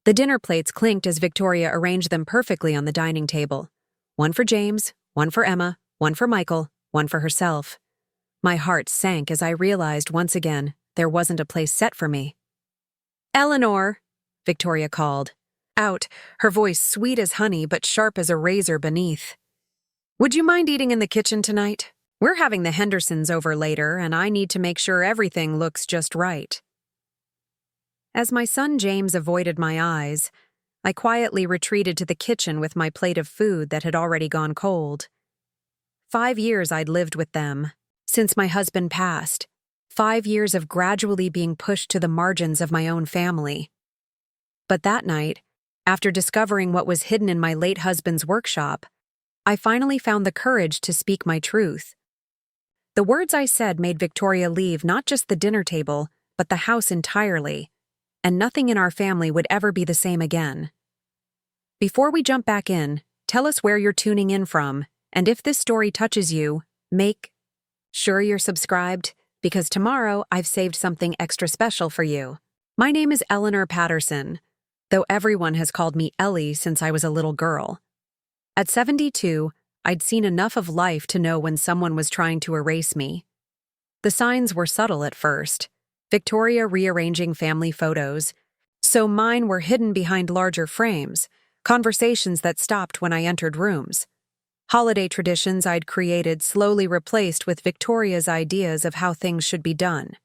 The dinner plates clinked as Victoria arranged them perfectly on the dining table. One for James, one for Emma, one for Michael, one for herself. My heart sank as I realized once again there wasn't a place set for me. "Eleanor," Victoria called. Out, her voice sweet as honey but sharp as a razor beneath. "Would you mind eating in the kitchen tonight? We're having the Hendersons over later, and I need to make sure everything looks just right." As my son James avoided my eyes, I quietly retreated to the kitchen with my plate of food that had already gone cold. 5 years I'd lived with them, since my husband passed. 5 years of gradually being pushed to the margins of my own family. But that night, after discovering what was hidden in my late husband's workshop, I finally found the courage to speak my truth. The words I said made Victoria leave not just the dinner table, but the house entirely, and nothing in our family would ever be the same again. Before we jump back in, tell us where you're tuning in from, and if this story touches you, make sure you're subscribed, because tomorrow I've saved something extra special for you. My name is Eleanor Patterson, though everyone has called me Ellie since I was a little girl. At 72, I'd seen enough of life to know when someone was trying to erase me. The signs were subtle at first. Victoria rearranging family photos, so mine were hidden behind larger frames, conversations that stopped when I entered rooms. Holiday traditions I'd created slowly replaced with Victoria's ideas of how things should be done.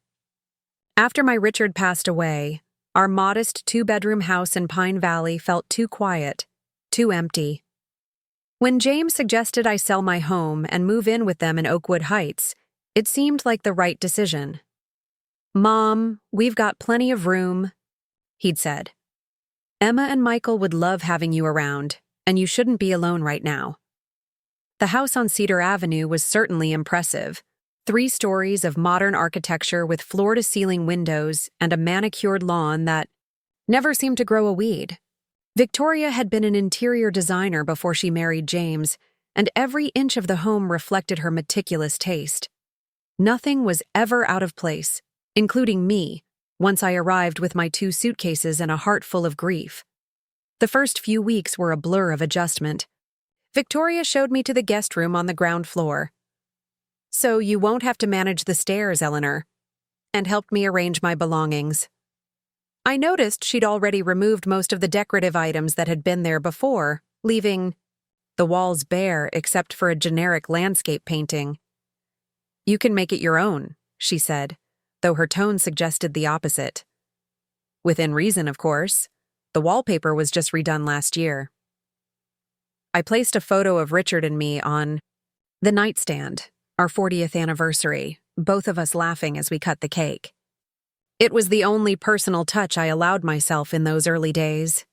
After my Richard passed away, our modest 2-bedroom house in Pine Valley felt too quiet, too empty. When James suggested I sell my home and move in with them in Oakwood Heights, it seemed like the right decision. "Mom, we've got plenty of room," he'd said. "Emma and Michael would love having you around, and you shouldn't be alone right now." The house on Cedar Avenue was certainly impressive. 3 stories of modern architecture with floor-to-ceiling windows and a manicured lawn that never seemed to grow a weed. Victoria had been an interior designer before she married James, and every inch of the home reflected her meticulous taste. Nothing was ever out of place, including me, once I arrived with my 2 suitcases and a heart full of grief. The first few weeks were a blur of adjustment. Victoria showed me to the guest room on the ground floor. "So you won't have to manage the stairs, Eleanor," and helped me arrange my belongings. I noticed she'd already removed most of the decorative items that had been there before, leaving the walls bare except for a generic landscape painting. "You can make it your own," she said, though her tone suggested the opposite. Within reason, of course. The wallpaper was just redone last year. I placed a photo of Richard and me on the nightstand, our 40th anniversary, both of us laughing as we cut the cake. It was the only personal touch I allowed myself in those early days.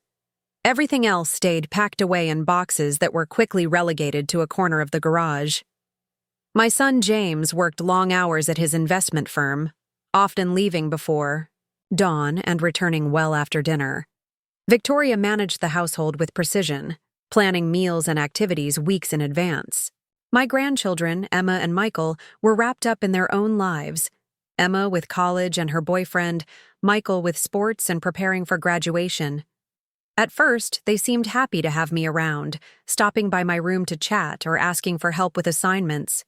Everything else stayed packed away in boxes that were quickly relegated to a corner of the garage. My son James worked long hours at his investment firm, often leaving before dawn and returning well after dinner. Victoria managed the household with precision, planning meals and activities weeks in advance. My grandchildren, Emma and Michael, were wrapped up in their own lives, Emma with college and her boyfriend, Michael with sports and preparing for graduation. At first, they seemed happy to have me around, stopping by my room to chat or asking for help with assignments.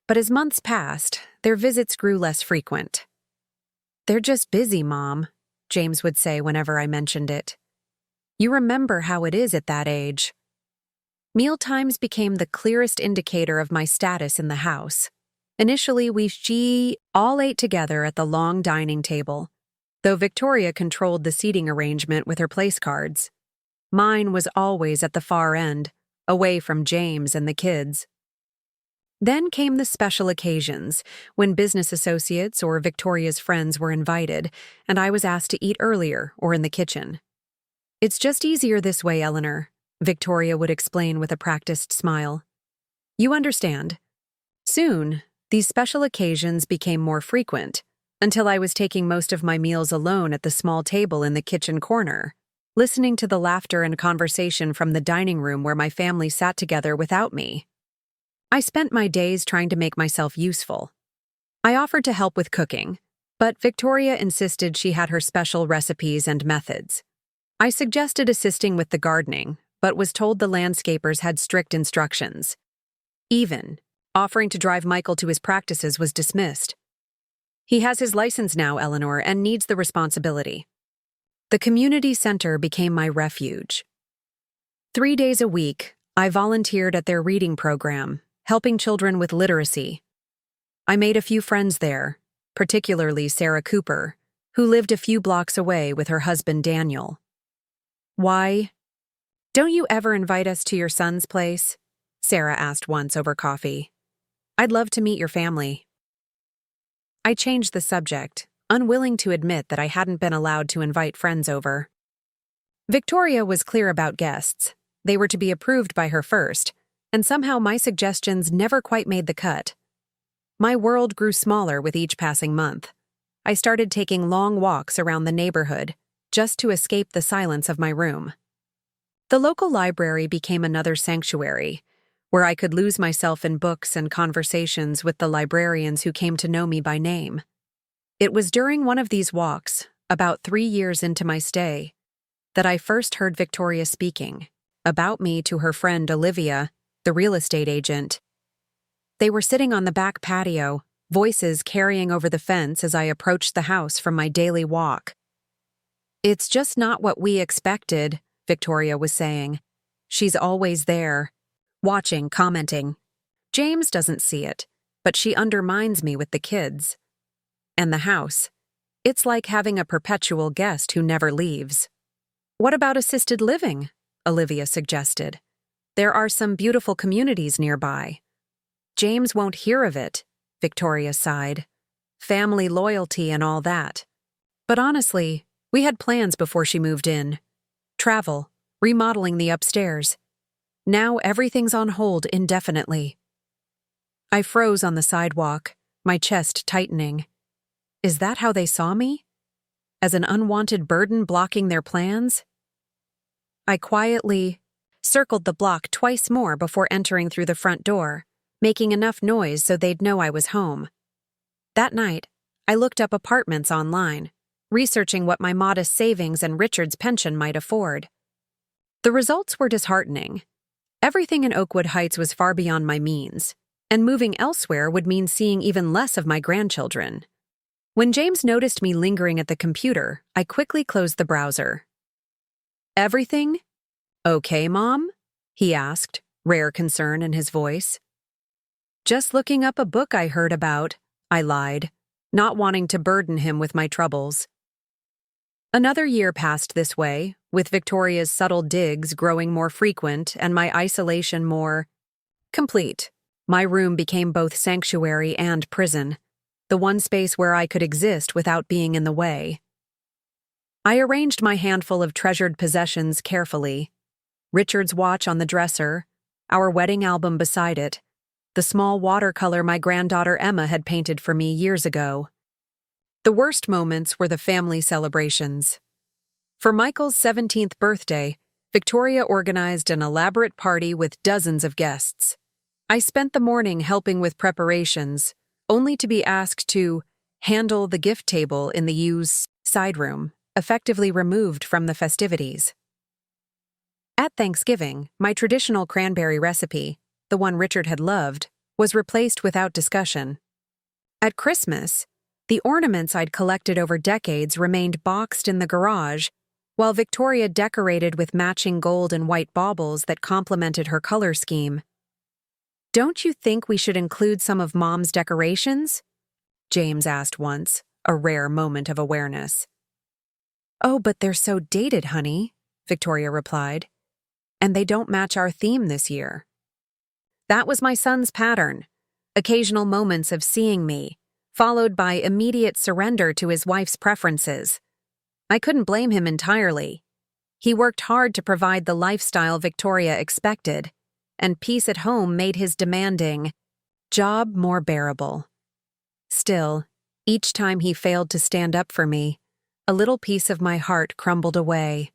But as months passed, their visits grew less frequent. "They're just busy, Mom," James would say whenever I mentioned it. "You remember how it is at that age." Mealtimes became the clearest indicator of my status in the house. Initially, we all ate together at the long dining table, though Victoria controlled the seating arrangement with her place cards. Mine was always at the far end, away from James and the kids. Then came the special occasions, when business associates or Victoria's friends were invited, and I was asked to eat earlier or in the kitchen. "It's just easier this way, Eleanor," Victoria would explain with a practiced smile. "You understand." Soon, these special occasions became more frequent, until I was taking most of my meals alone at the small table in the kitchen corner, listening to the laughter and conversation from the dining room where my family sat together without me. I spent my days trying to make myself useful. I offered to help with cooking, but Victoria insisted she had her special recipes and methods. I suggested assisting with the gardening, but was told the landscapers had strict instructions. Even offering to drive Michael to his practices was dismissed. He has his license now, Eleanor, and needs the responsibility. The community center became my refuge. 3 days a week, I volunteered at their reading program, helping children with literacy. I made a few friends there, particularly Sarah Cooper, who lived a few blocks away with her husband Daniel. "Why don't you ever invite us to your son's place?" Sarah asked once over coffee. "I'd love to meet your family." I changed the subject, unwilling to admit that I hadn't been allowed to invite friends over. Victoria was clear about guests. They were to be approved by her first, and somehow my suggestions never quite made the cut. My world grew smaller with each passing month. I started taking long walks around the neighborhood, just to escape the silence of my room. The local library became another sanctuary, where I could lose myself in books and conversations with the librarians who came to know me by name. It was during one of these walks, about 3 years into my stay, that I first heard Victoria speaking about me to her friend Olivia, the real estate agent. They were sitting on the back patio, voices carrying over the fence as I approached the house from my daily walk. "It's just not what we expected," Victoria was saying. "She's always there, watching, commenting. James doesn't see it, but she undermines me with the kids. And the house. It's like having a perpetual guest who never leaves." "What about assisted living?" Olivia suggested. "There are some beautiful communities nearby." "James won't hear of it," Victoria sighed. "Family loyalty and all that." But honestly, we had plans before she moved in. Travel, remodeling the upstairs. Now everything's on hold indefinitely. I froze on the sidewalk, my chest tightening. Is that how they saw me? As an unwanted burden blocking their plans? I quietly circled the block twice more before entering through the front door, making enough noise so they'd know I was home. That night, I looked up apartments online, researching what my modest savings and Richard's pension might afford. The results were disheartening. Everything in Oakwood Heights was far beyond my means, and moving elsewhere would mean seeing even less of my grandchildren. When James noticed me lingering at the computer, I quickly closed the browser. "Everything okay, Mom?" he asked, rare concern in his voice. "Just looking up a book I heard about," I lied, not wanting to burden him with my troubles. Another year passed this way, with Victoria's subtle digs growing more frequent and my isolation more complete. My room became both sanctuary and prison, the one space where I could exist without being in the way. I arranged my handful of treasured possessions carefully. Richard's watch on the dresser, our wedding album beside it, the small watercolor my granddaughter Emma had painted for me years ago. The worst moments were the family celebrations. For Michael's 17th birthday, Victoria organized an elaborate party with dozens of guests. I spent the morning helping with preparations, only to be asked to handle the gift table in the used side room, effectively removed from the festivities. At Thanksgiving, my traditional cranberry recipe, the one Richard had loved, was replaced without discussion. At Christmas, the ornaments I'd collected over decades remained boxed in the garage, while Victoria decorated with matching gold and white baubles that complemented her color scheme. "Don't you think we should include some of Mom's decorations?" James asked once, a rare moment of awareness. "Oh, but they're so dated, honey," Victoria replied. "And they don't match our theme this year." That was my son's pattern, occasional moments of seeing me, followed by immediate surrender to his wife's preferences. I couldn't blame him entirely. He worked hard to provide the lifestyle Victoria expected, and peace at home made his demanding job more bearable. Still, each time he failed to stand up for me, a little piece of my heart crumbled away.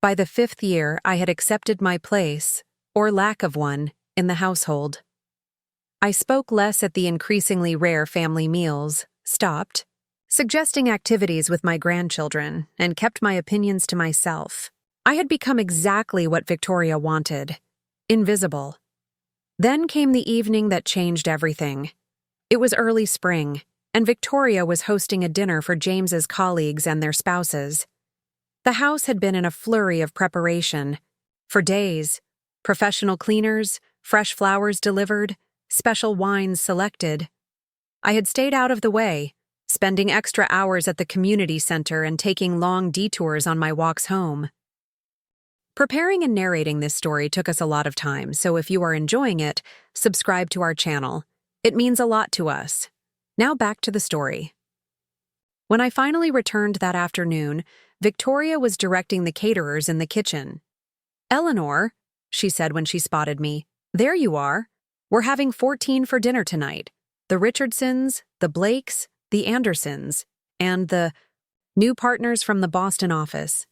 By the 5th year, I had accepted my place, or lack of one, in the household. I spoke less at the increasingly rare family meals, stopped, suggesting activities with my grandchildren, and kept my opinions to myself. I had become exactly what Victoria wanted: invisible. Then came the evening that changed everything. It was early spring, and Victoria was hosting a dinner for James's colleagues and their spouses. The house had been in a flurry of preparation. For days, professional cleaners, fresh flowers delivered, special wines selected. I had stayed out of the way, spending extra hours at the community center and taking long detours on my walks home. Preparing and narrating this story took us a lot of time, so if you are enjoying it, subscribe to our channel. It means a lot to us. Now back to the story. When I finally returned that afternoon, Victoria was directing the caterers in the kitchen. "Eleanor," she said when she spotted me, "there you are. We're having 14 for dinner tonight. The Richardsons, the Blakes, the Hendersons, and the new partners from the Boston office.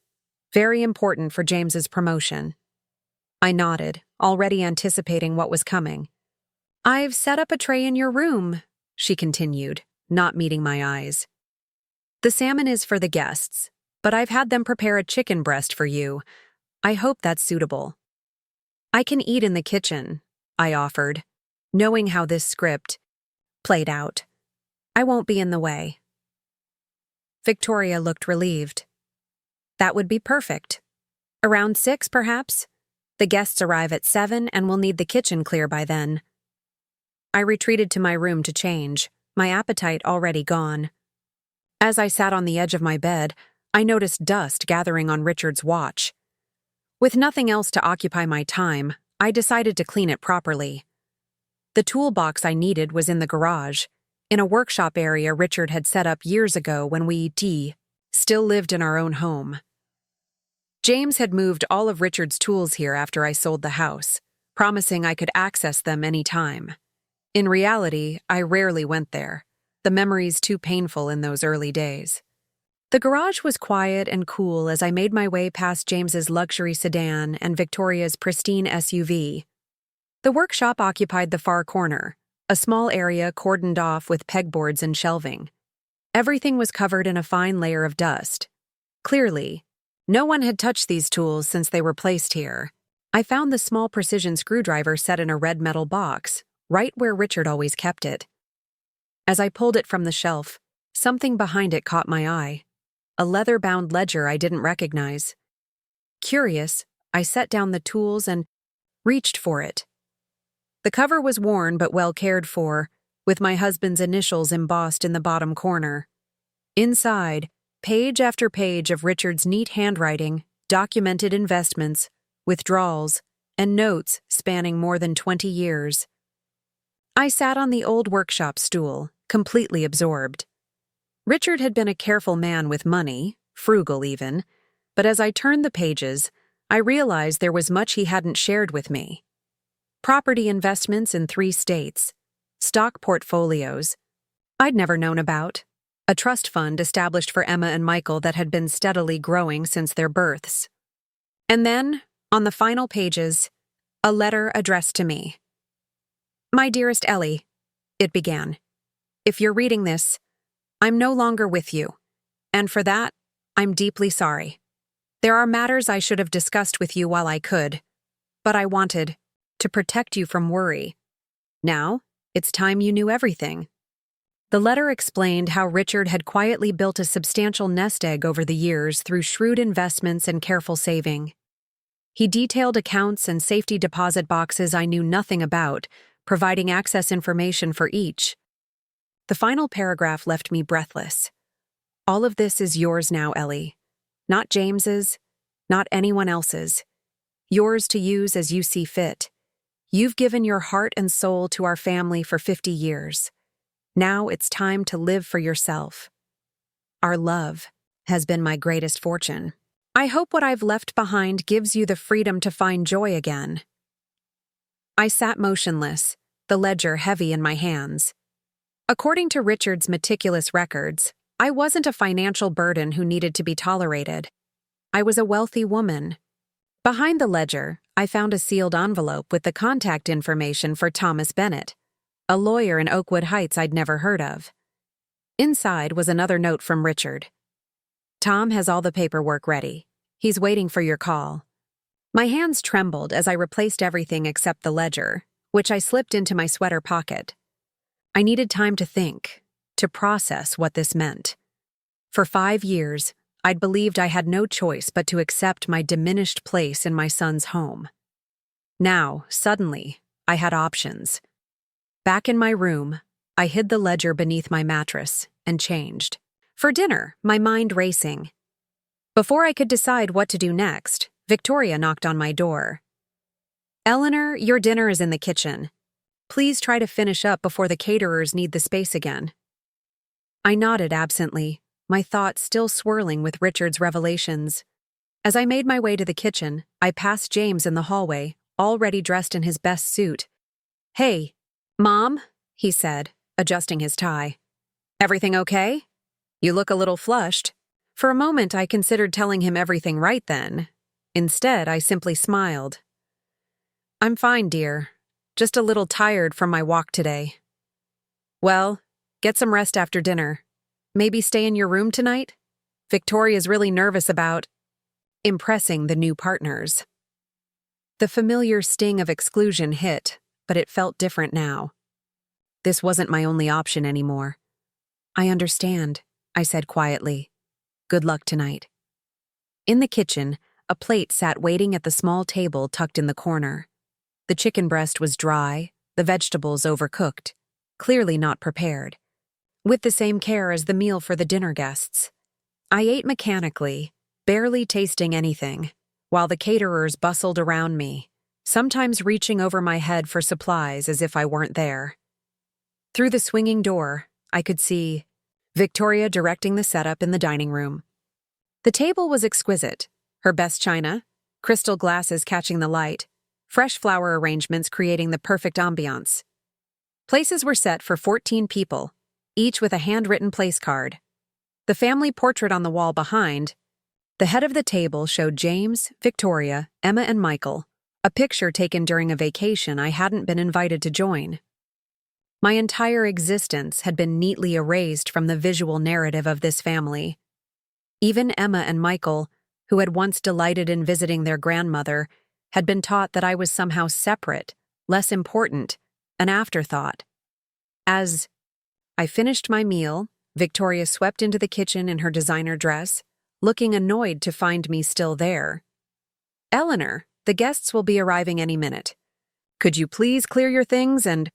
Very important for James's promotion." I nodded, already anticipating what was coming. "I've set up a tray in your room," she continued, not meeting my eyes. "The salmon is for the guests, but I've had them prepare a chicken breast for you. I hope that's suitable." "I can eat in the kitchen," I offered, knowing how this script played out. "I won't be in the way." Victoria looked relieved. "That would be perfect. Around 6, perhaps? The guests arrive at 7 and we'll need the kitchen clear by then." I retreated to my room to change, my appetite already gone. As I sat on the edge of my bed, I noticed dust gathering on Richard's watch. With nothing else to occupy my time, I decided to clean it properly. The toolbox I needed was in the garage, in a workshop area Richard had set up years ago when we still lived in our own home. James had moved all of Richard's tools here after I sold the house, promising I could access them any time. In reality, I rarely went there, the memories too painful in those early days. The garage was quiet and cool as I made my way past James's luxury sedan and Victoria's pristine SUV. The workshop occupied the far corner, a small area cordoned off with pegboards and shelving. Everything was covered in a fine layer of dust. Clearly, no one had touched these tools since they were placed here. I found the small precision screwdriver set in a red metal box, right where Richard always kept it. As I pulled it from the shelf, something behind it caught my eye. A leather-bound ledger I didn't recognize. Curious, I set down the tools and reached for it. The cover was worn but well cared for, with my husband's initials embossed in the bottom corner. Inside, page after page of Richard's neat handwriting, documented investments, withdrawals, and notes spanning more than 20 years. I sat on the old workshop stool, completely absorbed. Richard had been a careful man with money, frugal even, but as I turned the pages, I realized there was much he hadn't shared with me. Property investments in 3 states, stock portfolios I'd never known about, a trust fund established for Emma and Michael that had been steadily growing since their births. And then, on the final pages, a letter addressed to me. "My dearest Ellie," it began, "if you're reading this, I'm no longer with you, and for that, I'm deeply sorry. There are matters I should have discussed with you while I could, but I wanted to protect you from worry. Now, it's time you knew everything." The letter explained how Richard had quietly built a substantial nest egg over the years through shrewd investments and careful saving. He detailed accounts and safety deposit boxes I knew nothing about, providing access information for each. The final paragraph left me breathless. "All of this is yours now, Ellie. Not James's, not anyone else's. Yours to use as you see fit. You've given your heart and soul to our family for 50 years. Now it's time to live for yourself. Our love has been my greatest fortune. I hope what I've left behind gives you the freedom to find joy again." I sat motionless, the ledger heavy in my hands. According to Richard's meticulous records, I wasn't a financial burden who needed to be tolerated. I was a wealthy woman. Behind the ledger, I found a sealed envelope with the contact information for Thomas Bennett, a lawyer in Oakwood Heights I'd never heard of. Inside was another note from Richard. Tom has all the paperwork ready. He's waiting for your call. My hands trembled as I replaced everything except the ledger, which I slipped into my sweater pocket. I needed time to think, to process what this meant. For 5 years, I'd believed I had no choice but to accept my diminished place in my son's home. Now, suddenly, I had options. Back in my room, I hid the ledger beneath my mattress and changed. For dinner, my mind racing. Before I could decide what to do next, Victoria knocked on my door. "Eleanor, your dinner is in the kitchen. Please try to finish up before the caterers need the space again." I nodded absently, my thoughts still swirling with Richard's revelations. As I made my way to the kitchen, I passed James in the hallway, already dressed in his best suit. "Hey, Mom," he said, adjusting his tie. "Everything okay? You look a little flushed." For a moment, I considered telling him everything right then. Instead, I simply smiled. "I'm fine, dear. Just a little tired from my walk today." "Well, get some rest after dinner. Maybe stay in your room tonight? Victoria's really nervous about impressing the new partners." The familiar sting of exclusion hit, but it felt different now. This wasn't my only option anymore. "I understand," I said quietly. "Good luck tonight." In the kitchen, a plate sat waiting at the small table tucked in the corner. The chicken breast was dry, the vegetables overcooked, clearly not prepared, with the same care as the meal for the dinner guests. I ate mechanically, barely tasting anything, while the caterers bustled around me, sometimes reaching over my head for supplies as if I weren't there. Through the swinging door, I could see Victoria directing the setup in the dining room. The table was exquisite, her best china, crystal glasses catching the light, fresh flower arrangements creating the perfect ambiance. Places were set for 14 people, each with a handwritten place card. The family portrait on the wall behind, the head of the table showed James, Victoria, Emma, and Michael, a picture taken during a vacation I hadn't been invited to join. My entire existence had been neatly erased from the visual narrative of this family. Even Emma and Michael, who had once delighted in visiting their grandmother, had been taught that I was somehow separate, less important, an afterthought. As I finished my meal, Victoria swept into the kitchen in her designer dress, looking annoyed to find me still there. "Eleanor, the guests will be arriving any minute. Could you please clear your things and—"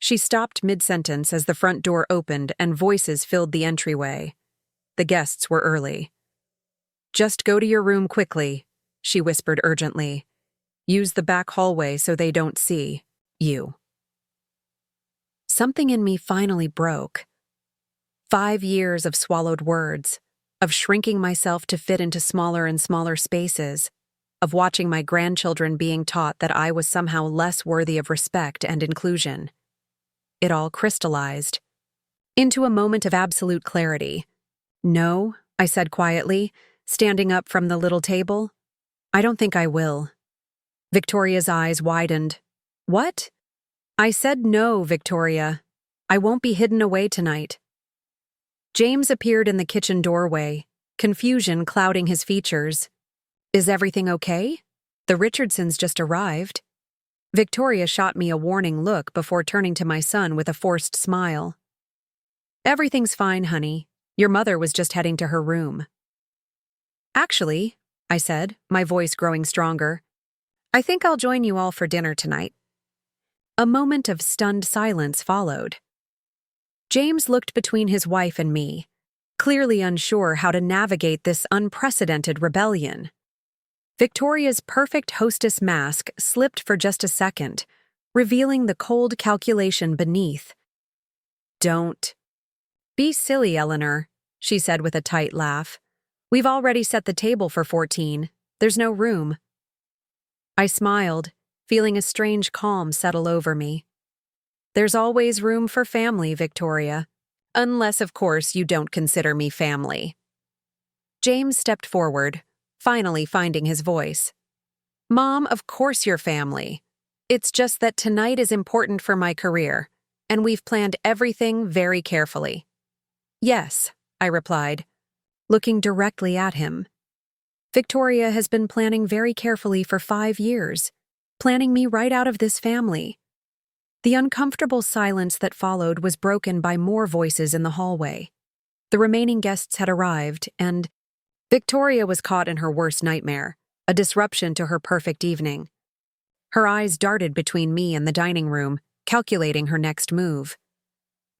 She stopped mid-sentence as the front door opened and voices filled the entryway. The guests were early. "Just go to your room quickly," she whispered urgently. "Use the back hallway so they don't see you." Something in me finally broke. 5 years of swallowed words, of shrinking myself to fit into smaller and smaller spaces, of watching my grandchildren being taught that I was somehow less worthy of respect and inclusion. It all crystallized into a moment of absolute clarity. "No," I said quietly, standing up from the little table. "I don't think I will." Victoria's eyes widened. "What?" I said no, Victoria. I won't be hidden away tonight. James appeared in the kitchen doorway, confusion clouding his features. "Is everything okay? The Richardsons just arrived." Victoria shot me a warning look before turning to my son with a forced smile. "Everything's fine, honey. Your mother was just heading to her room." "Actually," I said, my voice growing stronger, "I think I'll join you all for dinner tonight." A moment of stunned silence followed. James looked between his wife and me, clearly unsure how to navigate this unprecedented rebellion. Victoria's perfect hostess mask slipped for just a second, revealing the cold calculation beneath. "Don't be silly, Eleanor," she said with a tight laugh. "We've already set the table for 14. There's no room." I smiled, feeling a strange calm settle over me. "There's always room for family, Victoria. Unless, of course, you don't consider me family." James stepped forward, finally finding his voice. "Mom, of course you're family. It's just that tonight is important for my career, and we've planned everything very carefully." Yes, I replied, looking directly at him. Victoria has been planning very carefully for 5 years, planning me right out of this family. The uncomfortable silence that followed was broken by more voices in the hallway. The remaining guests had arrived, and Victoria was caught in her worst nightmare, a disruption to her perfect evening. Her eyes darted between me and the dining room, calculating her next move.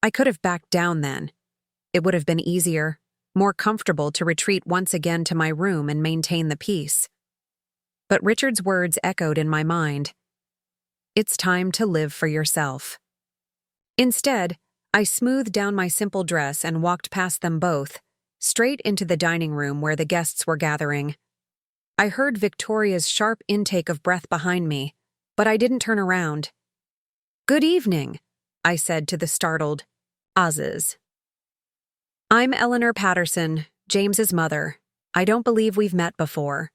I could have backed down then. It would have been easier, more comfortable to retreat once again to my room and maintain the peace. But Richard's words echoed in my mind. It's time to live for yourself. Instead, I smoothed down my simple dress and walked past them both, straight into the dining room where the guests were gathering. I heard Victoria's sharp intake of breath behind me, but I didn't turn around. "Good evening," I said to the startled Azes. "I'm Eleanor Patterson, James's mother. I don't believe we've met before."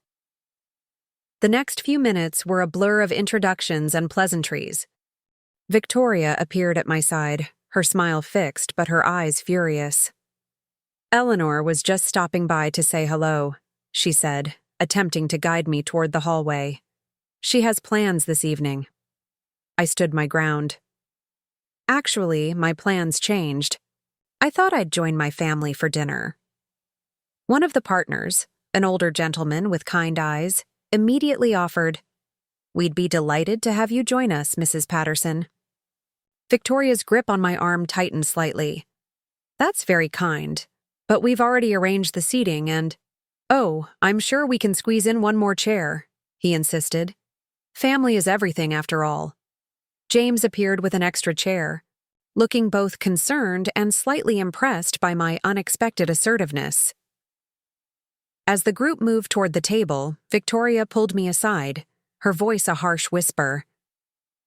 The next few minutes were a blur of introductions and pleasantries. Victoria appeared at my side, her smile fixed but her eyes furious. "Eleanor was just stopping by to say hello," she said, attempting to guide me toward the hallway. "She has plans this evening." I stood my ground. Actually, my plans changed. I thought I'd join my family for dinner. One of the partners, an older gentleman with kind eyes, immediately offered, "We'd be delighted to have you join us, Mrs. Patterson." Victoria's grip on my arm tightened slightly. "That's very kind, but we've already arranged the seating and—" "Oh, I'm sure we can squeeze in one more chair," he insisted. "Family is everything, after all." James appeared with an extra chair, looking both concerned and slightly impressed by my unexpected assertiveness. As the group moved toward the table, Victoria pulled me aside, her voice a harsh whisper.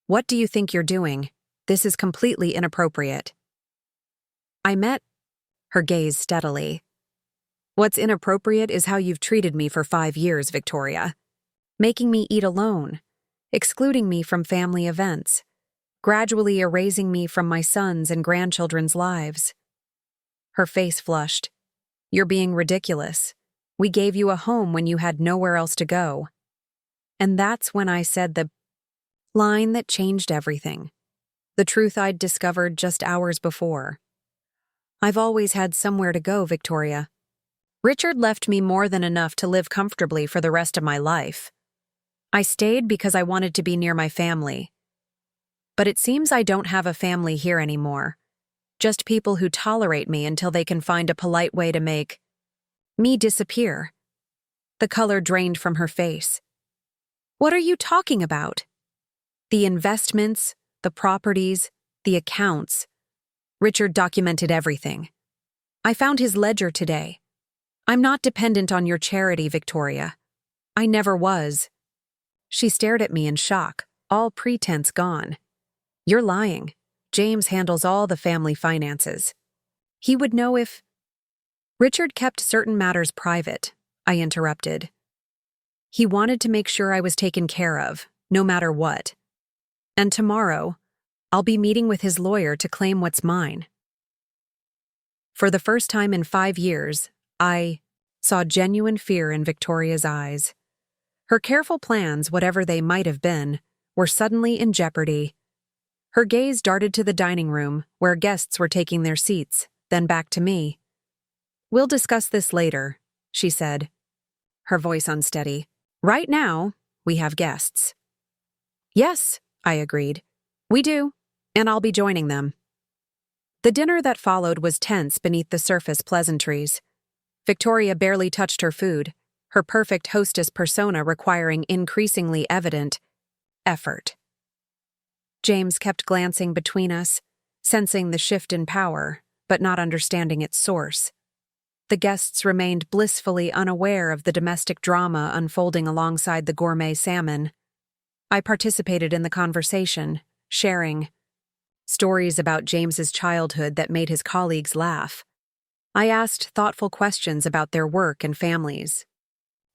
"What do you think you're doing? This is completely inappropriate." I met her gaze steadily. "What's inappropriate is how you've treated me for 5 years, Victoria. Making me eat alone, excluding me from family events, gradually erasing me from my son's and grandchildren's lives." Her face flushed. "You're being ridiculous. We gave you a home when you had nowhere else to go." And that's when I said the line that changed everything. The truth I'd discovered just hours before. "I've always had somewhere to go, Victoria. Richard left me more than enough to live comfortably for the rest of my life. I stayed because I wanted to be near my family. But it seems I don't have a family here anymore. Just people who tolerate me until they can find a polite way to make me disappear." The color drained from her face. "What are you talking about?" "The investments, the properties, the accounts. Richard documented everything. I found his ledger today. I'm not dependent on your charity, Victoria. I never was." She stared at me in shock, all pretense gone. "You're lying. James handles all the family finances. He would know if—" "Richard kept certain matters private," I interrupted. "He wanted to make sure I was taken care of, no matter what. And tomorrow, I'll be meeting with his lawyer to claim what's mine." For the first time in 5 years, I saw genuine fear in Victoria's eyes. Her careful plans, whatever they might have been, were suddenly in jeopardy. Her gaze darted to the dining room, where guests were taking their seats, then back to me. "We'll discuss this later," she said, her voice unsteady. "Right now, we have guests." "Yes," I agreed. "We do, and I'll be joining them." The dinner that followed was tense beneath the surface pleasantries. Victoria barely touched her food, her perfect hostess persona requiring increasingly evident effort. James kept glancing between us, sensing the shift in power, but not understanding its source. The guests remained blissfully unaware of the domestic drama unfolding alongside the gourmet salmon. I participated in the conversation, sharing stories about James's childhood that made his colleagues laugh. I asked thoughtful questions about their work and families.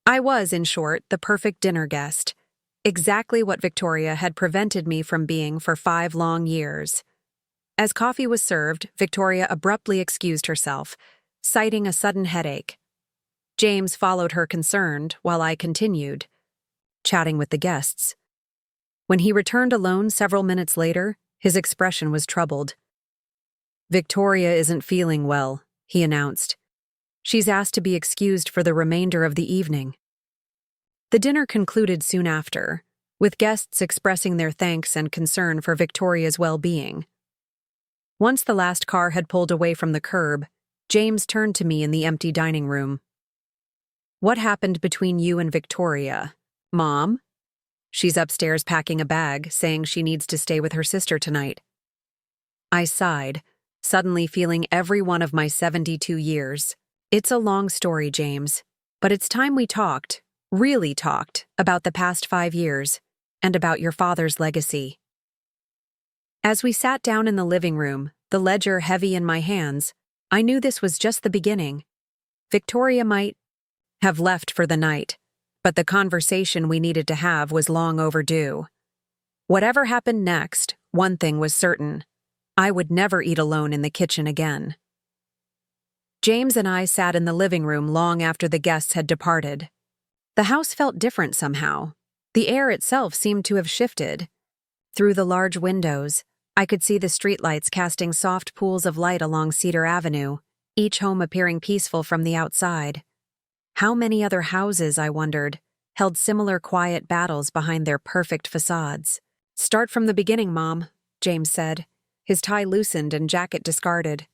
I was, in short, the perfect dinner guest, exactly what Victoria had prevented me from being for 5 long years. As coffee was served, Victoria abruptly excused herself, citing a sudden headache. James followed her concerned while I continued, chatting with the guests. When he returned alone several minutes later, his expression was troubled. "Victoria isn't feeling well," he announced. "She's asked to be excused for the remainder of the evening." The dinner concluded soon after, with guests expressing their thanks and concern for Victoria's well-being. Once the last car had pulled away from the curb, James turned to me in the empty dining room. "What happened between you and Victoria, Mom?" "She's upstairs packing a bag, saying she needs to stay with her sister tonight." I sighed, suddenly feeling every one of my 72 years. "It's a long story, James, but it's time we talked, really talked, about the past 5 years, and about your father's legacy." As we sat down in the living room, the ledger heavy in my hands, I knew this was just the beginning. Victoria might have left for the night, but the conversation we needed to have was long overdue. Whatever happened next, one thing was certain: I would never eat alone in the kitchen again. James and I sat in the living room long after the guests had departed. The house felt different somehow. The air itself seemed to have shifted. Through the large windows, I could see the streetlights casting soft pools of light along Cedar Avenue, each home appearing peaceful from the outside. How many other houses, I wondered, held similar quiet battles behind their perfect facades? "Start from the beginning, Mom," James said, his tie loosened and jacket discarded.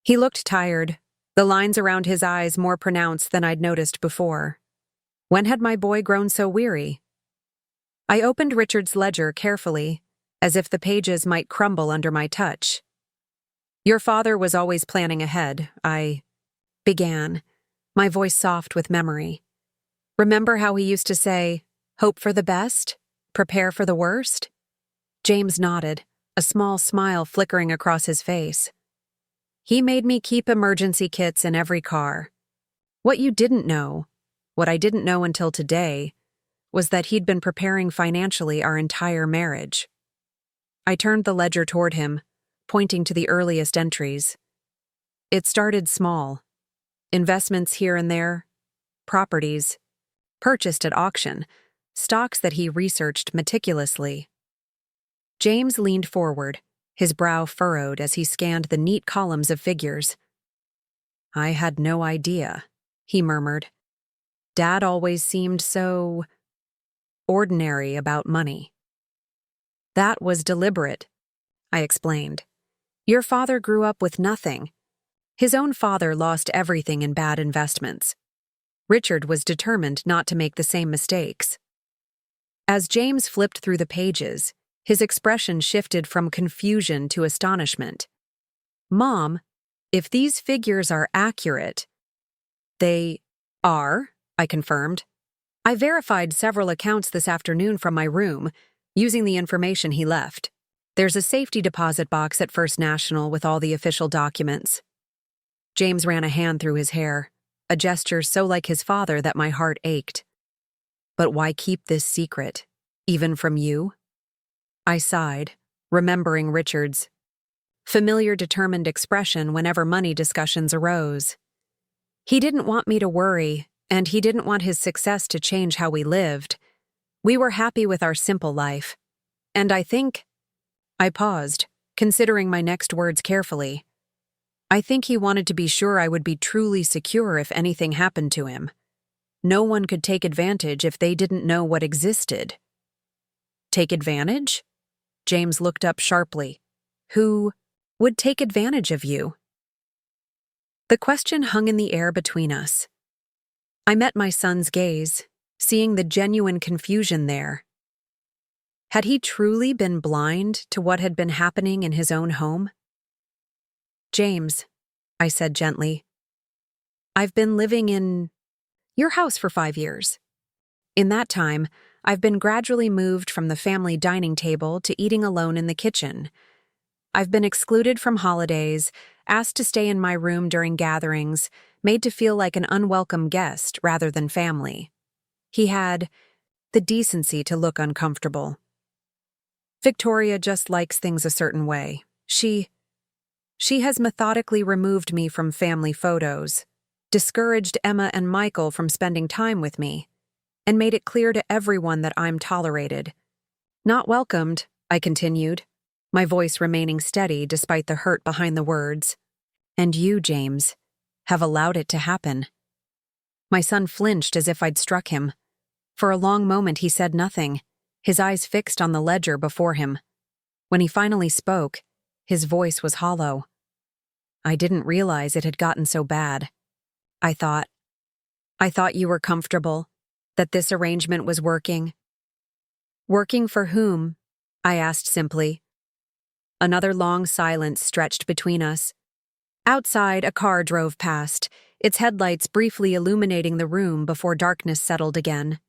He looked tired, the lines around his eyes more pronounced than I'd noticed before. When had my boy grown so weary? I opened Richard's ledger carefully, as if the pages might crumble under my touch. "Your father was always planning ahead," I began, my voice soft with memory. "Remember how he used to say, 'Hope for the best, prepare for the worst'?" James nodded, a small smile flickering across his face. "He made me keep emergency kits in every car. What you didn't know, what I didn't know until today, was that he'd been preparing financially our entire marriage." I turned the ledger toward him, pointing to the earliest entries. It started small. Investments here and there, properties, purchased at auction, stocks that he researched meticulously. James leaned forward, his brow furrowed as he scanned the neat columns of figures. "I had no idea," he murmured. "Dad always seemed so ordinary about money." "That was deliberate," I explained. "Your father grew up with nothing. His own father lost everything in bad investments. Richard was determined not to make the same mistakes." As James flipped through the pages, his expression shifted from confusion to astonishment. "Mom, if these figures are accurate—" "They are," I confirmed. "I verified several accounts this afternoon from my room, using the information he left. There's a safety deposit box at First National with all the official documents." James ran a hand through his hair, a gesture so like his father that my heart ached. "But why keep this secret, even from you?" I sighed, remembering Richard's familiar determined expression whenever money discussions arose. He didn't want me to worry, and he didn't want his success to change how we lived. We were happy with our simple life. And I think— I paused, considering my next words carefully. I think he wanted to be sure I would be truly secure if anything happened to him. No one could take advantage if they didn't know what existed. "Take advantage?" James looked up sharply. "Who would take advantage of you?" The question hung in the air between us. I met my son's gaze, seeing the genuine confusion there. Had he truly been blind to what had been happening in his own home? "James," I said gently, "I've been living in your house for 5 years. In that time, I've been gradually moved from the family dining table to eating alone in the kitchen. I've been excluded from holidays, asked to stay in my room during gatherings, made to feel like an unwelcome guest rather than family." He had the decency to look uncomfortable. "Victoria just likes things a certain way," She has methodically removed me from family photos, discouraged Emma and Michael from spending time with me, and made it clear to everyone that I'm tolerated. Not welcomed, I continued, my voice remaining steady despite the hurt behind the words. And you, James, have allowed it to happen. My son flinched as if I'd struck him. For a long moment he said nothing, his eyes fixed on the ledger before him. When he finally spoke, his voice was hollow. I didn't realize it had gotten so bad. I thought you were comfortable, that this arrangement was working. Working for whom? I asked simply. Another long silence stretched between us. Outside, a car drove past, its headlights briefly illuminating the room before darkness settled again.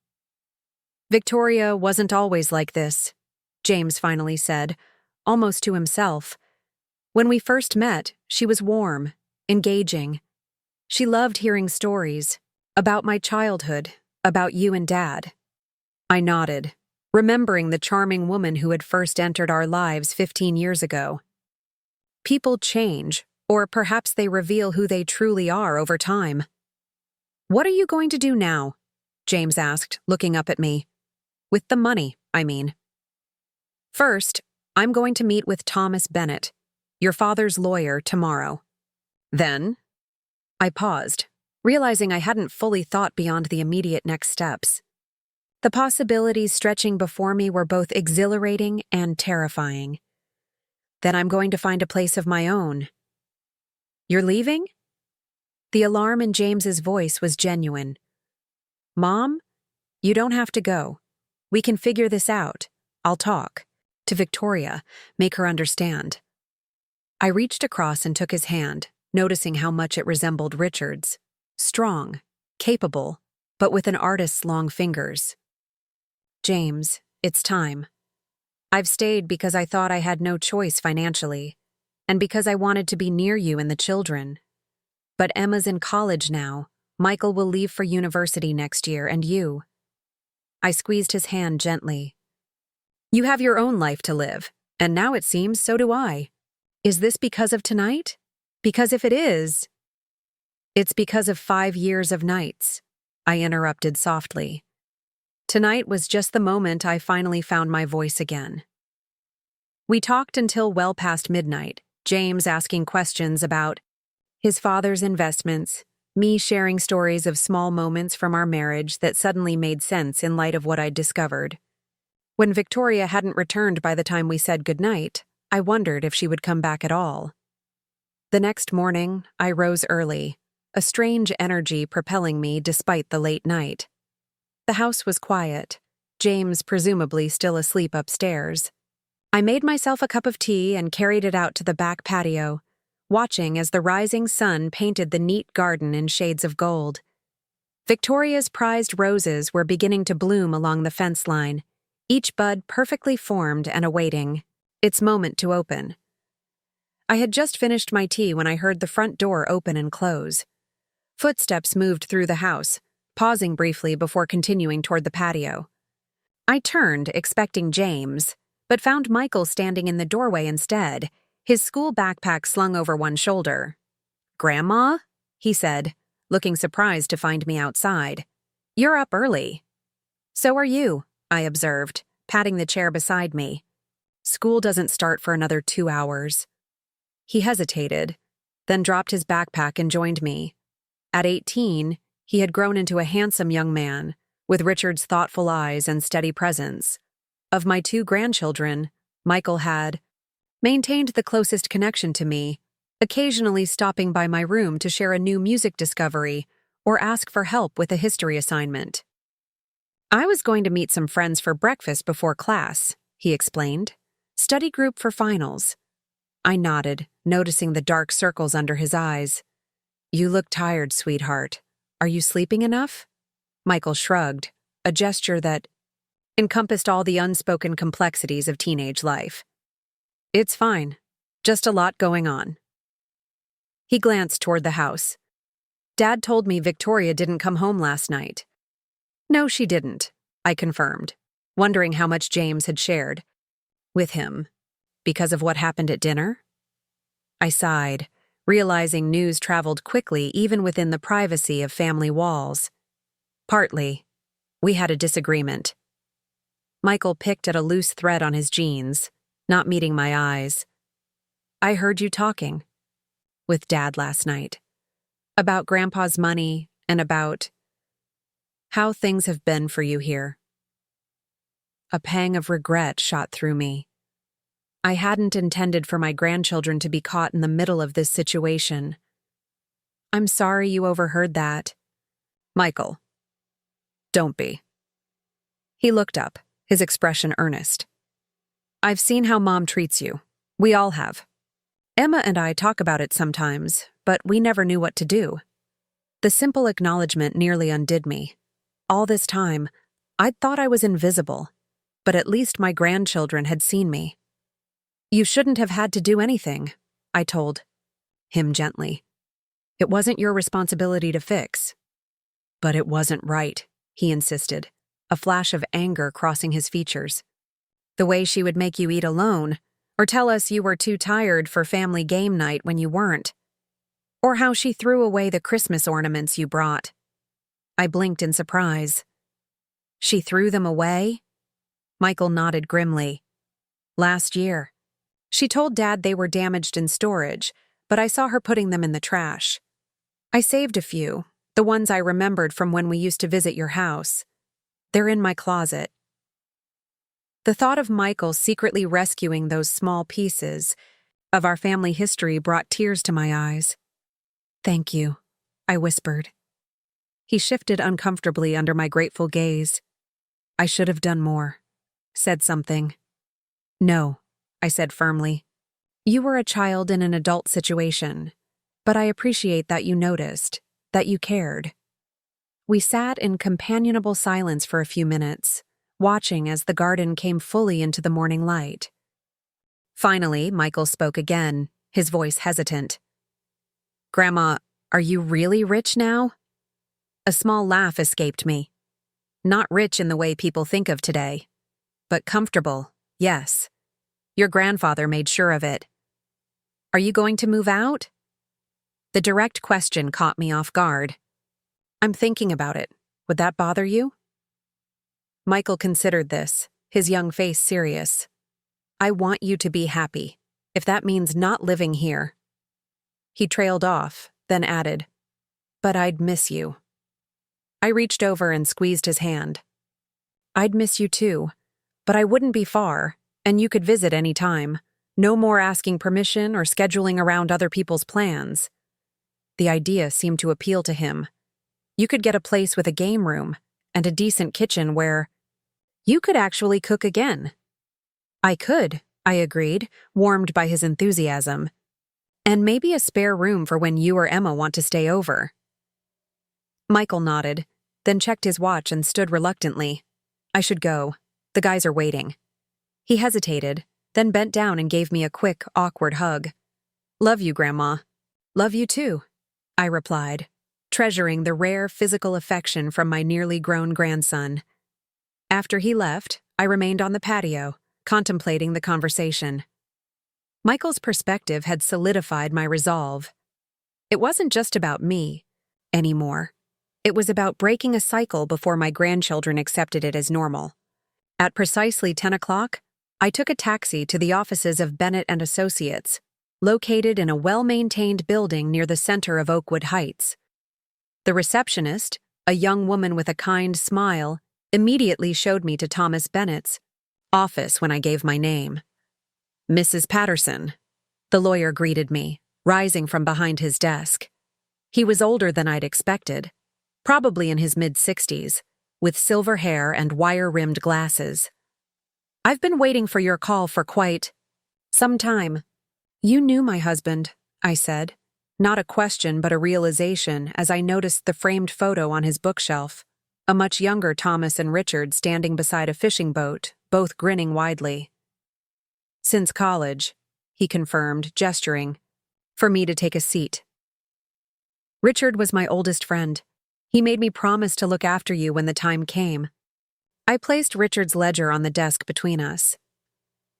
Victoria wasn't always like this, James finally said, almost to himself. When we first met, she was warm, engaging. She loved hearing stories about my childhood, about you and Dad. I nodded, remembering the charming woman who had first entered our lives 15 years ago. People change, or perhaps they reveal who they truly are over time. What are you going to do now? James asked, looking up at me. With the money, I mean. First, I'm going to meet with Thomas Bennett, your father's lawyer, tomorrow. Then, I paused, realizing I hadn't fully thought beyond the immediate next steps. The possibilities stretching before me were both exhilarating and terrifying. Then I'm going to find a place of my own. You're leaving? The alarm in James's voice was genuine. Mom, you don't have to go. We can figure this out. I'll talk to Victoria, make her understand. I reached across and took his hand, noticing how much it resembled Richard's. Strong, capable, but with an artist's long fingers. James, it's time. I've stayed because I thought I had no choice financially, and because I wanted to be near you and the children. But Emma's in college now. Michael will leave for university next year, and you. I squeezed his hand gently. You have your own life to live, and now it seems so do I. Is this because of tonight? Because if it is, it's because of 5 years of nights, I interrupted softly. Tonight was just the moment I finally found my voice again. We talked until well past midnight, James asking questions about his father's investments, me sharing stories of small moments from our marriage that suddenly made sense in light of what I'd discovered. When Victoria hadn't returned by the time we said goodnight, I wondered if she would come back at all. The next morning, I rose early, a strange energy propelling me despite the late night. The house was quiet, James presumably still asleep upstairs. I made myself a cup of tea and carried it out to the back patio, watching as the rising sun painted the neat garden in shades of gold. Victoria's prized roses were beginning to bloom along the fence line, each bud perfectly formed and awaiting its moment to open. I had just finished my tea when I heard the front door open and close. Footsteps moved through the house, pausing briefly before continuing toward the patio. I turned, expecting James, but found Michael standing in the doorway instead, his school backpack slung over one shoulder. "Grandma?" he said, looking surprised to find me outside. "You're up early." "So are you," I observed, patting the chair beside me. "School doesn't start for another 2 hours." He hesitated, then dropped his backpack and joined me. At 18, he had grown into a handsome young man, with Richard's thoughtful eyes and steady presence. Of my 2 grandchildren, Michael had maintained the closest connection to me, occasionally stopping by my room to share a new music discovery or ask for help with a history assignment. "I was going to meet some friends for breakfast before class," he explained. "Study group for finals." I nodded, noticing the dark circles under his eyes. "You look tired, sweetheart. Are you sleeping enough?" Michael shrugged, a gesture that encompassed all the unspoken complexities of teenage life. "It's fine. Just a lot going on." He glanced toward the house. "Dad told me Victoria didn't come home last night." "No, she didn't," I confirmed, wondering how much James had shared with him. Because of what happened at dinner? I sighed, realizing news traveled quickly even within the privacy of family walls. Partly. We had a disagreement. Michael picked at a loose thread on his jeans, not meeting my eyes. I heard you talking with Dad last night. About Grandpa's money and about how things have been for you here. A pang of regret shot through me. I hadn't intended for my grandchildren to be caught in the middle of this situation. I'm sorry you overheard that. Michael, don't be. He looked up, his expression earnest. I've seen how Mom treats you. We all have. Emma and I talk about it sometimes, but we never knew what to do. The simple acknowledgement nearly undid me. All this time, I'd thought I was invisible, but at least my grandchildren had seen me. You shouldn't have had to do anything, I told him gently. It wasn't your responsibility to fix. But it wasn't right, he insisted, a flash of anger crossing his features. The way she would make you eat alone, or tell us you were too tired for family game night when you weren't. Or how she threw away the Christmas ornaments you brought. I blinked in surprise. She threw them away? Michael nodded grimly. Last year. She told Dad they were damaged in storage, but I saw her putting them in the trash. I saved a few, the ones I remembered from when we used to visit your house. They're in my closet. The thought of Michael secretly rescuing those small pieces of our family history brought tears to my eyes. Thank you, I whispered. He shifted uncomfortably under my grateful gaze. I should have done more. Said something. No, I said firmly. You were a child in an adult situation, but I appreciate that you noticed, that you cared. We sat in companionable silence for a few minutes, watching as the garden came fully into the morning light. Finally, Michael spoke again, his voice hesitant. Grandma, are you really rich now? A small laugh escaped me. Not rich in the way people think of today, but comfortable, yes. Your grandfather made sure of it. Are you going to move out? The direct question caught me off guard. I'm thinking about it. Would that bother you? Michael considered this, his young face serious. I want you to be happy, if that means not living here. He trailed off, then added, but I'd miss you. I reached over and squeezed his hand. I'd miss you too, but I wouldn't be far, and you could visit any time. No more asking permission or scheduling around other people's plans. The idea seemed to appeal to him. You could get a place with a game room and a decent kitchen where you could actually cook again. I could, I agreed, warmed by his enthusiasm. And maybe a spare room for when you or Emma want to stay over. Michael nodded, then checked his watch and stood reluctantly. I should go. The guys are waiting. He hesitated, then bent down and gave me a quick, awkward hug. Love you, Grandma. Love you too, I replied, treasuring the rare physical affection from my nearly grown grandson. After he left, I remained on the patio, contemplating the conversation. Michael's perspective had solidified my resolve. It wasn't just about me anymore. It was about breaking a cycle before my grandchildren accepted it as normal. At precisely 10 o'clock, I took a taxi to the offices of Bennett and Associates, located in a well-maintained building near the center of Oakwood Heights. The receptionist, a young woman with a kind smile, immediately showed me to Thomas Bennett's office when I gave my name. Mrs. Patterson, the lawyer greeted me, rising from behind his desk. He was older than I'd expected, probably in his mid-60s, with silver hair and wire-rimmed glasses. I've been waiting for your call for quite some time. You knew my husband, I said, not a question but a realization as I noticed the framed photo on his bookshelf, a much younger Thomas and Richard standing beside a fishing boat, both grinning widely. Since college, he confirmed, gesturing, for me to take a seat. Richard was my oldest friend. He made me promise to look after you when the time came. I placed Richard's ledger on the desk between us.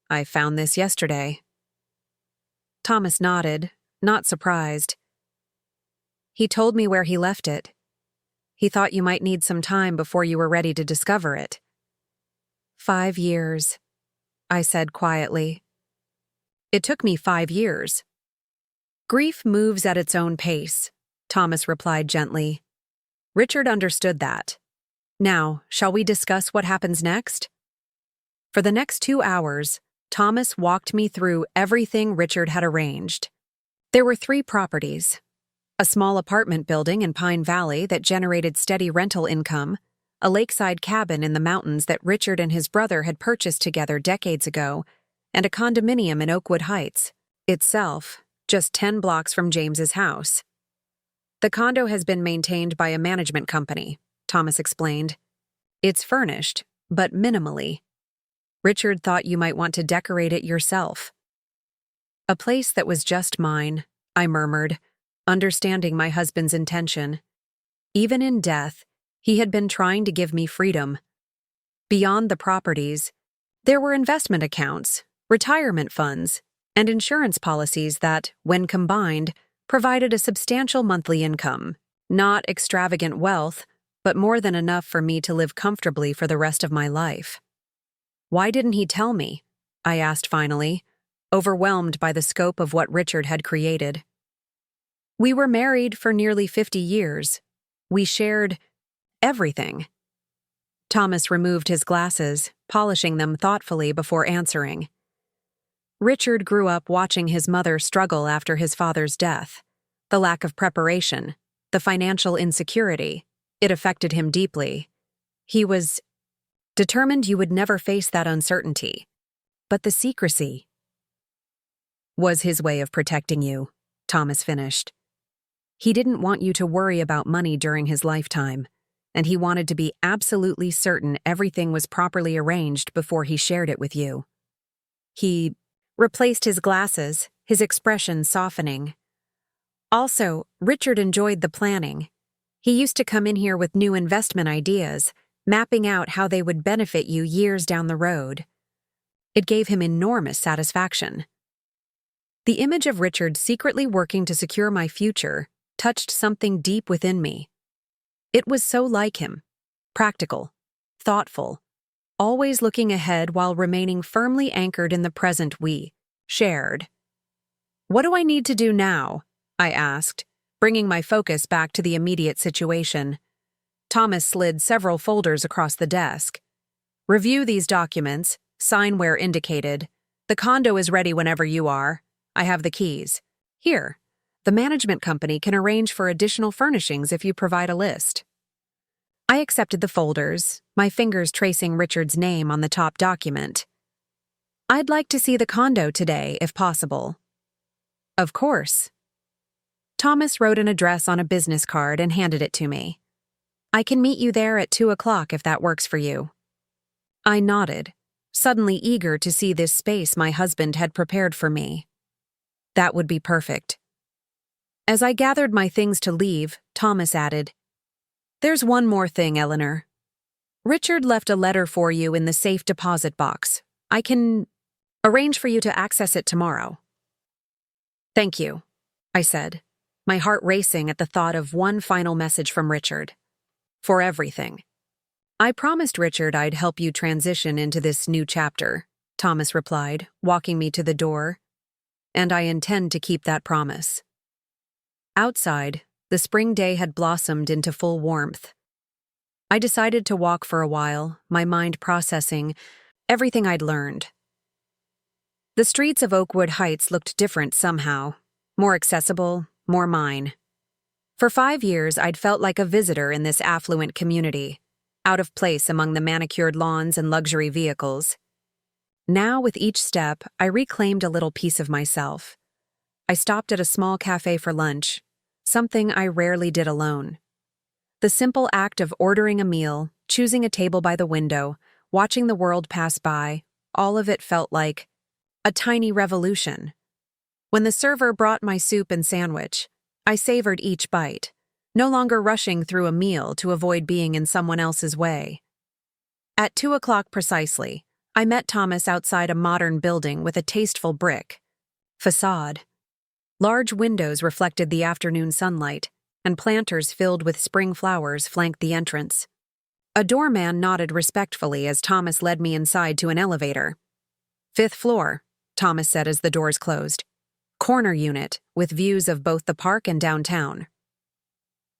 I found this yesterday. Thomas nodded, not surprised. He told me where he left it. He thought you might need some time before you were ready to discover it. 5 years, I said quietly. It took me 5 years. Grief moves at its own pace, Thomas replied gently. Richard understood that. Now, shall we discuss what happens next? For the next 2 hours, Thomas walked me through everything Richard had arranged. There were 3 properties: a small apartment building in Pine Valley that generated steady rental income, a lakeside cabin in the mountains that Richard and his brother had purchased together decades ago, and a condominium in Oakwood Heights, itself just 10 blocks from James's house. The condo has been maintained by a management company, Thomas explained. It's furnished, but minimally. Richard thought you might want to decorate it yourself. A place that was just mine, I murmured, understanding my husband's intention. Even in death, he had been trying to give me freedom. Beyond the properties, there were investment accounts, retirement funds, and insurance policies that, when combined, provided a substantial monthly income. Not extravagant wealth, but more than enough for me to live comfortably for the rest of my life. Why didn't he tell me? I asked finally, overwhelmed by the scope of what Richard had created. We were married for nearly 50 years. We shared everything. Thomas removed his glasses, polishing them thoughtfully before answering. Richard grew up watching his mother struggle after his father's death. The lack of preparation, the financial insecurity, it affected him deeply. He was determined you would never face that uncertainty. But the secrecy was his way of protecting you, Thomas finished. He didn't want you to worry about money during his lifetime, and he wanted to be absolutely certain everything was properly arranged before he shared it with you. He replaced his glasses, his expression softening. Also, Richard enjoyed the planning. He used to come in here with new investment ideas, mapping out how they would benefit you years down the road. It gave him enormous satisfaction. The image of Richard secretly working to secure my future touched something deep within me. It was so like him, practical, thoughtful, always looking ahead while remaining firmly anchored in the present we shared. What do I need to do now? I asked, bringing my focus back to the immediate situation. Thomas slid several folders across the desk. Review these documents, sign where indicated. The condo is ready whenever you are. I have the keys. Here, the management company can arrange for additional furnishings if you provide a list. I accepted the folders, my fingers tracing Richard's name on the top document. I'd like to see the condo today, if possible. Of course. Thomas wrote an address on a business card and handed it to me. I can meet you there at 2 o'clock if that works for you. I nodded, suddenly eager to see this space my husband had prepared for me. That would be perfect. As I gathered my things to leave, Thomas added, There's one more thing, Eleanor. Richard left a letter for you in the safe deposit box. I can arrange for you to access it tomorrow. Thank you, I said, my heart racing at the thought of one final message from Richard. For everything. I promised Richard I'd help you transition into this new chapter, Thomas replied, walking me to the door. And I intend to keep that promise. Outside, the spring day had blossomed into full warmth. I decided to walk for a while, my mind processing everything I'd learned. The streets of Oakwood Heights looked different somehow, more accessible, more mine. For 5 years, I'd felt like a visitor in this affluent community, out of place among the manicured lawns and luxury vehicles. Now, with each step, I reclaimed a little piece of myself. I stopped at a small cafe for lunch, something I rarely did alone. The simple act of ordering a meal, choosing a table by the window, watching the world pass by, all of it felt like a tiny revolution. When the server brought my soup and sandwich, I savored each bite, no longer rushing through a meal to avoid being in someone else's way. At 2 o'clock precisely, I met Thomas outside a modern building with a tasteful brick facade Large windows reflected the afternoon sunlight, and planters filled with spring flowers flanked the entrance. A doorman nodded respectfully as Thomas led me inside to an elevator. "Fifth floor," Thomas said as the doors closed. "Corner unit, with views of both the park and downtown."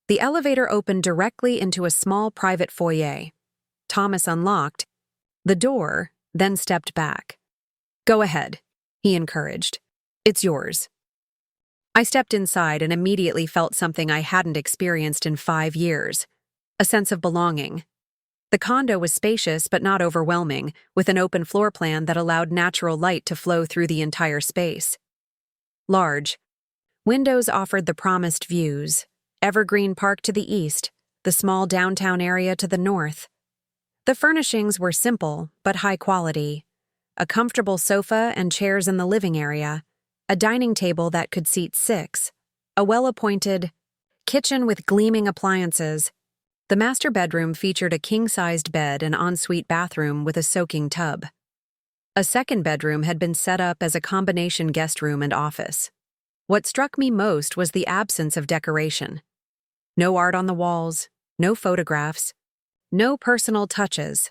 The elevator opened directly into a small private foyer. Thomas unlocked the door, then stepped back. "Go ahead," he encouraged. "It's yours." I stepped inside and immediately felt something I hadn't experienced in 5 years, a sense of belonging. The condo was spacious but not overwhelming, with an open floor plan that allowed natural light to flow through the entire space. Large windows offered the promised views: Evergreen Park to the east, the small downtown area to the north. The furnishings were simple but high quality: a comfortable sofa and chairs in the living area, a dining table that could seat 6, a well-appointed kitchen with gleaming appliances. The master bedroom featured a king-sized bed and ensuite bathroom with a soaking tub. A second bedroom had been set up as a combination guest room and office. What struck me most was the absence of decoration. No art on the walls, no photographs, no personal touches,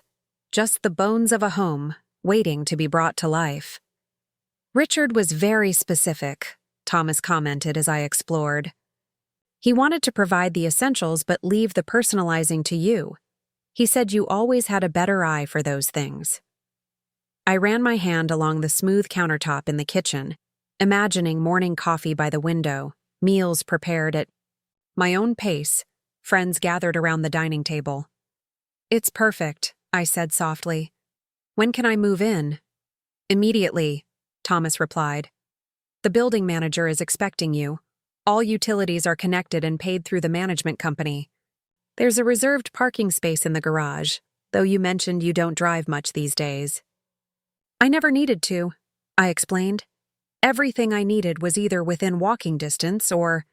just the bones of a home waiting to be brought to life. "Richard was very specific," Thomas commented as I explored. "He wanted to provide the essentials but leave the personalizing to you. He said you always had a better eye for those things." I ran my hand along the smooth countertop in the kitchen, imagining morning coffee by the window, meals prepared at my own pace, friends gathered around the dining table. "It's perfect," I said softly. "When can I move in?" "Immediately," Thomas replied. "The building manager is expecting you. All utilities are connected and paid through the management company. There's a reserved parking space in the garage, though you mentioned you don't drive much these days." "I never needed to," I explained. "Everything I needed was either within walking distance or—"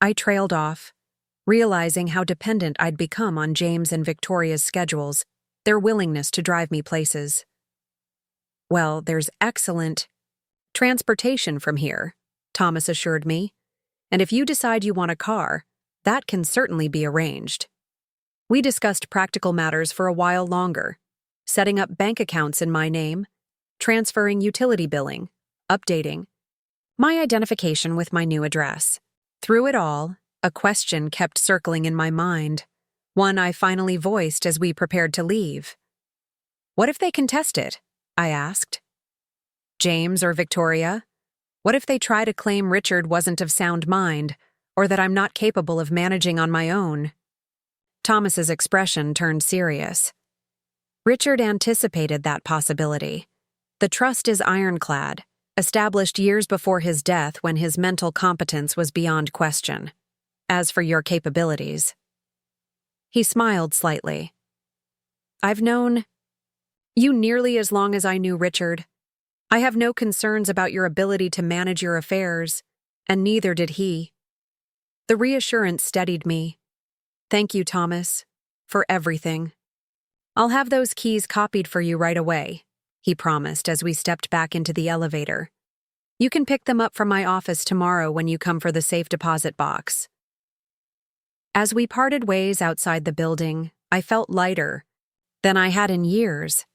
I trailed off, realizing how dependent I'd become on James and Victoria's schedules, their willingness to drive me places. "Well, there's excellent transportation from here," Thomas assured me. "And if you decide you want a car, that can certainly be arranged." We discussed practical matters for a while longer, setting up bank accounts in my name, transferring utility billing, updating my identification with my new address. Through it all, a question kept circling in my mind, one I finally voiced as we prepared to leave. "What if they contest it?" I asked. "James or Victoria? What if they try to claim Richard wasn't of sound mind, or that I'm not capable of managing on my own?" Thomas's expression turned serious. "Richard anticipated that possibility. The trust is ironclad, established years before his death when his mental competence was beyond question. As for your capabilities—" He smiled slightly. "I've known you nearly as long as I knew Richard. I have no concerns about your ability to manage your affairs, and neither did he." The reassurance steadied me. "Thank you, Thomas, for everything. I'll have those keys copied for you right away," he promised as we stepped back into the elevator. "You can pick them up from my office tomorrow when you come for the safe deposit box." As we parted ways outside the building, I felt lighter than I had in years.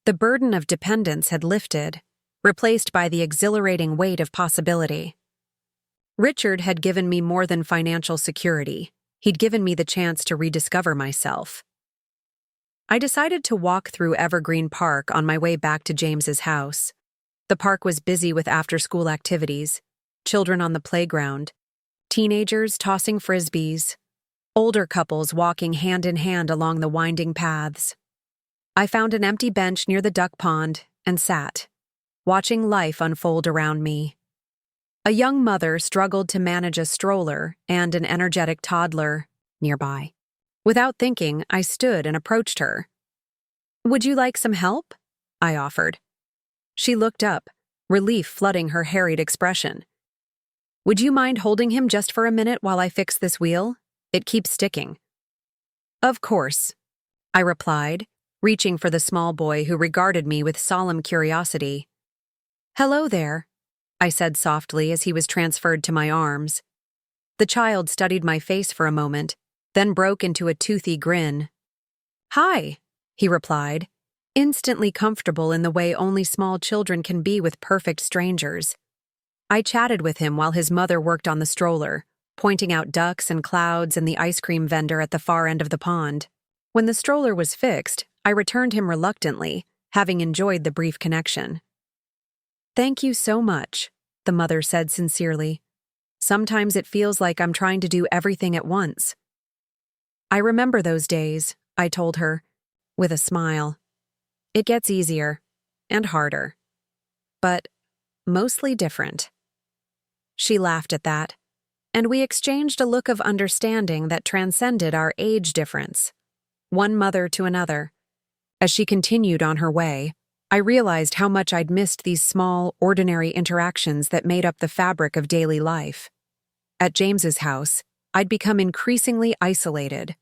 The burden of dependence had lifted, replaced by the exhilarating weight of possibility. Richard had given me more than financial security. He'd given me the chance to rediscover myself. I decided to walk through Evergreen Park on my way back to James's house. The park was busy with after-school activities, children on the playground, teenagers tossing frisbees, older couples walking hand in hand along the winding paths. I found an empty bench near the duck pond and sat, watching life unfold around me. A young mother struggled to manage a stroller and an energetic toddler nearby. Without thinking, I stood and approached her. "Would you like some help?" I offered. She looked up, relief flooding her harried expression. "Would you mind holding him just for a minute while I fix this wheel? It keeps sticking." "Of course," I replied, reaching for the small boy who regarded me with solemn curiosity. "Hello there. I said softly as he was transferred to my arms. The child studied my face for a moment, then broke into a toothy grin. "Hi," he replied, instantly comfortable in the way only small children can be with perfect strangers. I chatted with him while his mother worked on the stroller, pointing out ducks and clouds and the ice cream vendor at the far end of the pond. When the stroller was fixed, I returned him reluctantly, having enjoyed the brief connection. "Thank you so much," the mother said sincerely. "Sometimes it feels like I'm trying to do everything at once." "I remember those days," I told her, with a smile. "It gets easier, and harder, but mostly different." She laughed at that, and we exchanged a look of understanding that transcended our age difference, one mother to another. As she continued on her way, I realized how much I'd missed these small, ordinary interactions that made up the fabric of daily life. At James's house, I'd become increasingly isolated,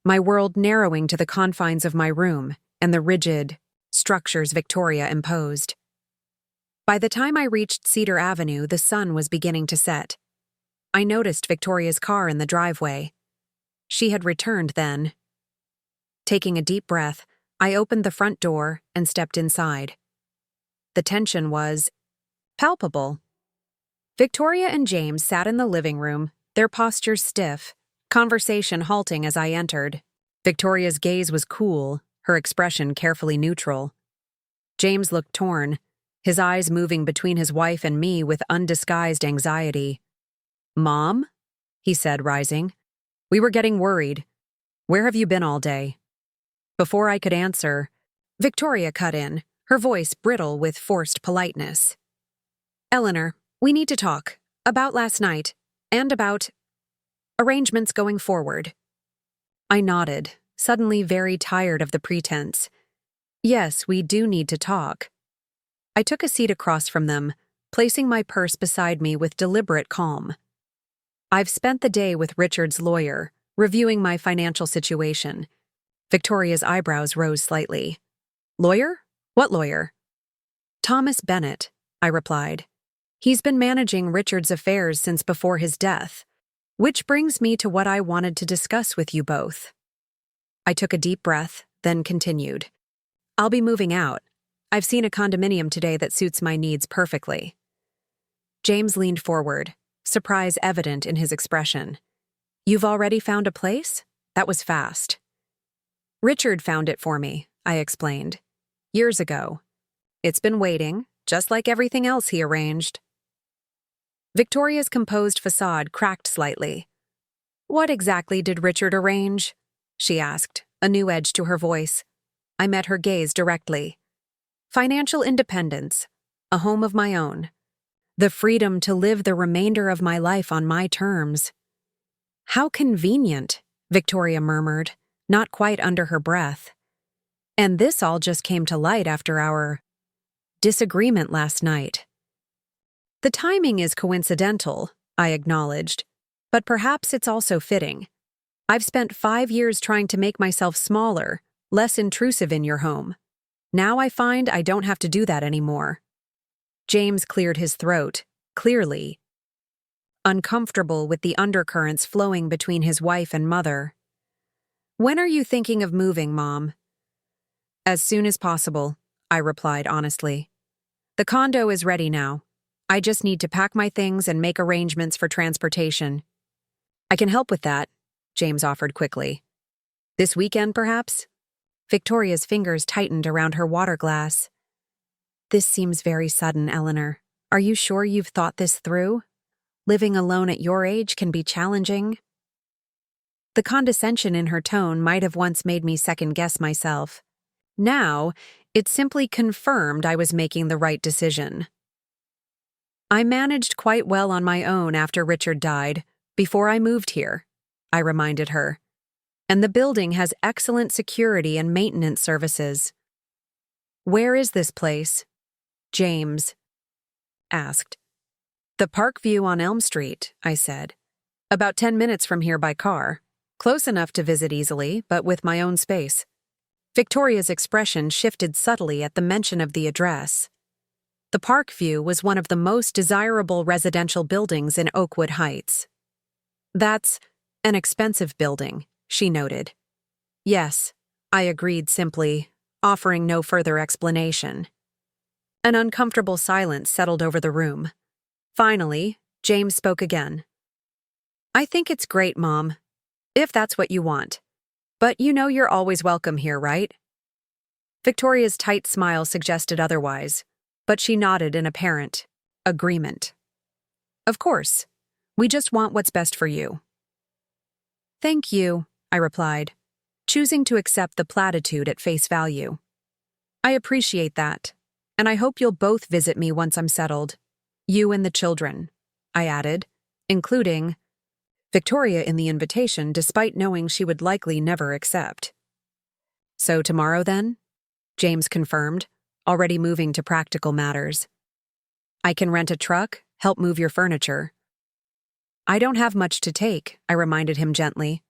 my world narrowing to the confines of my room and the rigid structures Victoria imposed. By the time I reached Cedar Avenue, the sun was beginning to set. I noticed Victoria's car in the driveway. She had returned then. Taking a deep breath, I opened the front door and stepped inside. The tension was palpable. Victoria and James sat in the living room, their postures stiff, conversation halting as I entered. Victoria's gaze was cool, her expression carefully neutral. James looked torn, his eyes moving between his wife and me with undisguised anxiety. "Mom?" he said, rising. "We were getting worried. Where have you been all day?" Before I could answer, Victoria cut in, her voice brittle with forced politeness. "Eleanor, we need to talk. About last night, and about arrangements going forward." I nodded, suddenly very tired of the pretense. "Yes, we do need to talk." I took a seat across from them, placing my purse beside me with deliberate calm. "I've spent the day with Richard's lawyer, reviewing my financial situation." Victoria's eyebrows rose slightly. "Lawyer? What lawyer?" "Thomas Bennett," I replied. "He's been managing Richard's affairs since before his death. Which brings me to what I wanted to discuss with you both." I took a deep breath, then continued. "I'll be moving out. I've seen a condominium today that suits my needs perfectly." James leaned forward, surprise evident in his expression. "You've already found a place? That was fast." "Richard found it for me," I explained. "Years ago. It's been waiting, just like everything else he arranged." Victoria's composed facade cracked slightly. "What exactly did Richard arrange?" she asked, a new edge to her voice. I met her gaze directly. "Financial independence, a home of my own, the freedom to live the remainder of my life on my terms." "How convenient," Victoria murmured, not quite under her breath. "And this all just came to light after our disagreement last night." "The timing is coincidental," I acknowledged, "but perhaps it's also fitting. I've spent 5 years trying to make myself smaller, less intrusive in your home. Now I find I don't have to do that anymore." James cleared his throat, clearly uncomfortable with the undercurrents flowing between his wife and mother. "When are you thinking of moving, Mom?" "As soon as possible," I replied honestly. "The condo is ready now. I just need to pack my things and make arrangements for transportation." "I can help with that," James offered quickly. "This weekend, perhaps?" Victoria's fingers tightened around her water glass. "This seems very sudden, Eleanor. Are you sure you've thought this through? Living alone at your age can be challenging." The condescension in her tone might have once made me second-guess myself. Now, it simply confirmed I was making the right decision. "I managed quite well on my own after Richard died, before I moved here," I reminded her. "And the building has excellent security and maintenance services." "Where is this place?" James asked. "The park view on Elm Street," I said. "About 10 minutes from here by car. Close enough to visit easily, but with my own space." Victoria's expression shifted subtly at the mention of the address. The park view was one of the most desirable residential buildings in Oakwood Heights. "That's an expensive building," she noted. "Yes," I agreed simply, offering no further explanation. An uncomfortable silence settled over the room. Finally, James spoke again. "I think it's great, Mom, if that's what you want. But you know you're always welcome here, right?" Victoria's tight smile suggested otherwise, but she nodded in apparent agreement. "Of course. We just want what's best for you." "Thank you," I replied, choosing to accept the platitude at face value. "I appreciate that, and I hope you'll both visit me once I'm settled. You and the children," I added, including Victoria in the invitation despite knowing she would likely never accept. "So tomorrow then?" James confirmed, already moving to practical matters. "I can rent a truck, help move your furniture." "I don't have much to take," I reminded him gently.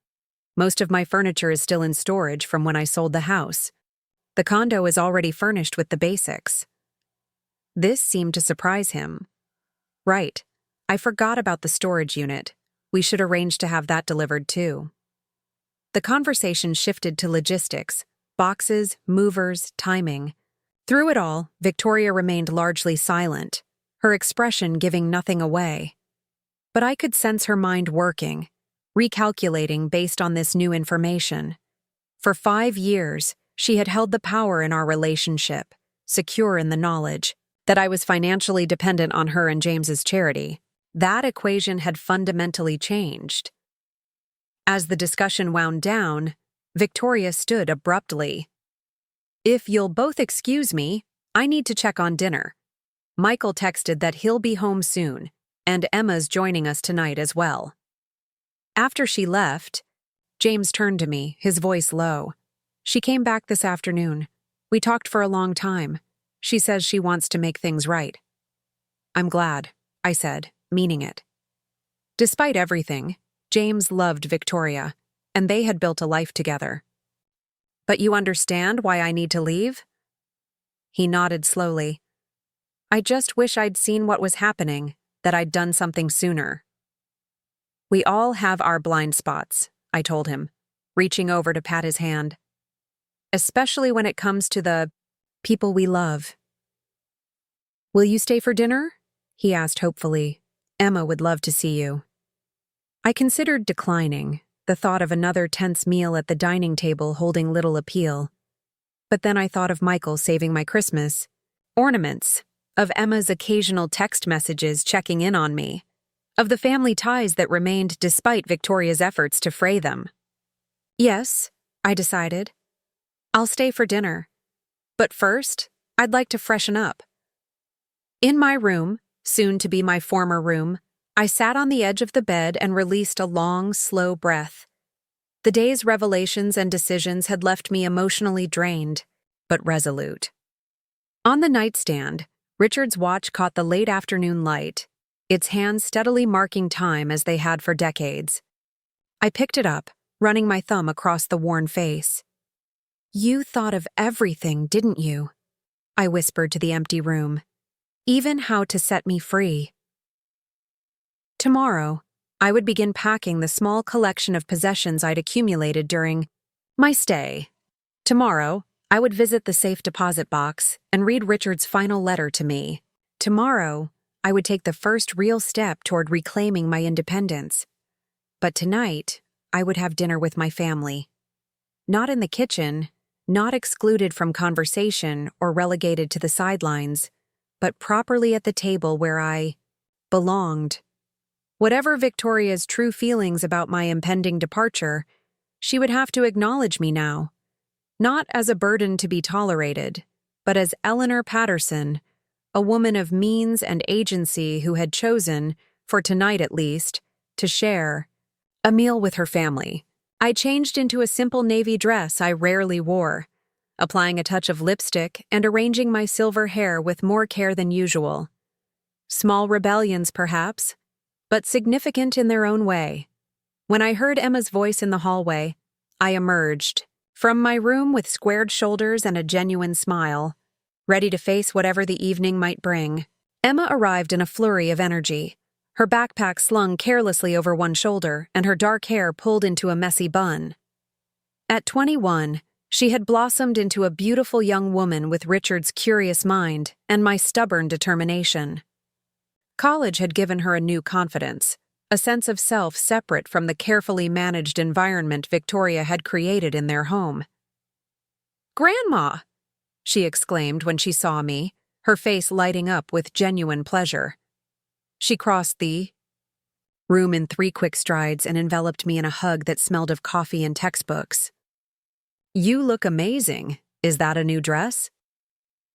"Most of my furniture is still in storage from when I sold the house. The condo is already furnished with the basics." This seemed to surprise him. "Right. I forgot about the storage unit. We should arrange to have that delivered too." The conversation shifted to logistics, boxes, movers, timing. Through it all, Victoria remained largely silent, her expression giving nothing away. But I could sense her mind working, recalculating based on this new information. For 5 years, she had held the power in our relationship, secure in the knowledge that I was financially dependent on her and James's charity. That equation had fundamentally changed. As the discussion wound down, Victoria stood abruptly. "If you'll both excuse me, I need to check on dinner. Michael texted that he'll be home soon, and Emma's joining us tonight as well." After she left, James turned to me, his voice low. "She came back this afternoon. We talked for a long time. She says she wants to make things right." "I'm glad," I said, meaning it. Despite everything, James loved Victoria, and they had built a life together. "But you understand why I need to leave?" He nodded slowly. "I just wish I'd seen what was happening, that I'd done something sooner." "We all have our blind spots," I told him, reaching over to pat his hand. "Especially when it comes to the people we love." "Will you stay for dinner?" he asked hopefully. "Emma would love to see you." I considered declining, the thought of another tense meal at the dining table holding little appeal. But then I thought of Michael saving my Christmas ornaments, of Emma's occasional text messages checking in on me, of the family ties that remained despite Victoria's efforts to fray them. "Yes," I decided. "I'll stay for dinner. But first, I'd like to freshen up." In my room, soon to be my former room, I sat on the edge of the bed and released a long, slow breath. The day's revelations and decisions had left me emotionally drained, but resolute. On the nightstand, Richard's watch caught the late afternoon light, its hands steadily marking time as they had for decades. I picked it up, running my thumb across the worn face. "You thought of everything, didn't you?" I whispered to the empty room. "Even how to set me free." Tomorrow, I would begin packing the small collection of possessions I'd accumulated during my stay. Tomorrow, I would visit the safe deposit box and read Richard's final letter to me. Tomorrow, I would take the first real step toward reclaiming my independence. But tonight, I would have dinner with my family. Not in the kitchen, not excluded from conversation or relegated to the sidelines, but properly at the table where I belonged. Whatever Victoria's true feelings about my impending departure, she would have to acknowledge me now. Not as a burden to be tolerated, but as Eleanor Patterson, a woman of means and agency who had chosen, for tonight at least, to share a meal with her family. I changed into a simple navy dress I rarely wore, applying a touch of lipstick and arranging my silver hair with more care than usual. Small rebellions, perhaps, but significant in their own way. When I heard Emma's voice in the hallway, I emerged from my room with squared shoulders and a genuine smile. ready to face whatever the evening might bring. Emma arrived in a flurry of energy, her backpack slung carelessly over one shoulder and her dark hair pulled into a messy bun. At 21, she had blossomed into a beautiful young woman with Richard's curious mind and my stubborn determination. College had given her a new confidence, a sense of self separate from the carefully managed environment Victoria had created in their home. "Grandma!" she exclaimed when she saw me, her face lighting up with genuine pleasure. She crossed the room in 3 quick strides and enveloped me in a hug that smelled of coffee and textbooks. "You look amazing. Is that a new dress?"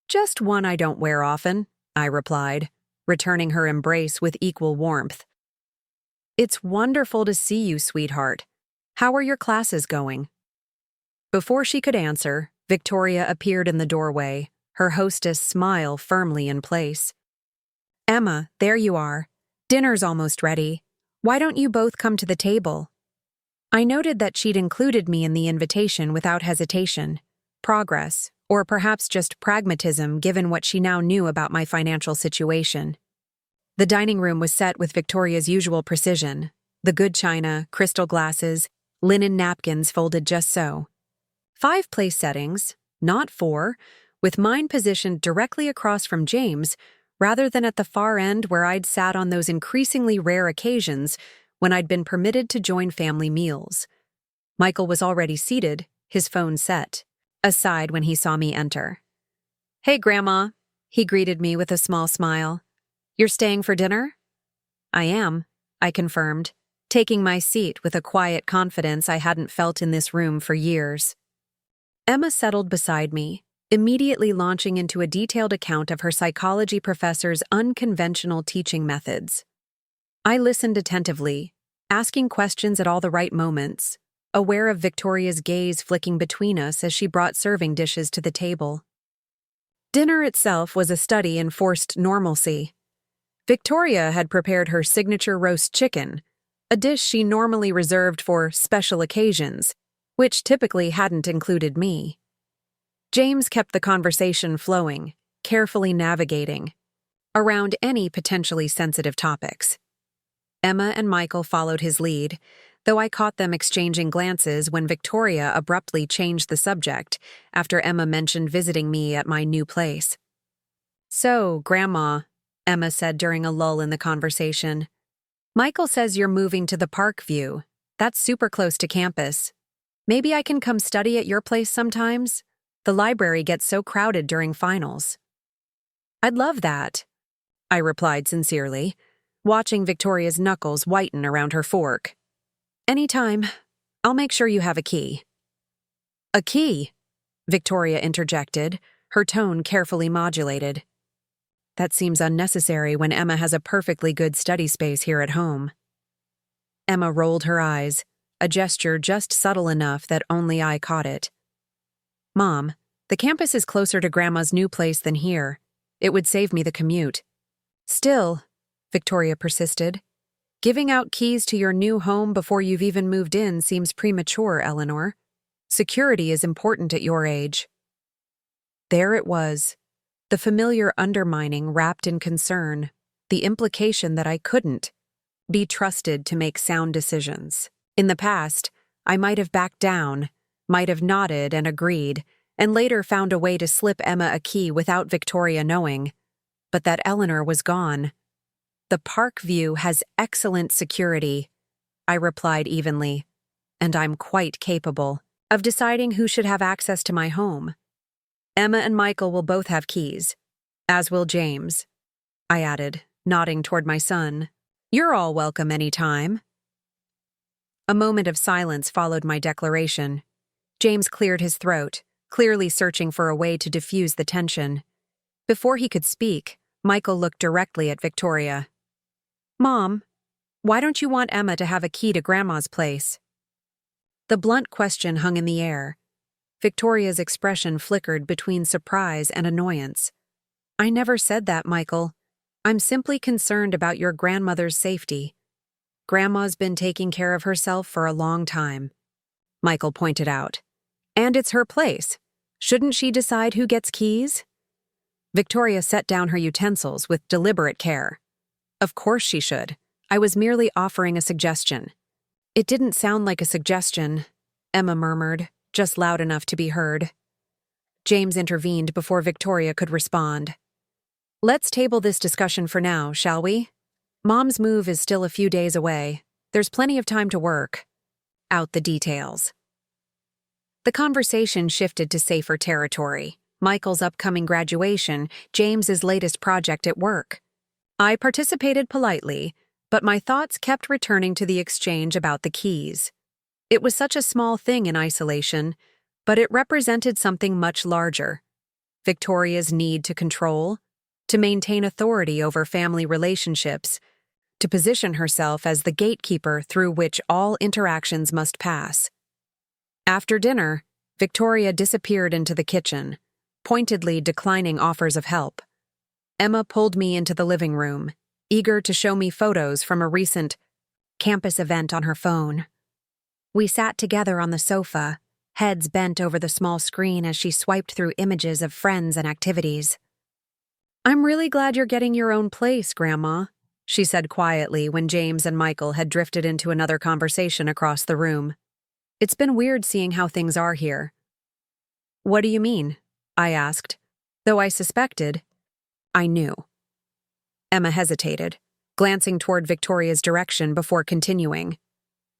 "Just one I don't wear often," I replied, returning her embrace with equal warmth. "It's wonderful to see you, sweetheart. How are your classes going?" Before she could answer, Victoria appeared in the doorway, her hostess' smile firmly in place. "Emma, there you are. Dinner's almost ready. Why don't you both come to the table?" I noted that she'd included me in the invitation without hesitation, progress, or perhaps just pragmatism given what she now knew about my financial situation. The dining room was set with Victoria's usual precision, the good china, crystal glasses, linen napkins folded just so. 5 place settings, not 4, with mine positioned directly across from James, rather than at the far end where I'd sat on those increasingly rare occasions when I'd been permitted to join family meals. Michael was already seated, his phone set, aside when he saw me enter. "Hey, Grandma," he greeted me with a small smile. "You're staying for dinner?" "I am," I confirmed, taking my seat with a quiet confidence I hadn't felt in this room for years. Emma settled beside me, immediately launching into a detailed account of her psychology professor's unconventional teaching methods. I listened attentively, asking questions at all the right moments, aware of Victoria's gaze flicking between us as she brought serving dishes to the table. Dinner itself was a study in forced normalcy. Victoria had prepared her signature roast chicken, a dish she normally reserved for special occasions, which typically hadn't included me. James kept the conversation flowing, carefully navigating around any potentially sensitive topics. Emma and Michael followed his lead, though I caught them exchanging glances when Victoria abruptly changed the subject after Emma mentioned visiting me at my new place. "So, Grandma," Emma said during a lull in the conversation, "Michael says you're moving to the Park View. That's super close to campus. Maybe I can come study at your place sometimes? The library gets so crowded during finals." "I'd love that," I replied sincerely, watching Victoria's knuckles whiten around her fork. "Anytime. I'll make sure you have a key." "A key?" Victoria interjected, her tone carefully modulated. "That seems unnecessary when Emma has a perfectly good study space here at home." Emma rolled her eyes, a gesture just subtle enough that only I caught it. "Mom, the campus is closer to Grandma's new place than here. It would save me the commute." "Still," Victoria persisted, "giving out keys to your new home before you've even moved in seems premature, Eleanor. Security is important at your age." There it was, the familiar undermining wrapped in concern, the implication that I couldn't be trusted to make sound decisions. In the past, I might have backed down, might have nodded and agreed, and later found a way to slip Emma a key without Victoria knowing. But that Eleanor was gone. "The Park View has excellent security," I replied evenly, "and I'm quite capable of deciding who should have access to my home. Emma and Michael will both have keys, as will James," I added, nodding toward my son. "You're all welcome anytime." A moment of silence followed my declaration. James cleared his throat, clearly searching for a way to diffuse the tension. Before he could speak, Michael looked directly at Victoria. "Mom, why don't you want Emma to have a key to Grandma's place?" The blunt question hung in the air. Victoria's expression flickered between surprise and annoyance. "I never said that, Michael. I'm simply concerned about your grandmother's safety. Grandma's been taking care of herself for a long time," Michael pointed out. "And it's her place. Shouldn't she decide who gets keys?" Victoria set down her utensils with deliberate care. Of course she should. I was merely offering a suggestion. It didn't sound like a suggestion, Emma murmured, just loud enough to be heard. James intervened before Victoria could respond. Let's table this discussion for now, shall we? Mom's move is still a few days away. There's plenty of time to work out the details. The conversation shifted to safer territory. Michael's upcoming graduation, James's latest project at work. I participated politely, but my thoughts kept returning to the exchange about the keys. It was such a small thing in isolation, but it represented something much larger. Victoria's need to control, to maintain authority over family relationships, to position herself as the gatekeeper through which all interactions must pass. After dinner, Victoria disappeared into the kitchen, pointedly declining offers of help. Emma pulled me into the living room, eager to show me photos from a recent campus event on her phone. We sat together on the sofa, heads bent over the small screen as she swiped through images of friends and activities. "I'm really glad you're getting your own place, Grandma," she said quietly when James and Michael had drifted into another conversation across the room. "It's been weird seeing how things are here." "What do you mean?" I asked, though I suspected. I knew. Emma hesitated, glancing toward Victoria's direction before continuing.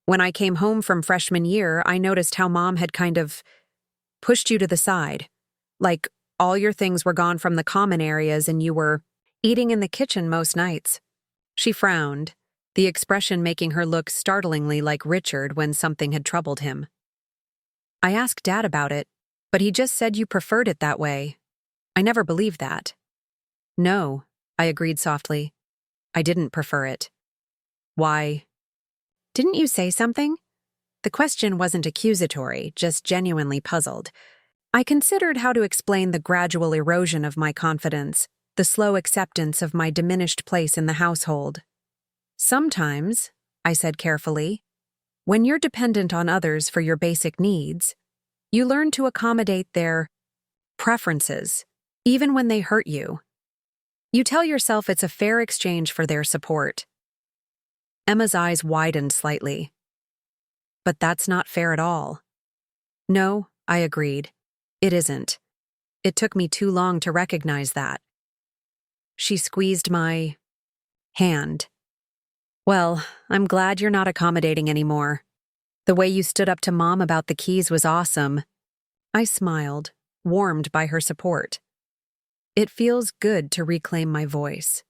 "When I came home from freshman year, I noticed how Mom had kind of pushed you to the side. Like, all your things were gone from the common areas and you were eating in the kitchen most nights." She frowned, the expression making her look startlingly like Richard when something had troubled him. "I asked Dad about it, but he just said you preferred it that way. I never believed that." "No," I agreed softly. "I didn't prefer it." "Why?" "Didn't you say something?" The question wasn't accusatory, just genuinely puzzled. I considered how to explain the gradual erosion of my confidence, the slow acceptance of my diminished place in the household. "Sometimes," I said carefully, "when you're dependent on others for your basic needs, you learn to accommodate their preferences, even when they hurt you. You tell yourself it's a fair exchange for their support." Emma's eyes widened slightly. "But that's not fair at all." "No," I agreed. "It isn't. It took me too long to recognize that." She squeezed my hand. "Well, I'm glad you're not accommodating anymore. The way you stood up to Mom about the keys was awesome." I smiled, warmed by her support. It feels good to reclaim my voice.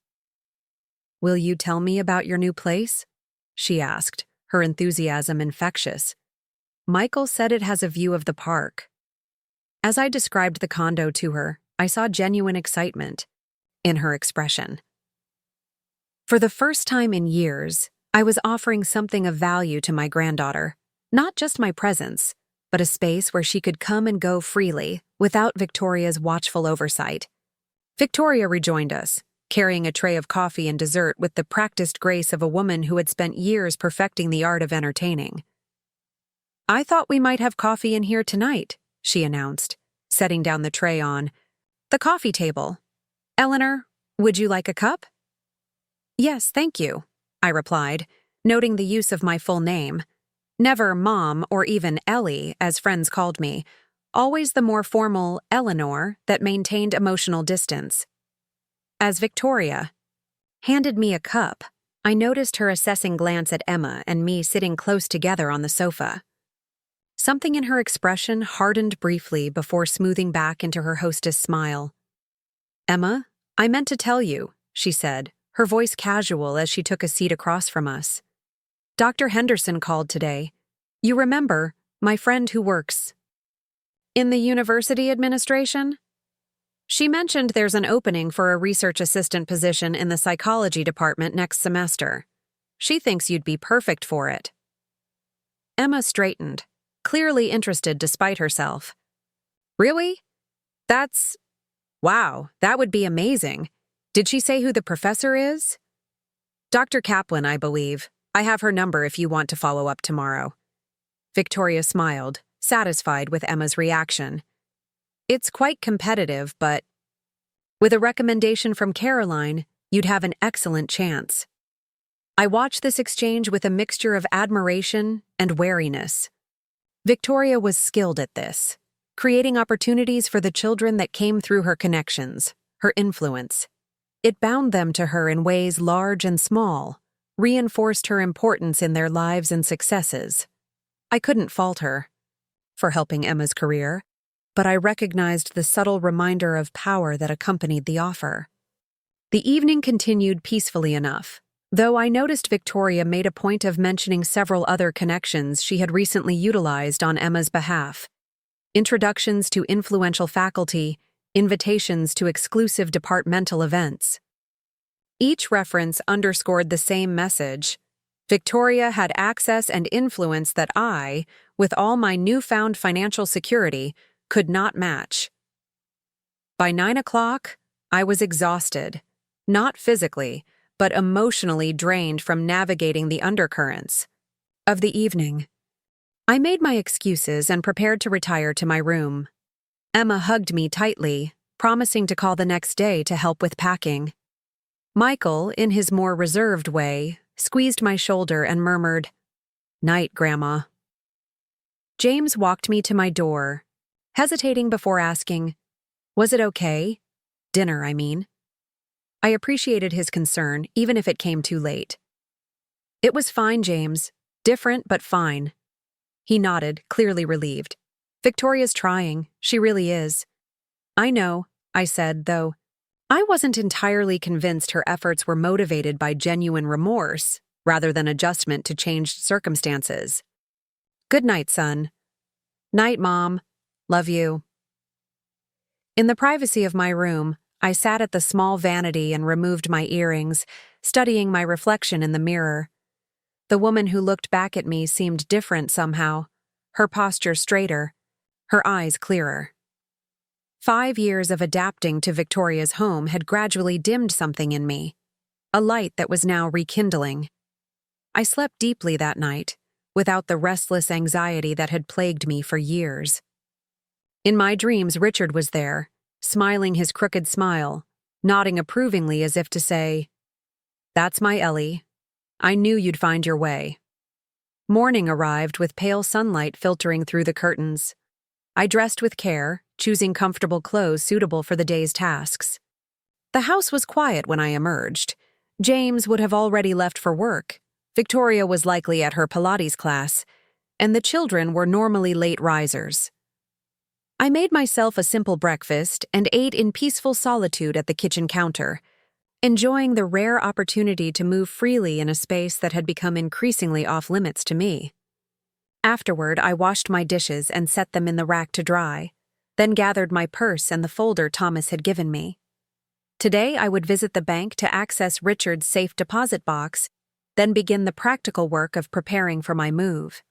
"Will you tell me about your new place?" she asked, her enthusiasm infectious. "Michael said it has a view of the park." As I described the condo to her, I saw genuine excitement in her expression. For the first time in years, I was offering something of value to my granddaughter, not just my presence, but a space where she could come and go freely without Victoria's watchful oversight. Victoria rejoined us, carrying a tray of coffee and dessert with the practiced grace of a woman who had spent years perfecting the art of entertaining. "I thought we might have coffee in here tonight," she announced, setting down the tray on the coffee table. "Eleanor, would you like a cup?" "Yes, thank you," I replied, noting the use of my full name. Never Mom or even Ellie, as friends called me, always the more formal Eleanor that maintained emotional distance. As Victoria handed me a cup, I noticed her assessing glance at Emma and me sitting close together on the sofa. Something in her expression hardened briefly before smoothing back into her hostess smile. "Emma, I meant to tell you," she said, her voice casual as she took a seat across from us. "Dr. Henderson called today. You remember, my friend who works in the university administration? She mentioned there's an opening for a research assistant position in the psychology department next semester. She thinks you'd be perfect for it." Emma straightened, clearly interested despite herself. "Really? Wow, that would be amazing. Did she say who the professor is?" "Dr. Kaplan, I believe. I have her number if you want to follow up tomorrow." Victoria smiled, satisfied with Emma's reaction. "It's quite competitive, but With a recommendation from Caroline, you'd have an excellent chance. I watched this exchange with a mixture of admiration and wariness. Victoria was skilled at this, creating opportunities for the children that came through her connections, her influence. It bound them to her in ways large and small, reinforced her importance in their lives and successes. I couldn't fault her for helping Emma's career, but I recognized the subtle reminder of power that accompanied the offer. The evening continued peacefully enough, though I noticed Victoria made a point of mentioning several other connections she had recently utilized on Emma's behalf. Introductions to influential faculty, invitations to exclusive departmental events. Each reference underscored the same message. Victoria had access and influence that I, with all my newfound financial security, could not match. By 9 o'clock, I was exhausted, not physically, but emotionally drained from navigating the undercurrents of the evening. I made my excuses and prepared to retire to my room. Emma hugged me tightly, promising to call the next day to help with packing. Michael, in his more reserved way, squeezed my shoulder and murmured, "Night, Grandma." James walked me to my door, hesitating before asking, "Was it okay? Dinner, I mean." I appreciated his concern, even if it came too late. "It was fine, James. Different, but fine." He nodded, clearly relieved. "Victoria's trying. She really is." "I know," I said, though I wasn't entirely convinced her efforts were motivated by genuine remorse, rather than adjustment to changed circumstances. "Good night, son." "Night, Mom. Love you." In the privacy of my room, I sat at the small vanity and removed my earrings, studying my reflection in the mirror. The woman who looked back at me seemed different somehow, her posture straighter, her eyes clearer. 5 years of adapting to Victoria's home had gradually dimmed something in me, a light that was now rekindling. I slept deeply that night, without the restless anxiety that had plagued me for years. In my dreams, Richard was there, smiling his crooked smile, nodding approvingly as if to say, "That's my Ellie. I knew you'd find your way." Morning arrived with pale sunlight filtering through the curtains. I dressed with care, choosing comfortable clothes suitable for the day's tasks. The house was quiet when I emerged. James would have already left for work. Victoria was likely at her Pilates class, and the children were normally late risers. I made myself a simple breakfast and ate in peaceful solitude at the kitchen counter, enjoying the rare opportunity to move freely in a space that had become increasingly off-limits to me. Afterward, I washed my dishes and set them in the rack to dry, then gathered my purse and the folder Thomas had given me. Today, I would visit the bank to access Richard's safe deposit box, then begin the practical work of preparing for my move.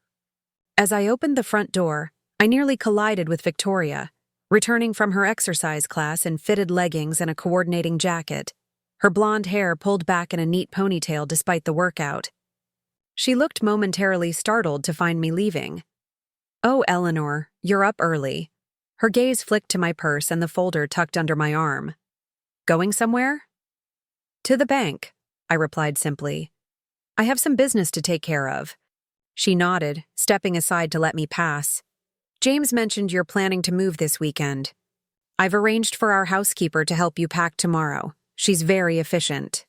As I opened the front door, I nearly collided with Victoria, returning from her exercise class in fitted leggings and a coordinating jacket, her blonde hair pulled back in a neat ponytail despite the workout. She looked momentarily startled to find me leaving. "Oh, Eleanor, you're up early." Her gaze flicked to my purse and the folder tucked under my arm. "Going somewhere?" "To the bank," I replied simply. "I have some business to take care of." She nodded, stepping aside to let me pass. "James mentioned you're planning to move this weekend. I've arranged for our housekeeper to help you pack tomorrow. She's very efficient."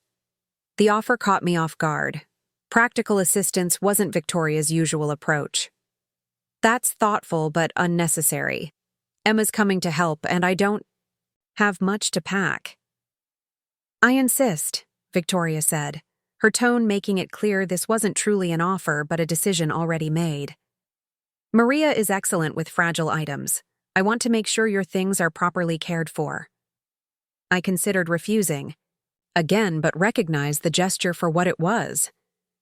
The offer caught me off guard. Practical assistance wasn't Victoria's usual approach. "That's thoughtful but unnecessary. Emma's coming to help, and I don't have much to pack." "I insist," Victoria said, her tone making it clear this wasn't truly an offer but a decision already made. "Maria is excellent with fragile items. I want to make sure your things are properly cared for." I considered refusing, again, but recognized the gesture for what it was.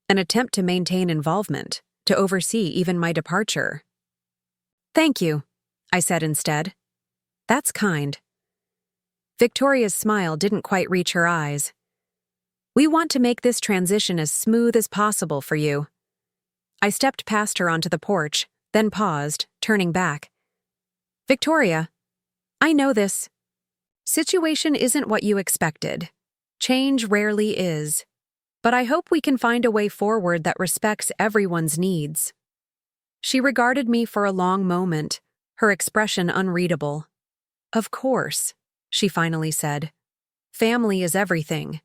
An attempt to maintain involvement, to oversee even my departure. "Thank you," I said instead. "That's kind." Victoria's smile didn't quite reach her eyes. "We want to make this transition as smooth as possible for you." I stepped past her onto the porch, then paused, turning back. "Victoria, I know this Situation isn't what you expected. Change rarely is. But I hope we can find a way forward that respects everyone's needs." She regarded me for a long moment, her expression unreadable. "Of course," she finally said. "Family is everything."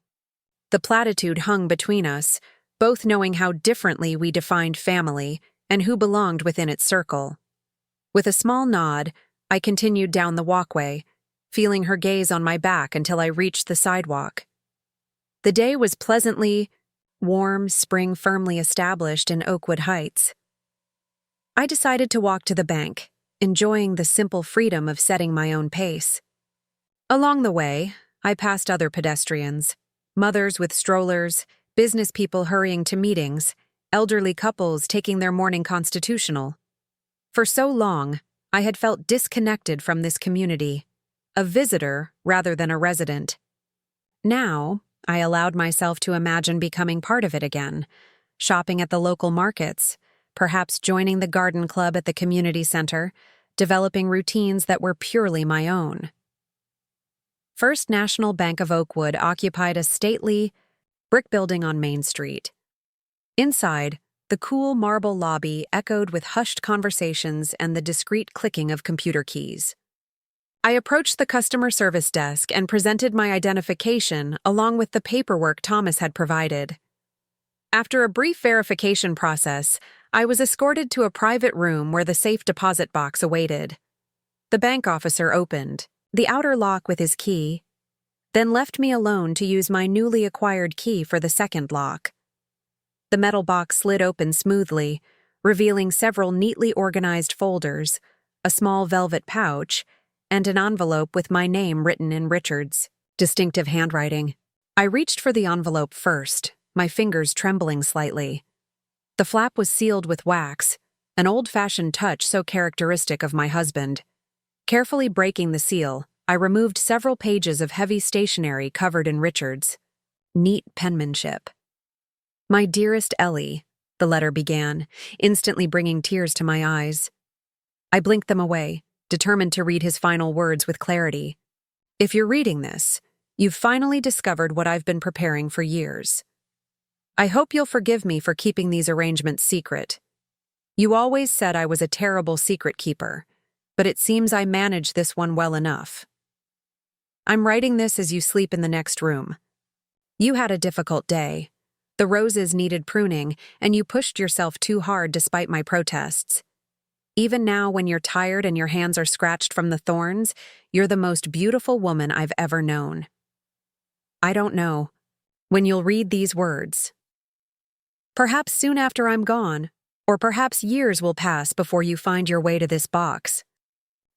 The platitude hung between us, both knowing how differently we defined family and who belonged within its circle. With a small nod, I continued down the walkway, feeling her gaze on my back until I reached the sidewalk. The day was pleasantly warm, spring firmly established in Oakwood Heights. I decided to walk to the bank, enjoying the simple freedom of setting my own pace. Along the way, I passed other pedestrians, mothers with strollers, business people hurrying to meetings, elderly couples taking their morning constitutional. For so long, I had felt disconnected from this community, a visitor rather than a resident. Now, I allowed myself to imagine becoming part of it again, shopping at the local markets, perhaps joining the garden club at the community center, developing routines that were purely my own. First National Bank of Oakwood occupied a stately brick building on Main Street. Inside, the cool marble lobby echoed with hushed conversations and the discreet clicking of computer keys. I approached the customer service desk and presented my identification along with the paperwork Thomas had provided. After a brief verification process, I was escorted to a private room where the safe deposit box awaited. The bank officer opened the outer lock with his key, then left me alone to use my newly acquired key for the second lock. The metal box slid open smoothly, revealing several neatly organized folders, a small velvet pouch, and an envelope with my name written in Richard's distinctive handwriting. I reached for the envelope first, my fingers trembling slightly. The flap was sealed with wax, an old-fashioned touch so characteristic of my husband. Carefully breaking the seal, I removed several pages of heavy stationery covered in Richard's neat penmanship. "My dearest Ellie," the letter began, instantly bringing tears to my eyes. I blinked them away, determined to read his final words with clarity. "If you're reading this, you've finally discovered what I've been preparing for years. I hope you'll forgive me for keeping these arrangements secret. You always said I was a terrible secret keeper, but it seems I managed this one well enough. I'm writing this as you sleep in the next room. You had a difficult day. The roses needed pruning, and you pushed yourself too hard despite my protests. Even now, when you're tired and your hands are scratched from the thorns, you're the most beautiful woman I've ever known. I don't know when you'll read these words. Perhaps soon after I'm gone, or perhaps years will pass before you find your way to this box.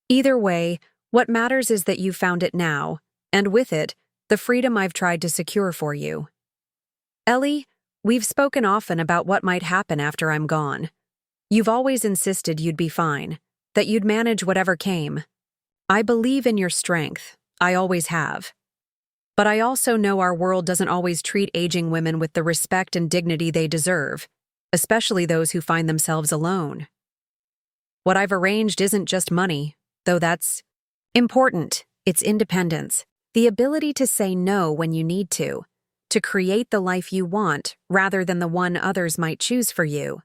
Either way, what matters is that you found it now, and with it, the freedom I've tried to secure for you. Ellie, we've spoken often about what might happen after I'm gone. You've always insisted you'd be fine, that you'd manage whatever came. I believe in your strength, I always have. But I also know our world doesn't always treat aging women with the respect and dignity they deserve, especially those who find themselves alone. What I've arranged isn't just money, though that's important. It's independence, the ability to say no when you need to create the life you want rather than the one others might choose for you.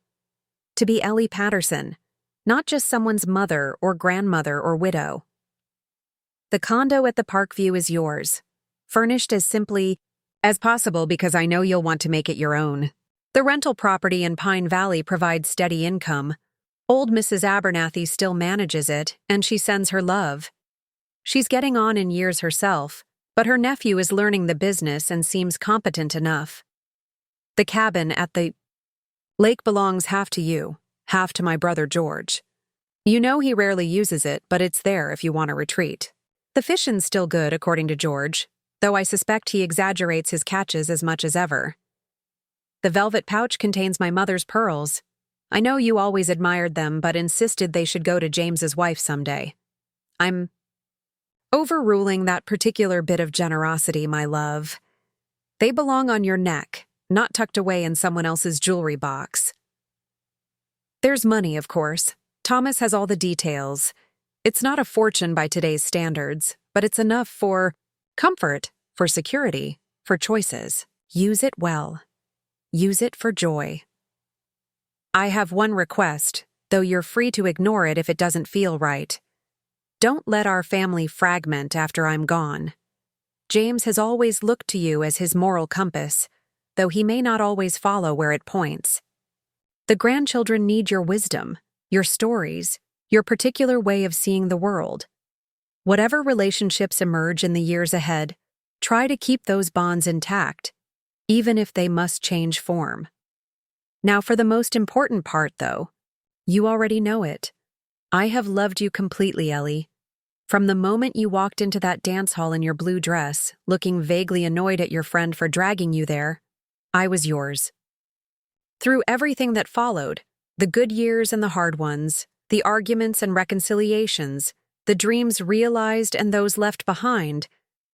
To be Ellie Patterson, not just someone's mother or grandmother or widow. The condo at the Parkview is yours, furnished as simply as possible because I know you'll want to make it your own. The rental property in Pine Valley provides steady income. Old Mrs. Abernathy still manages it, and she sends her love. She's getting on in years herself, but her nephew is learning the business and seems competent enough. The cabin at the lake belongs half to you, half to my brother George. You know he rarely uses it, but it's there if you want a retreat. The fishing's still good, according to George, though I suspect he exaggerates his catches as much as ever. The velvet pouch contains my mother's pearls. I know you always admired them, but insisted they should go to James's wife someday. I'm overruling that particular bit of generosity, my love. They belong on your neck, not tucked away in someone else's jewelry box. There's money, of course. Thomas has all the details. It's not a fortune by today's standards, but it's enough for comfort, for security, for choices. Use it well. Use it for joy. I have one request, though you're free to ignore it if it doesn't feel right. Don't let our family fragment after I'm gone. James has always looked to you as his moral compass, though he may not always follow where it points. The grandchildren need your wisdom, your stories, your particular way of seeing the world. Whatever relationships emerge in the years ahead, try to keep those bonds intact, even if they must change form. Now for the most important part, though. You already know it. I have loved you completely, Ellie. From the moment you walked into that dance hall in your blue dress, looking vaguely annoyed at your friend for dragging you there, I was yours. Through everything that followed, the good years and the hard ones, the arguments and reconciliations, the dreams realized and those left behind,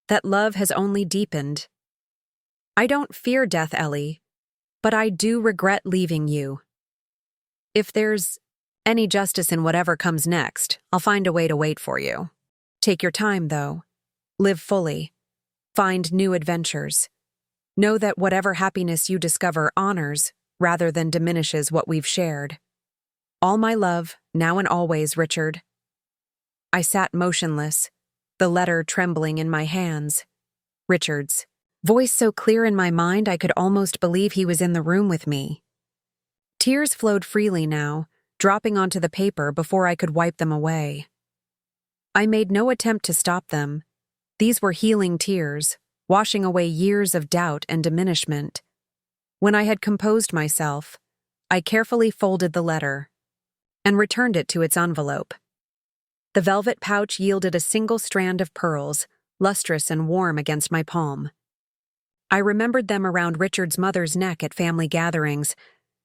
that love has only deepened. I don't fear death, Ellie, but I do regret leaving you. If there's any justice in whatever comes next, I'll find a way to wait for you. Take your time, though. Live fully. Find new adventures. Know that whatever happiness you discover honors, rather than diminishes what we've shared. All my love, now and always, Richard. I sat motionless, the letter trembling in my hands. Richard's voice so clear in my mind I could almost believe he was in the room with me. Tears flowed freely now, dropping onto the paper before I could wipe them away. I made no attempt to stop them. These were healing tears, washing away years of doubt and diminishment. When I had composed myself, I carefully folded the letter and returned it to its envelope. The velvet pouch yielded a single strand of pearls, lustrous and warm against my palm. I remembered them around Richard's mother's neck at family gatherings,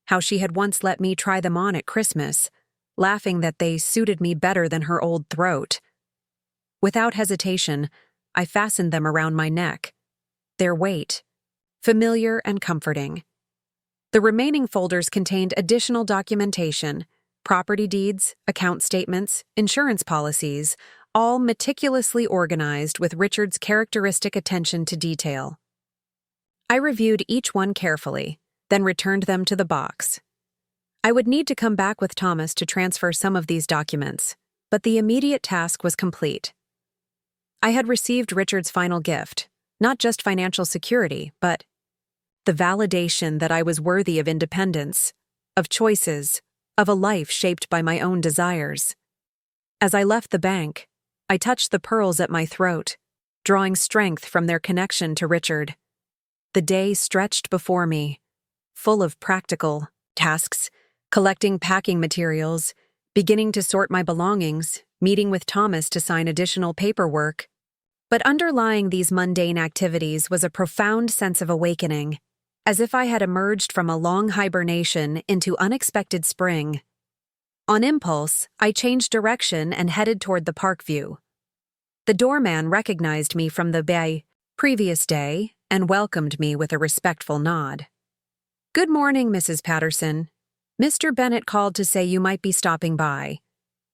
how she had once let me try them on at Christmas, laughing that they suited me better than her old throat. Without hesitation, I fastened them around my neck. Their weight, familiar and comforting. The remaining folders contained additional documentation, property deeds, account statements, insurance policies, all meticulously organized with Richard's characteristic attention to detail. I reviewed each one carefully, then returned them to the box. I would need to come back with Thomas to transfer some of these documents, but the immediate task was complete. I had received Richard's final gift, not just financial security, but the validation that I was worthy of independence, of choices, of a life shaped by my own desires. As I left the bank, I touched the pearls at my throat, drawing strength from their connection to Richard. The day stretched before me, full of practical tasks, collecting packing materials, beginning to sort my belongings, meeting with Thomas to sign additional paperwork. But underlying these mundane activities was a profound sense of awakening, as if I had emerged from a long hibernation into unexpected spring. On impulse, I changed direction and headed toward the park view. The doorman recognized me from the previous day and welcomed me with a respectful nod. "Good morning, Mrs. Patterson. Mr. Bennett called to say you might be stopping by.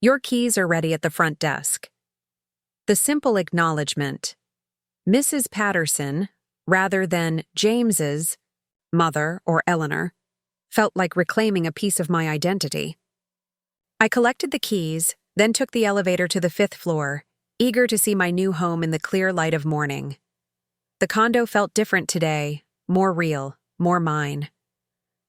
Your keys are ready at the front desk." The simple acknowledgement, Mrs. Patterson, rather than James's mother or Eleanor, felt like reclaiming a piece of my identity. I collected the keys, then took the elevator to the 5th floor, eager to see my new home in the clear light of morning. The condo felt different today, more real, more mine.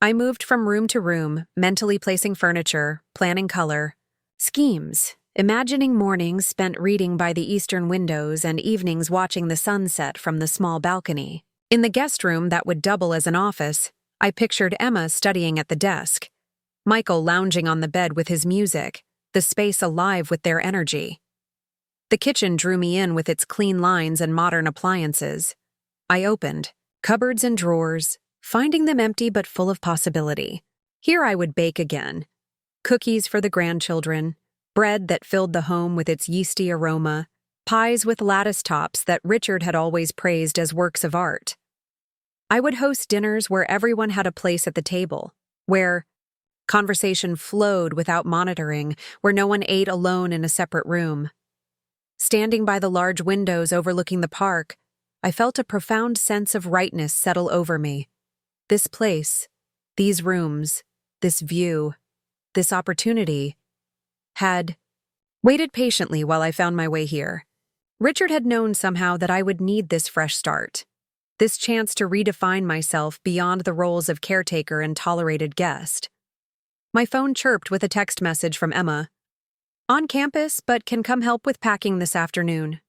I moved from room to room, mentally placing furniture, planning color, schemes, imagining mornings spent reading by the eastern windows and evenings watching the sunset from the small balcony. In the guest room that would double as an office, I pictured Emma studying at the desk, Michael lounging on the bed with his music, the space alive with their energy. The kitchen drew me in with its clean lines and modern appliances. I opened cupboards and drawers, finding them empty but full of possibility. Here I would bake again. Cookies for the grandchildren, bread that filled the home with its yeasty aroma, pies with lattice tops that Richard had always praised as works of art. I would host dinners where everyone had a place at the table, where conversation flowed without monitoring, where no one ate alone in a separate room. Standing by the large windows overlooking the park, I felt a profound sense of rightness settle over me. This place, these rooms, this view, this opportunity had waited patiently while I found my way here. Richard had known somehow that I would need this fresh start, this chance to redefine myself beyond the roles of caretaker and tolerated guest. My phone chirped with a text message from Emma. On campus, but can come help with packing this afternoon.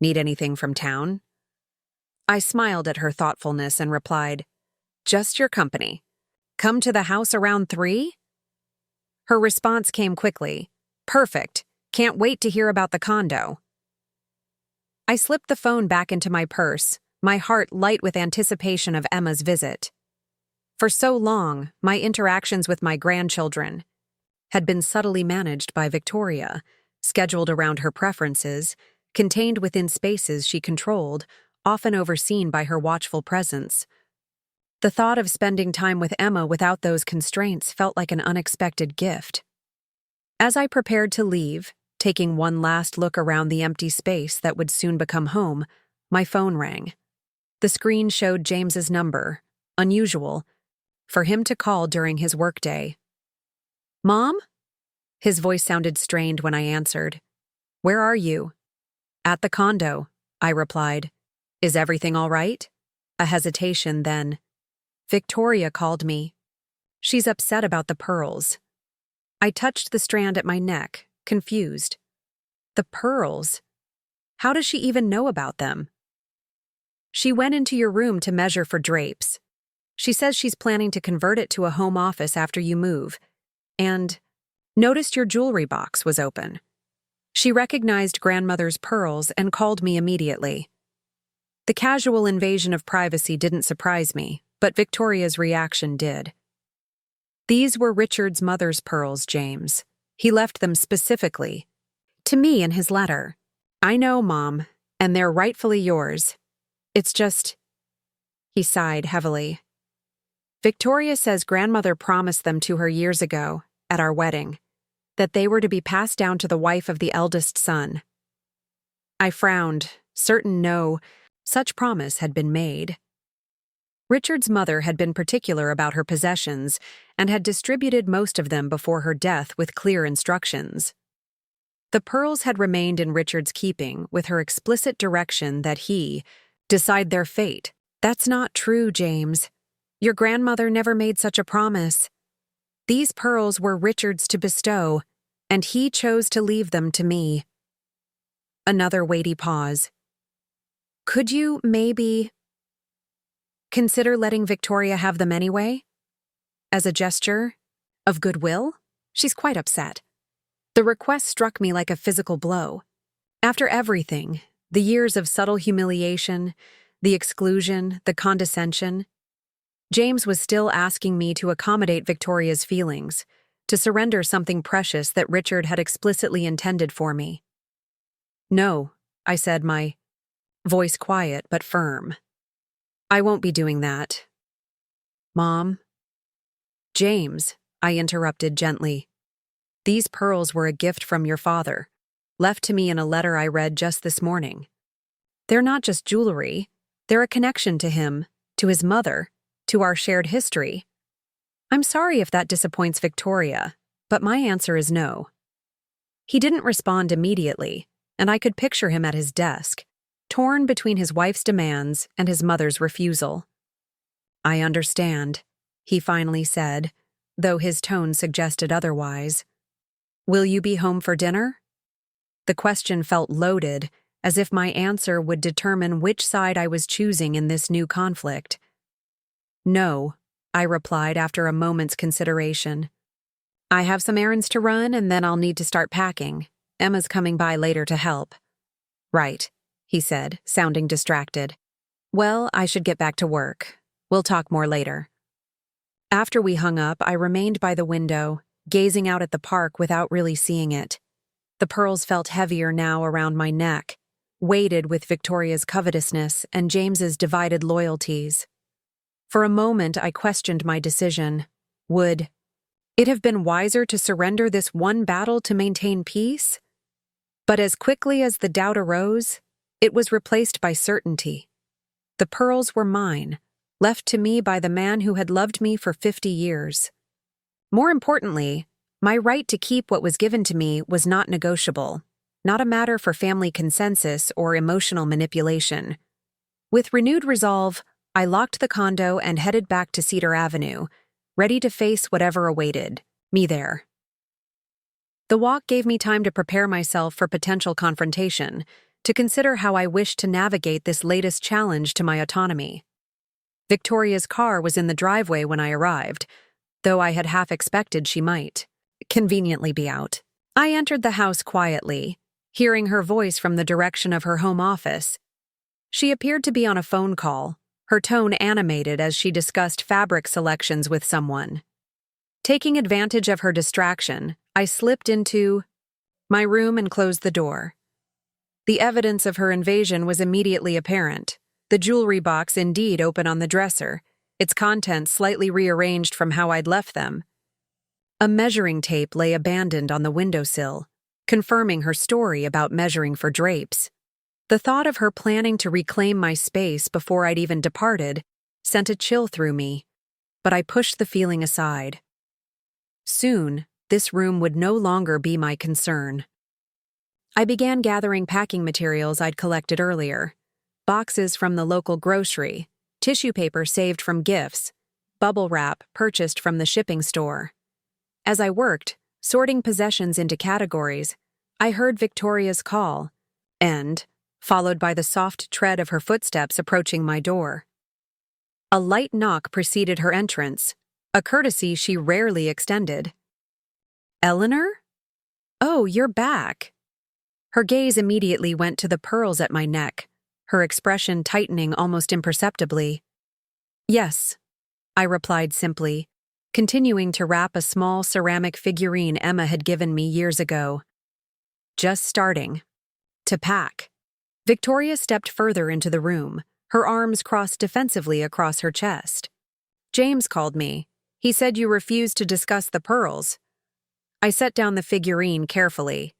Need anything from town? I smiled at her thoughtfulness and replied, just your company. Come to the house around 3? Her response came quickly. Perfect. Can't wait to hear about the condo. I slipped the phone back into my purse, my heart light with anticipation of Emma's visit. For so long, my interactions with my grandchildren had been subtly managed by Victoria, scheduled around her preferences, contained within spaces she controlled, often overseen by her watchful presence. The thought of spending time with Emma without those constraints felt like an unexpected gift. As I prepared to leave, taking one last look around the empty space that would soon become home, my phone rang. The screen showed James's number, unusual, for him to call during his workday. Mom? His voice sounded strained when I answered. Where are you? At the condo, I replied. Is everything all right? A hesitation then. Victoria called me. She's upset about the pearls. I touched the strand at my neck, confused. The pearls? How does she even know about them? She went into your room to measure for drapes. She says she's planning to convert it to a home office after you move, and noticed your jewelry box was open. She recognized grandmother's pearls and called me immediately. The casual invasion of privacy didn't surprise me, but Victoria's reaction did. These were Richard's mother's pearls, James. He left them specifically to me in his letter. I know, Mom, and they're rightfully yours. It's just... He sighed heavily. Victoria says grandmother promised them to her years ago, at our wedding, that they were to be passed down to the wife of the eldest son. I frowned, certain no such promise had been made. Richard's mother had been particular about her possessions and had distributed most of them before her death with clear instructions. The pearls had remained in Richard's keeping with her explicit direction that he decide their fate. That's not true, James. Your grandmother never made such a promise. These pearls were Richard's to bestow, and he chose to leave them to me. Another weighty pause. Could you, maybe, consider letting Victoria have them anyway? As a gesture of goodwill? She's quite upset. The request struck me like a physical blow. After everything, the years of subtle humiliation, the exclusion, the condescension, James was still asking me to accommodate Victoria's feelings, to surrender something precious that Richard had explicitly intended for me. No, I said, my voice quiet but firm. I won't be doing that. Mom? James, I interrupted gently. These pearls were a gift from your father, left to me in a letter I read just this morning. They're not just jewelry, they're a connection to him, to his mother, to our shared history. I'm sorry if that disappoints Victoria, but my answer is no. He didn't respond immediately, and I could picture him at his desk, torn between his wife's demands and his mother's refusal. I understand, he finally said, though his tone suggested otherwise. Will you be home for dinner? The question felt loaded, as if my answer would determine which side I was choosing in this new conflict. No, I replied after a moment's consideration. I have some errands to run and then I'll need to start packing. Emma's coming by later to help. Right, he said, sounding distracted. Well, I should get back to work. We'll talk more later. After we hung up, I remained by the window, gazing out at the park without really seeing it. The pearls felt heavier now around my neck, weighted with Victoria's covetousness and James's divided loyalties. For a moment, I questioned my decision. Would it have been wiser to surrender this one battle to maintain peace? But as quickly as the doubt arose, it was replaced by certainty. The pearls were mine, left to me by the man who had loved me for 50 years. More importantly, my right to keep what was given to me was not negotiable, not a matter for family consensus or emotional manipulation. With renewed resolve, I locked the condo and headed back to Cedar Avenue, ready to face whatever awaited me there. The walk gave me time to prepare myself for potential confrontation, to consider how I wished to navigate this latest challenge to my autonomy. Victoria's car was in the driveway when I arrived, though I had half expected she might conveniently be out. I entered the house quietly, hearing her voice from the direction of her home office. She appeared to be on a phone call, her tone animated as she discussed fabric selections with someone. Taking advantage of her distraction, I slipped into my room and closed the door. The evidence of her invasion was immediately apparent. The jewelry box indeed open on the dresser, its contents slightly rearranged from how I'd left them. A measuring tape lay abandoned on the windowsill, confirming her story about measuring for drapes. The thought of her planning to reclaim my space before I'd even departed sent a chill through me, but I pushed the feeling aside. Soon, this room would no longer be my concern. I began gathering packing materials I'd collected earlier. Boxes from the local grocery, tissue paper saved from gifts, bubble wrap purchased from the shipping store. As I worked, sorting possessions into categories, I heard Victoria's call, and, followed by the soft tread of her footsteps approaching my door. A light knock preceded her entrance, a courtesy she rarely extended. "Eleanor? Oh, you're back." Her gaze immediately went to the pearls at my neck, her expression tightening almost imperceptibly. "Yes," I replied simply, continuing to wrap a small ceramic figurine Emma had given me years ago. "Just starting to pack." Victoria stepped further into the room, her arms crossed defensively across her chest. "James called me. He said you refused to discuss the pearls." I set down the figurine carefully.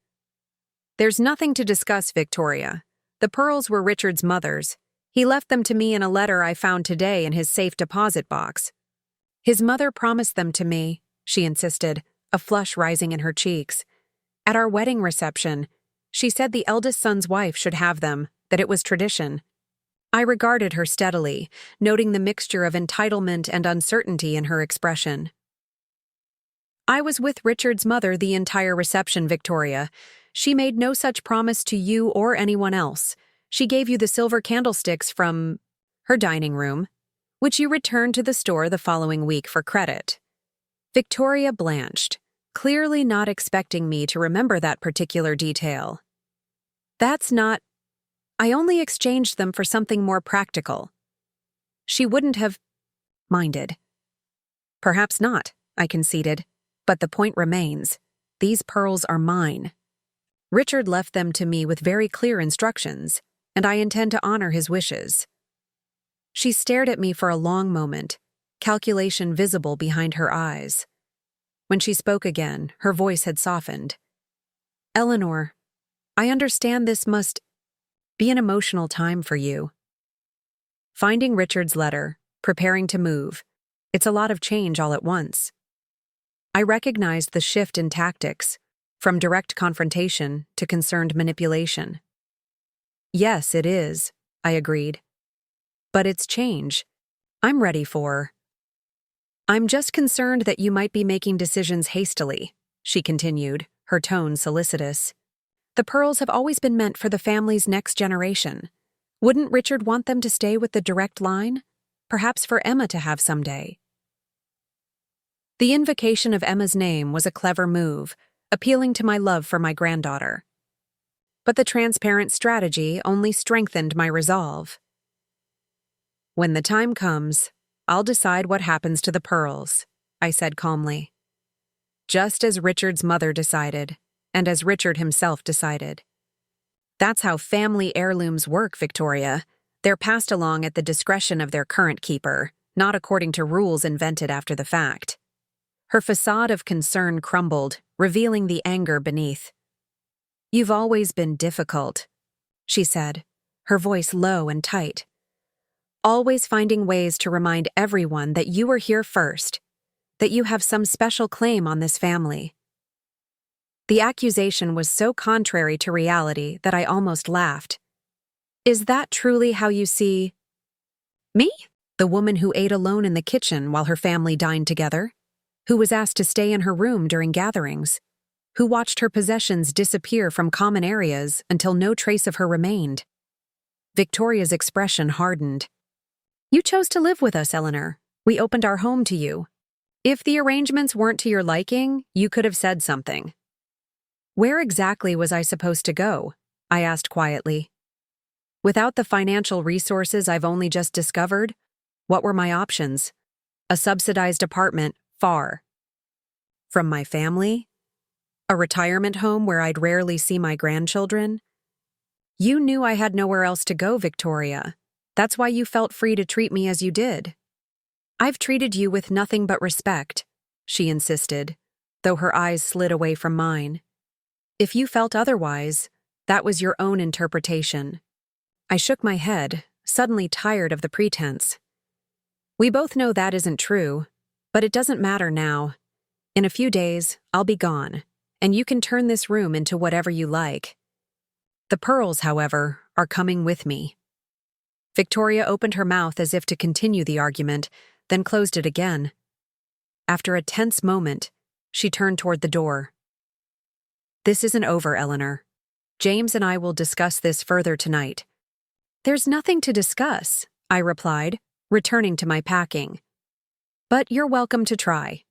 "There's nothing to discuss, Victoria. The pearls were Richard's mother's. He left them to me in a letter I found today in his safe deposit box. His mother promised them to me," she insisted, a flush rising in her cheeks. "At our wedding reception, she said the eldest son's wife should have them, that it was tradition." I regarded her steadily, noting the mixture of entitlement and uncertainty in her expression. "I was with Richard's mother the entire reception, Victoria. She made no such promise to you or anyone else. She gave you the silver candlesticks from her dining room, which you returned to the store the following week for credit." Victoria blanched, clearly not expecting me to remember that particular detail. "That's not... I only exchanged them for something more practical." She wouldn't have minded. "Perhaps not," I conceded, "but the point remains. These pearls are mine. Richard left them to me with very clear instructions, and I intend to honor his wishes." She stared at me for a long moment, calculation visible behind her eyes. When she spoke again, her voice had softened. "Eleanor, I understand this must be an emotional time for you. Finding Richard's letter, preparing to move, it's a lot of change all at once." I recognized the shift in tactics, from direct confrontation to concerned manipulation. "Yes, it is," I agreed. "But it's change I'm ready for." "I'm just concerned that you might be making decisions hastily," she continued, her tone solicitous. "The pearls have always been meant for the family's next generation. Wouldn't Richard want them to stay with the direct line? Perhaps for Emma to have someday." The invocation of Emma's name was a clever move, appealing to my love for my granddaughter. But the transparent strategy only strengthened my resolve. "When the time comes, I'll decide what happens to the pearls," I said calmly. "Just as Richard's mother decided, and as Richard himself decided. That's how family heirlooms work, Victoria. They're passed along at the discretion of their current keeper, not according to rules invented after the fact." Her facade of concern crumbled, revealing the anger beneath. You've always been difficult, she said, her voice low and tight. Always finding ways to remind everyone that you were here first, that you have some special claim on this family. The accusation was so contrary to reality that I almost laughed. Is that truly how you see me? The woman who ate alone in the kitchen while her family dined together, who was asked to stay in her room during gatherings, who watched her possessions disappear from common areas until no trace of her remained. Victoria's expression hardened. You chose to live with us, Eleanor. We opened our home to you. If the arrangements weren't to your liking, you could have said something. Where exactly was I supposed to go? I asked quietly. Without the financial resources I've only just discovered, what were my options? A subsidized apartment, far from my family? A retirement home where I'd rarely see my grandchildren? You knew I had nowhere else to go, Victoria. That's why you felt free to treat me as you did. I've treated you with nothing but respect, she insisted, though her eyes slid away from mine. If you felt otherwise, that was your own interpretation. I shook my head, suddenly tired of the pretense. We both know that isn't true, but it doesn't matter now. In a few days, I'll be gone, and you can turn this room into whatever you like. The pearls, however, are coming with me. Victoria opened her mouth as if to continue the argument, then closed it again. After a tense moment, she turned toward the door. This isn't over, Eleanor. James and I will discuss this further tonight. There's nothing to discuss, I replied, returning to my packing. But you're welcome to try.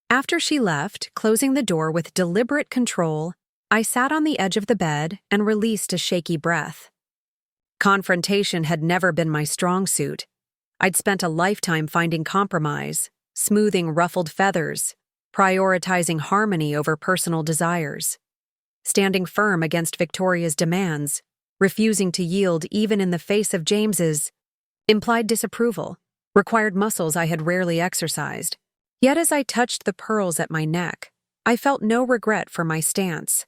After she left, closing the door with deliberate control, I sat on the edge of the bed and released a shaky breath. Confrontation had never been my strong suit. I'd spent a lifetime finding compromise, smoothing ruffled feathers, prioritizing harmony over personal desires, standing firm against Victoria's demands, refusing to yield even in the face of James's implied disapproval, required muscles I had rarely exercised. Yet as I touched the pearls at my neck, I felt no regret for my stance.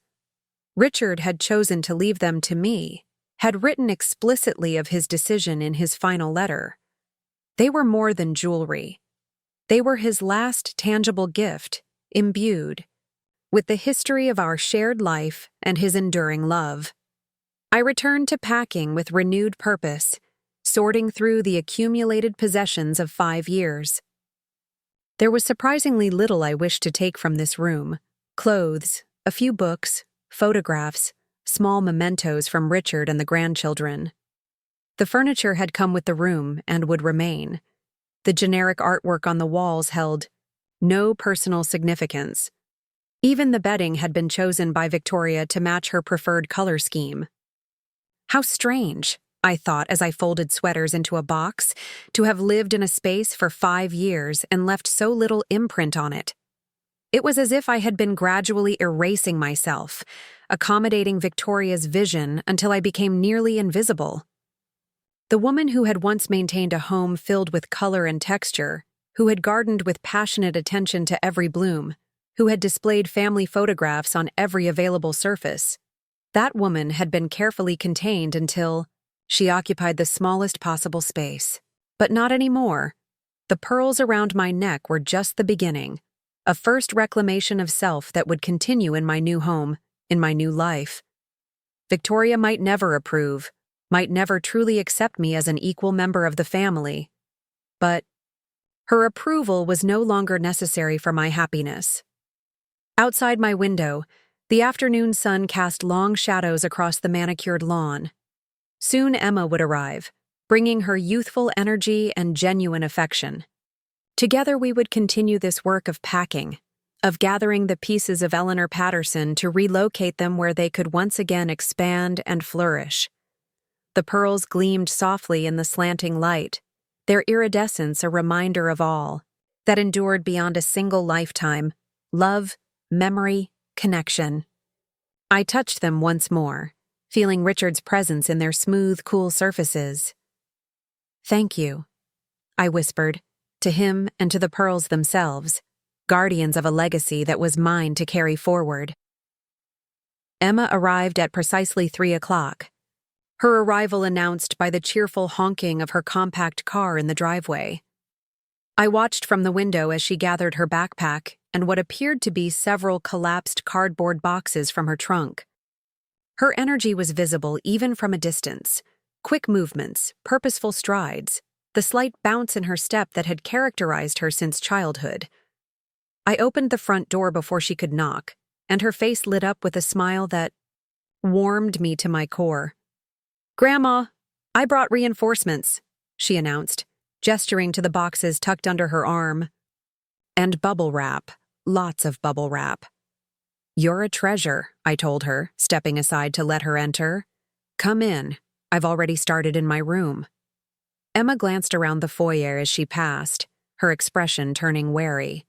Richard had chosen to leave them to me, had written explicitly of his decision in his final letter. They were more than jewelry. They were his last tangible gift, imbued with the history of our shared life and his enduring love. I returned to packing with renewed purpose, sorting through the accumulated possessions of 5 years. There was surprisingly little I wished to take from this room: clothes, a few books, photographs, small mementos from Richard and the grandchildren. The furniture had come with the room and would remain. The generic artwork on the walls held no personal significance. Even the bedding had been chosen by Victoria to match her preferred color scheme. How strange, I thought as I folded sweaters into a box, to have lived in a space for 5 years and left so little imprint on it. It was as if I had been gradually erasing myself, accommodating Victoria's vision until I became nearly invisible. The woman who had once maintained a home filled with color and texture, who had gardened with passionate attention to every bloom, who had displayed family photographs on every available surface, that woman had been carefully contained until she occupied the smallest possible space. But not anymore. The pearls around my neck were just the beginning, a first reclamation of self that would continue in my new home, in my new life. Victoria might never approve, might never truly accept me as an equal member of the family, but her approval was no longer necessary for my happiness. Outside my window, the afternoon sun cast long shadows across the manicured lawn. Soon Emma would arrive, bringing her youthful energy and genuine affection. Together we would continue this work of packing, of gathering the pieces of Eleanor Patterson to relocate them where they could once again expand and flourish. The pearls gleamed softly in the slanting light, their iridescence a reminder of all that endured beyond a single lifetime: love, memory, connection. I touched them once more, feeling Richard's presence in their smooth, cool surfaces. "Thank you," I whispered, to him and to the pearls themselves, guardians of a legacy that was mine to carry forward. Emma arrived at precisely 3 o'clock. Her arrival announced by the cheerful honking of her compact car in the driveway. I watched from the window as she gathered her backpack and what appeared to be several collapsed cardboard boxes from her trunk. Her energy was visible even from a distance. Quick movements, purposeful strides, the slight bounce in her step that had characterized her since childhood. I opened the front door before she could knock, and her face lit up with a smile that warmed me to my core. "Grandma, I brought reinforcements," she announced, gesturing to the boxes tucked under her arm. "And bubble wrap, lots of bubble wrap." "You're a treasure," I told her, stepping aside to let her enter. "Come in. I've already started in my room." Emma glanced around the foyer as she passed, her expression turning wary.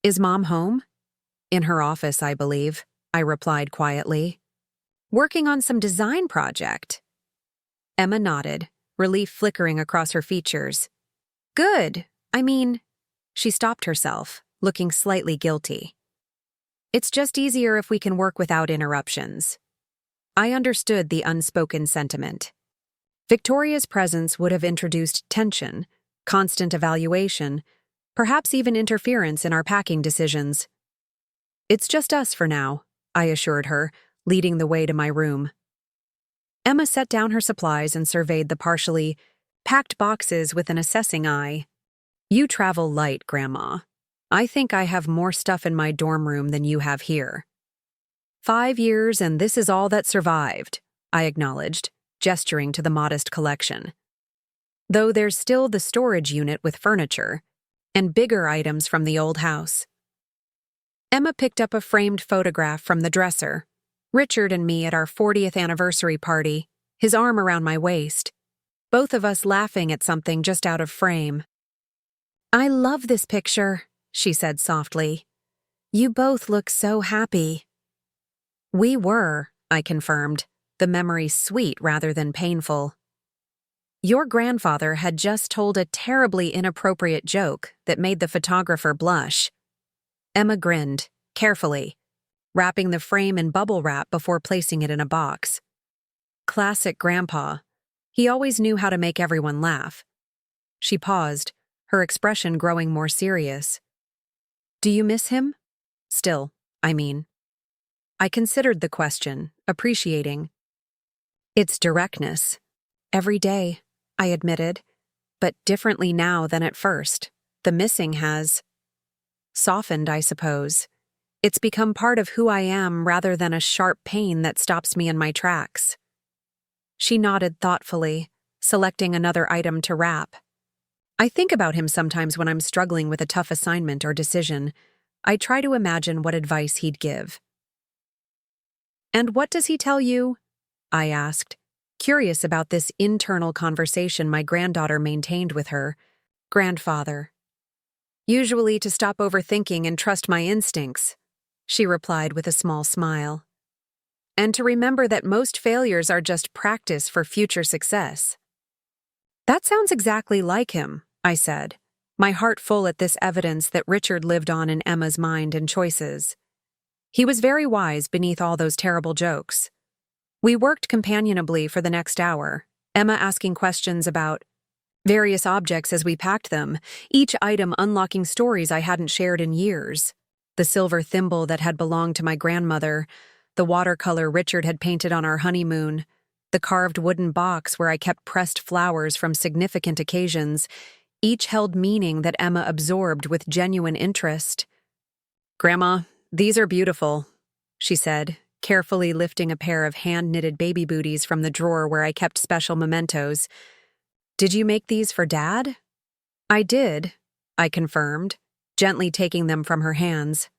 "Is Mom home?" "In her office, I believe," I replied quietly. "Working on some design project?" Emma nodded, relief flickering across her features. "Good. She stopped herself, looking slightly guilty. "It's just easier if we can work without interruptions." I understood the unspoken sentiment. Victoria's presence would have introduced tension, constant evaluation, perhaps even interference in our packing decisions. "It's just us for now," I assured her, leading the way to my room. Emma set down her supplies and surveyed the partially packed boxes with an assessing eye. "You travel light, Grandma. I think I have more stuff in my dorm room than you have here." 5 years and this is all that survived, I acknowledged, gesturing to the modest collection. Though there's still the storage unit with furniture, and bigger items from the old house. Emma picked up a framed photograph from the dresser. Richard and me at our 40th anniversary party, his arm around my waist. Both of us laughing at something just out of frame. "I love this picture," she said softly. "You both look so happy." "We were," I confirmed, the memory sweet rather than painful. "Your grandfather had just told a terribly inappropriate joke that made the photographer blush." Emma grinned, carefully, wrapping the frame in bubble wrap before placing it in a box. Classic Grandpa. He always knew how to make everyone laugh. She paused, her expression growing more serious. "Do you miss him? Still, I mean." I considered the question, appreciating its directness. "Every day," I admitted, "but differently now than at first. The missing has softened, I suppose. It's become part of who I am rather than a sharp pain that stops me in my tracks." She nodded thoughtfully, selecting another item to wrap. "I think about him sometimes when I'm struggling with a tough assignment or decision. I try to imagine what advice he'd give." "And what does he tell you?" I asked, curious about this internal conversation my granddaughter maintained with her grandfather. "Usually to stop overthinking and trust my instincts," she replied with a small smile. "And to remember that most failures are just practice for future success." "That sounds exactly like him," I said, my heart full at this evidence that Richard lived on in Emma's mind and choices. He was very wise beneath all those terrible jokes. We worked companionably for the next hour, Emma asking questions about various objects as we packed them, each item unlocking stories I hadn't shared in years. The silver thimble that had belonged to my grandmother, the watercolor Richard had painted on our honeymoon, the carved wooden box where I kept pressed flowers from significant occasions, each held meaning that Emma absorbed with genuine interest. "Grandma, these are beautiful," she said, carefully lifting a pair of hand-knitted baby booties from the drawer where I kept special mementos. "Did you make these for Dad?" "I did," I confirmed, gently taking them from her hands.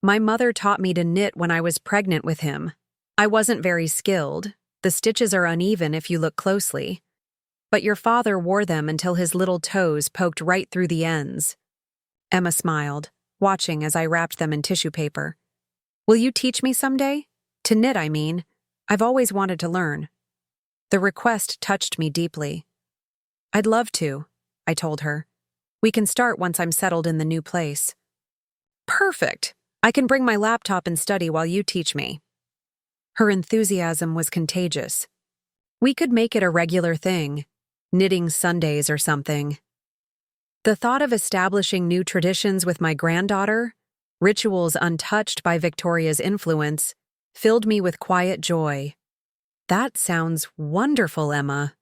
"My mother taught me to knit when I was pregnant with him. I wasn't very skilled. The stitches are uneven if you look closely. But your father wore them until his little toes poked right through the ends." Emma smiled, watching as I wrapped them in tissue paper. "Will you teach me someday? To knit, I mean. I've always wanted to learn." The request touched me deeply. "I'd love to," I told her. "We can start once I'm settled in the new place." "Perfect. I can bring my laptop and study while you teach me." Her enthusiasm was contagious. We could make it a regular thing, knitting Sundays or something. The thought of establishing new traditions with my granddaughter, rituals untouched by Victoria's influence, filled me with quiet joy. That sounds wonderful, Emma.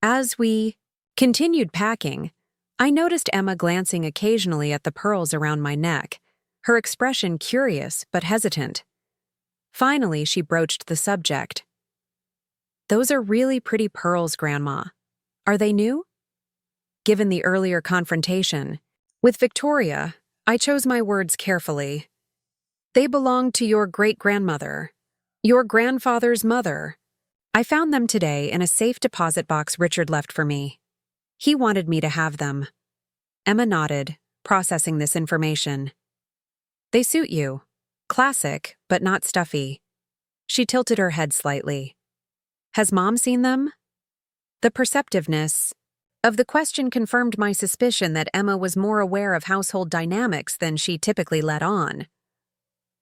As we continued packing, I noticed Emma glancing occasionally at the pearls around my neck, her expression curious but hesitant. Finally, she broached the subject. "Those are really pretty pearls, Grandma. Are they new?" Given the earlier confrontation with Victoria, I chose my words carefully. "They belong to your great-grandmother, your grandfather's mother. I found them today in a safe deposit box Richard left for me. He wanted me to have them." Emma nodded, processing this information. "They suit you. Classic, but not stuffy." She tilted her head slightly. "Has Mom seen them?" The perceptiveness of the question confirmed my suspicion that Emma was more aware of household dynamics than she typically let on.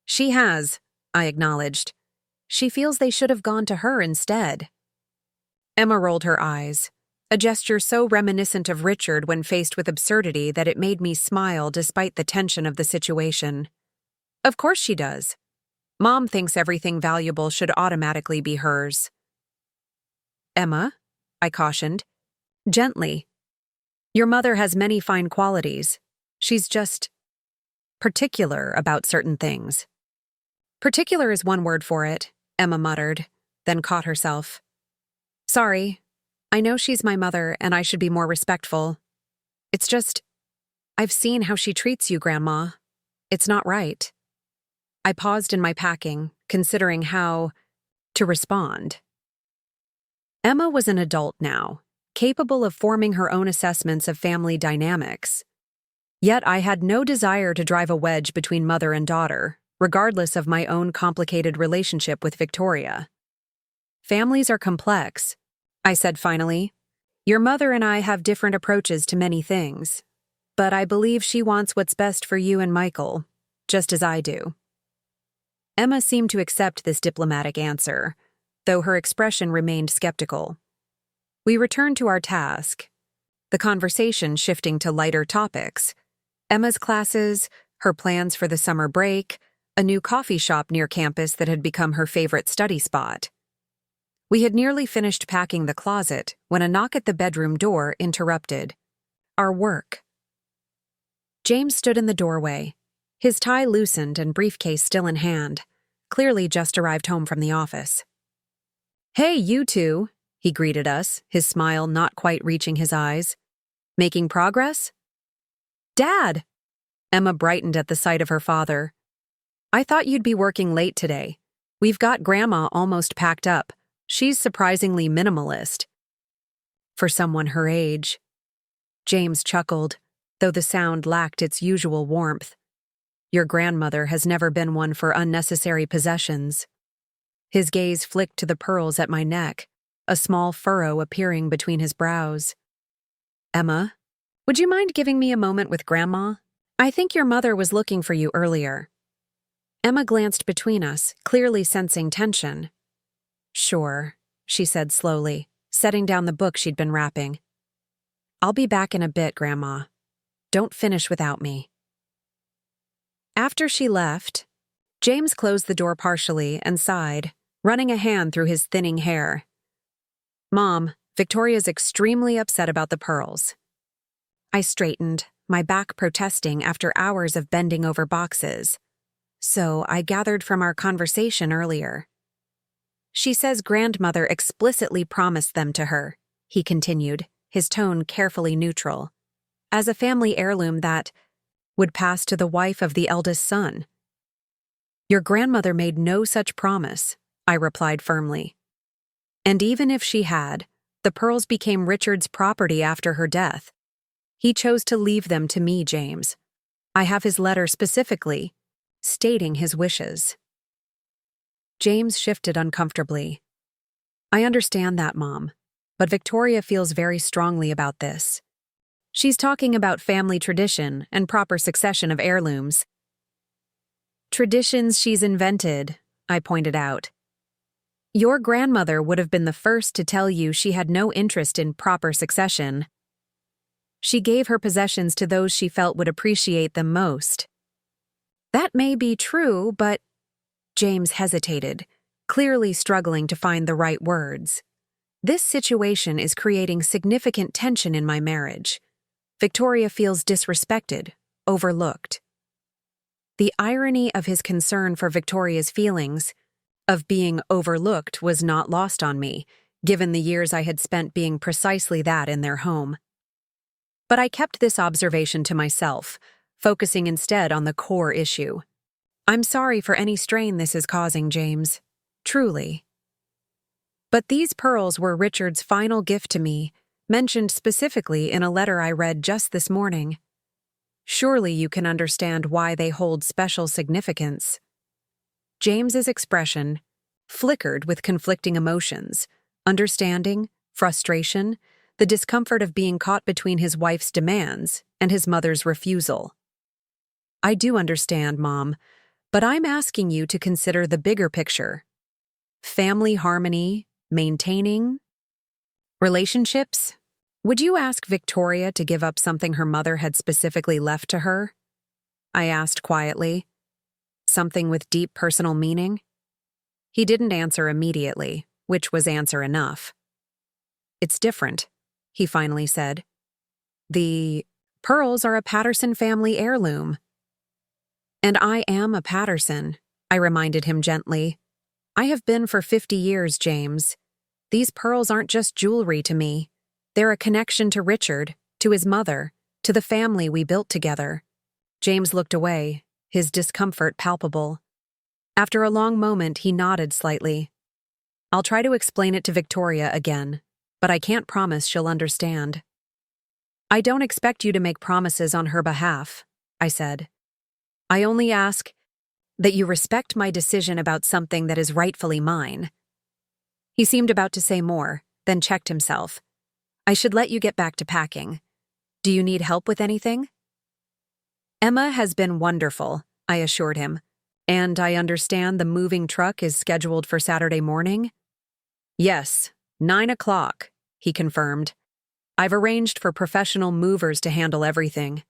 "She has," I acknowledged. "She feels they should have gone to her instead." Emma rolled her eyes, a gesture so reminiscent of Richard when faced with absurdity that it made me smile despite the tension of the situation. "Of course she does. Mom thinks everything valuable should automatically be hers." "Emma," I cautioned, gently, "your mother has many fine qualities. She's just particular about certain things." "Particular is one word for it," Emma muttered, then caught herself. "Sorry. I know she's my mother and I should be more respectful. It's just, I've seen how she treats you, Grandma. It's not right." I paused in my packing, considering how to respond. Emma was an adult now, capable of forming her own assessments of family dynamics. Yet I had no desire to drive a wedge between mother and daughter, regardless of my own complicated relationship with Victoria. "Families are complex," I said finally. "Your mother and I have different approaches to many things, but I believe she wants what's best for you and Michael, just as I do." Emma seemed to accept this diplomatic answer, though her expression remained skeptical. We returned to our task, the conversation shifting to lighter topics: Emma's classes, her plans for the summer break, a new coffee shop near campus that had become her favorite study spot. We had nearly finished packing the closet when a knock at the bedroom door interrupted our work. James stood in the doorway, his tie loosened and briefcase still in hand, clearly just arrived home from the office. "Hey, you two," he greeted us, his smile not quite reaching his eyes. "Making progress?" "Dad!" Emma brightened at the sight of her father. "I thought you'd be working late today. We've got Grandma almost packed up. She's surprisingly minimalist." "For someone her age." James chuckled, though the sound lacked its usual warmth. "Your grandmother has never been one for unnecessary possessions." His gaze flicked to the pearls at my neck, a small furrow appearing between his brows. "Emma, would you mind giving me a moment with Grandma? I think your mother was looking for you earlier." Emma glanced between us, clearly sensing tension. "Sure," she said slowly, setting down the book she'd been wrapping. "I'll be back in a bit, Grandma. Don't finish without me." After she left, James closed the door partially and sighed, running a hand through his thinning hair. "Mom, Victoria's extremely upset about the pearls." I straightened, my back protesting after hours of bending over boxes. "So I gathered from our conversation earlier." "She says grandmother explicitly promised them to her," he continued, his tone carefully neutral, "as a family heirloom that would pass to the wife of the eldest son." "Your grandmother made no such promise," I replied firmly. "And even if she had, the pearls became Richard's property after her death. He chose to leave them to me, James. I have his letter specifically, stating his wishes." James shifted uncomfortably. "I understand that, Mom, but Victoria feels very strongly about this. She's talking about family tradition and proper succession of heirlooms." "Traditions she's invented," I pointed out. Your grandmother would have been the first to tell you she had no interest in proper succession. She gave her possessions to those she felt would appreciate them most. That may be true, but James hesitated, clearly struggling to find the right words. This situation is creating significant tension in my marriage. Victoria feels disrespected, overlooked. The irony of his concern for Victoria's feelings of being overlooked was not lost on me, given the years I had spent being precisely that in their home. But I kept this observation to myself, focusing instead on the core issue. I'm sorry for any strain this is causing, James. Truly. But these pearls were Richard's final gift to me, mentioned specifically in a letter I read just this morning. Surely you can understand why they hold special significance. James's expression flickered with conflicting emotions, understanding, frustration, the discomfort of being caught between his wife's demands and his mother's refusal. I do understand, Mom, but I'm asking you to consider the bigger picture. Family harmony, maintaining relationships. Would you ask Victoria to give up something her mother had specifically left to her? I asked quietly. Something with deep personal meaning? He didn't answer immediately, which was answer enough. It's different, he finally said. The pearls are a Patterson family heirloom. And I am a Patterson, I reminded him gently. I have been for 50 years, James. These pearls aren't just jewelry to me. They're a connection to Richard, to his mother, to the family we built together. James looked away, his discomfort palpable. After a long moment, he nodded slightly. I'll try to explain it to Victoria again, but I can't promise she'll understand. I don't expect you to make promises on her behalf, I said. I only ask that you respect my decision about something that is rightfully mine. He seemed about to say more, then checked himself. I should let you get back to packing. Do you need help with anything? Emma has been wonderful, I assured him. And I understand the moving truck is scheduled for Saturday morning? Yes, 9 o'clock, he confirmed. I've arranged for professional movers to handle everything.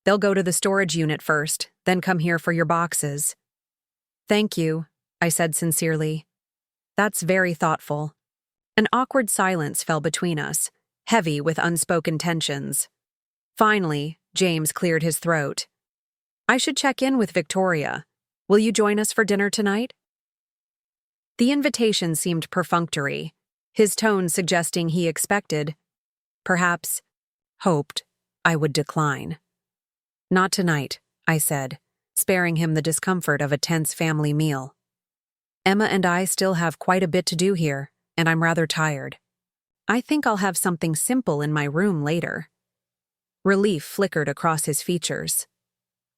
They'll go to the storage unit first, then come here for your boxes. Thank you, I said sincerely. That's very thoughtful. An awkward silence fell between us, heavy with unspoken tensions. Finally, James cleared his throat. I should check in with Victoria. Will you join us for dinner tonight? The invitation seemed perfunctory, his tone suggesting he expected, perhaps hoped, I would decline. Not tonight, I said, sparing him the discomfort of a tense family meal. Emma and I still have quite a bit to do here, and I'm rather tired. I think I'll have something simple in my room later. Relief flickered across his features.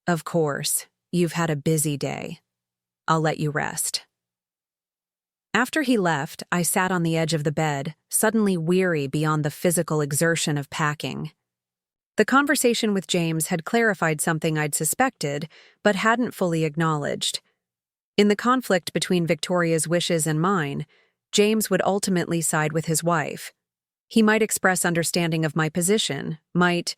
Of course, you've had a busy day. I'll let you rest. After he left, I sat on the edge of the bed, suddenly weary beyond the physical exertion of packing. The conversation with James had clarified something I'd suspected, but hadn't fully acknowledged. In the conflict between Victoria's wishes and mine, James would ultimately side with his wife. He might express understanding of my position, might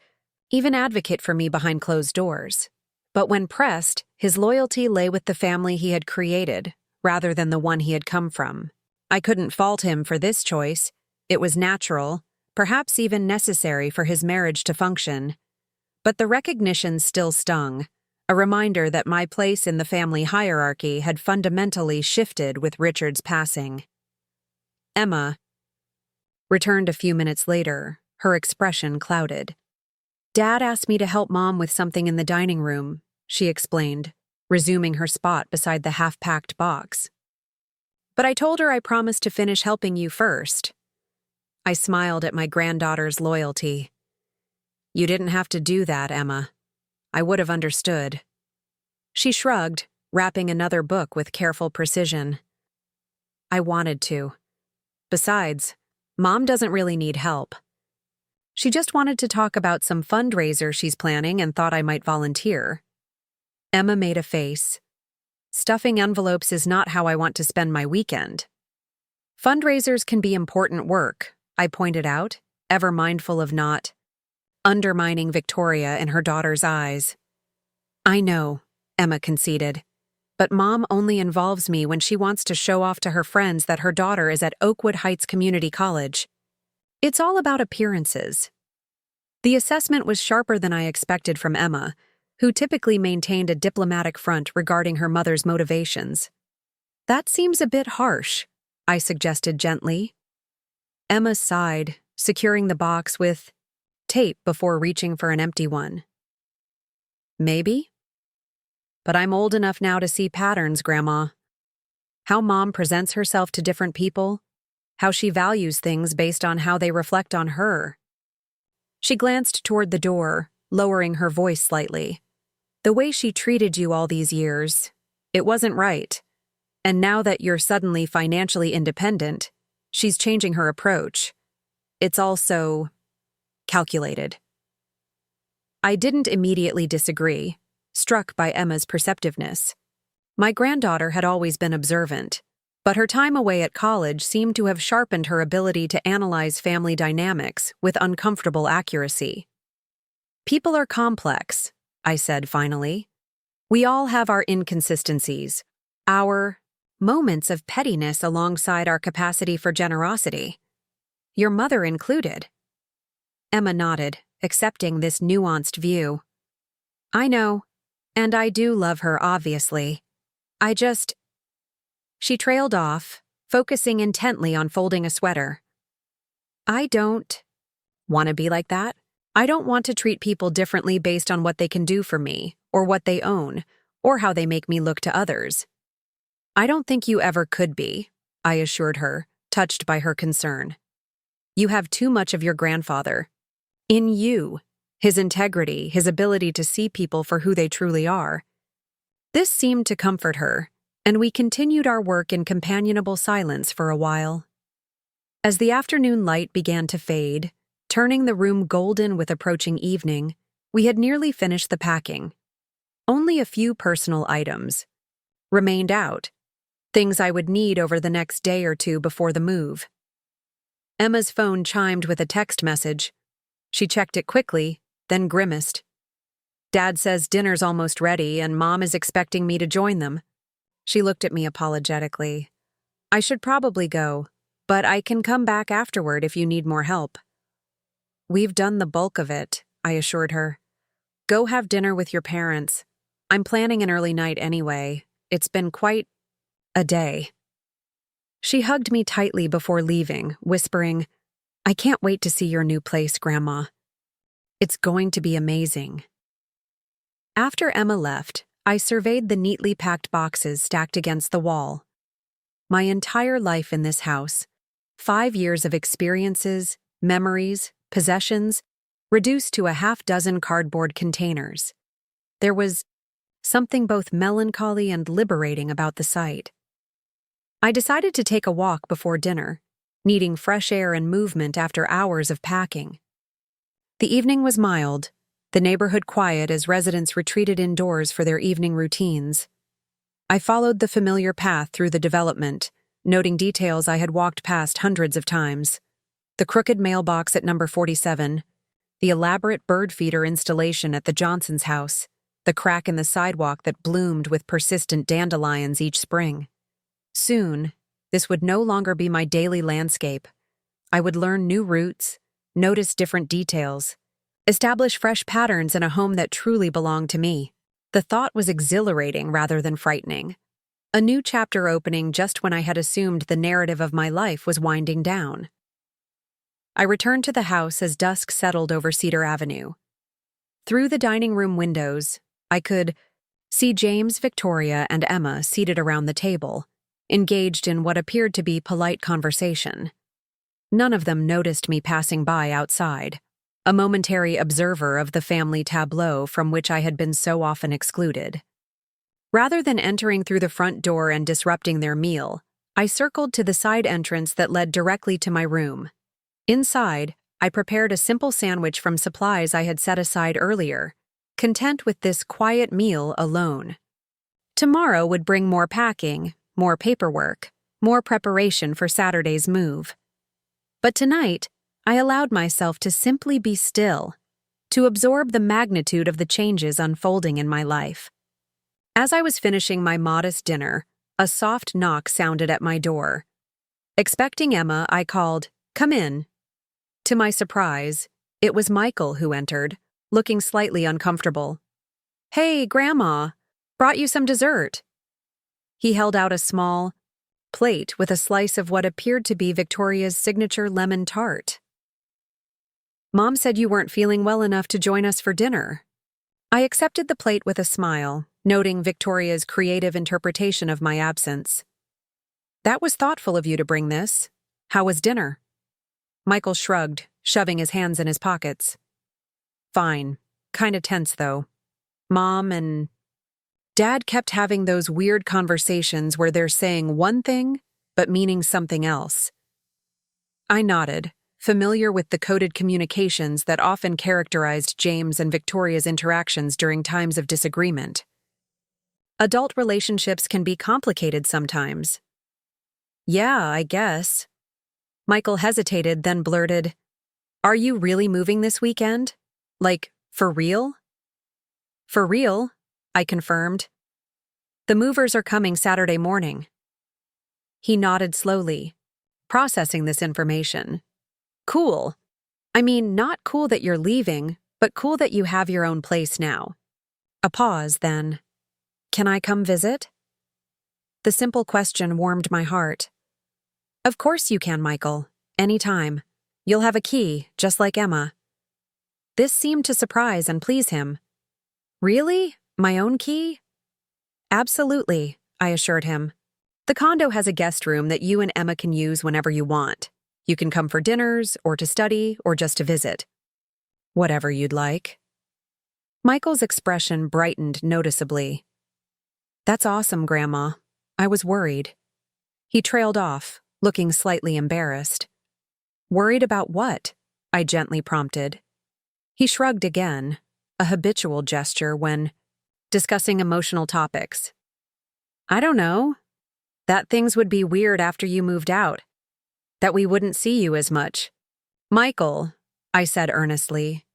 even advocate for me behind closed doors. But when pressed, his loyalty lay with the family he had created, rather than the one he had come from. I couldn't fault him for this choice. It was natural, perhaps even necessary for his marriage to function. But the recognition still stung, a reminder that my place in the family hierarchy had fundamentally shifted with Richard's passing. Emma returned a few minutes later, her expression clouded. Dad asked me to help Mom with something in the dining room, she explained, resuming her spot beside the half-packed box. But I told her I promised to finish helping you first. I smiled at my granddaughter's loyalty. You didn't have to do that, Emma. I would have understood. She shrugged, wrapping another book with careful precision. I wanted to. Besides, Mom doesn't really need help. She just wanted to talk about some fundraiser she's planning and thought I might volunteer. Emma made a face. Stuffing envelopes is not how I want to spend my weekend. Fundraisers can be important work, I pointed out, ever mindful of not undermining Victoria in her daughter's eyes. I know, Emma conceded, but Mom only involves me when she wants to show off to her friends that her daughter is at Oakwood Heights Community College. It's all about appearances. The assessment was sharper than I expected from Emma, who typically maintained a diplomatic front regarding her mother's motivations. That seems a bit harsh, I suggested gently. Emma sighed, securing the box with tape before reaching for an empty one. Maybe? But I'm old enough now to see patterns, Grandma. How Mom presents herself to different people, how she values things based on how they reflect on her. She glanced toward the door, lowering her voice slightly. The way she treated you all these years, it wasn't right. And now that you're suddenly financially independent, she's changing her approach. It's also calculated. I didn't immediately disagree, struck by Emma's perceptiveness. My granddaughter had always been observant, but her time away at college seemed to have sharpened her ability to analyze family dynamics with uncomfortable accuracy. People are complex, I said finally. We all have our inconsistencies, our moments of pettiness alongside our capacity for generosity. Your mother included. Emma nodded, accepting this nuanced view. I know, and I do love her, obviously. She trailed off, focusing intently on folding a sweater. I don't want to be like that. I don't want to treat people differently based on what they can do for me, or what they own, or how they make me look to others. I don't think you ever could be, I assured her, touched by her concern. You have too much of your grandfather. In you, his integrity, his ability to see people for who they truly are. This seemed to comfort her, and we continued our work in companionable silence for a while. As the afternoon light began to fade, turning the room golden with approaching evening, we had nearly finished the packing. Only a few personal items remained out, things I would need over the next day or two before the move. Emma's phone chimed with a text message. She checked it quickly, then grimaced. Dad says dinner's almost ready and Mom is expecting me to join them. She looked at me apologetically. I should probably go, but I can come back afterward if you need more help. We've done the bulk of it, I assured her. Go have dinner with your parents. I'm planning an early night anyway. It's been quite a day. She hugged me tightly before leaving, whispering, I can't wait to see your new place, Grandma. It's going to be amazing. After Emma left, I surveyed the neatly packed boxes stacked against the wall. My entire life in this house, 5 years of experiences, memories, possessions, reduced to a half-dozen cardboard containers. There was something both melancholy and liberating about the sight. I decided to take a walk before dinner, needing fresh air and movement after hours of packing. The evening was mild, the neighborhood quiet as residents retreated indoors for their evening routines. I followed the familiar path through the development, noting details I had walked past hundreds of times. The crooked mailbox at number 47, the elaborate bird feeder installation at the Johnsons' house, the crack in the sidewalk that bloomed with persistent dandelions each spring. Soon, this would no longer be my daily landscape. I would learn new routes, notice different details, establish fresh patterns in a home that truly belonged to me. The thought was exhilarating rather than frightening. A new chapter opening just when I had assumed the narrative of my life was winding down. I returned to the house as dusk settled over Cedar Avenue. Through the dining room windows, I could see James, Victoria, and Emma seated around the table, engaged in what appeared to be polite conversation. None of them noticed me passing by outside, a momentary observer of the family tableau from which I had been so often excluded. Rather than entering through the front door and disrupting their meal, I circled to the side entrance that led directly to my room. Inside, I prepared a simple sandwich from supplies I had set aside earlier, content with this quiet meal alone. Tomorrow would bring more packing, more paperwork, more preparation for Saturday's move. But tonight, I allowed myself to simply be still, to absorb the magnitude of the changes unfolding in my life. As I was finishing my modest dinner, a soft knock sounded at my door. Expecting Emma, I called, "Come in." To my surprise, it was Michael who entered, looking slightly uncomfortable. "Hey, Grandma, brought you some dessert." He held out a small plate with a slice of what appeared to be Victoria's signature lemon tart. "Mom said you weren't feeling well enough to join us for dinner." I accepted the plate with a smile, noting Victoria's creative interpretation of my absence. "That was thoughtful of you to bring this. How was dinner?" Michael shrugged, shoving his hands in his pockets. "Fine. Kinda tense, though. Mom and Dad kept having those weird conversations where they're saying one thing, but meaning something else." I nodded, familiar with the coded communications that often characterized James and Victoria's interactions during times of disagreement. Adult relationships can be complicated sometimes. "Yeah, I guess." Michael hesitated, then blurted, "Are you really moving this weekend? Like, for real?" "For real," I confirmed. "The movers are coming Saturday morning." He nodded slowly, processing this information. "Cool. I mean, not cool that you're leaving, but cool that you have your own place now." A pause, then. "Can I come visit?" The simple question warmed my heart. "Of course you can, Michael. Anytime. You'll have a key, just like Emma." This seemed to surprise and please him. "Really? My own key?" "Absolutely," I assured him. "The condo has a guest room that you and Emma can use whenever you want. You can come for dinners, or to study, or just to visit. Whatever you'd like." Michael's expression brightened noticeably. "That's awesome, Grandma. I was worried." He trailed off, looking slightly embarrassed. "Worried about what?" I gently prompted. He shrugged again, a habitual gesture when discussing emotional topics. "I don't know. That things would be weird after you moved out. That we wouldn't see you as much." "Michael," I said earnestly,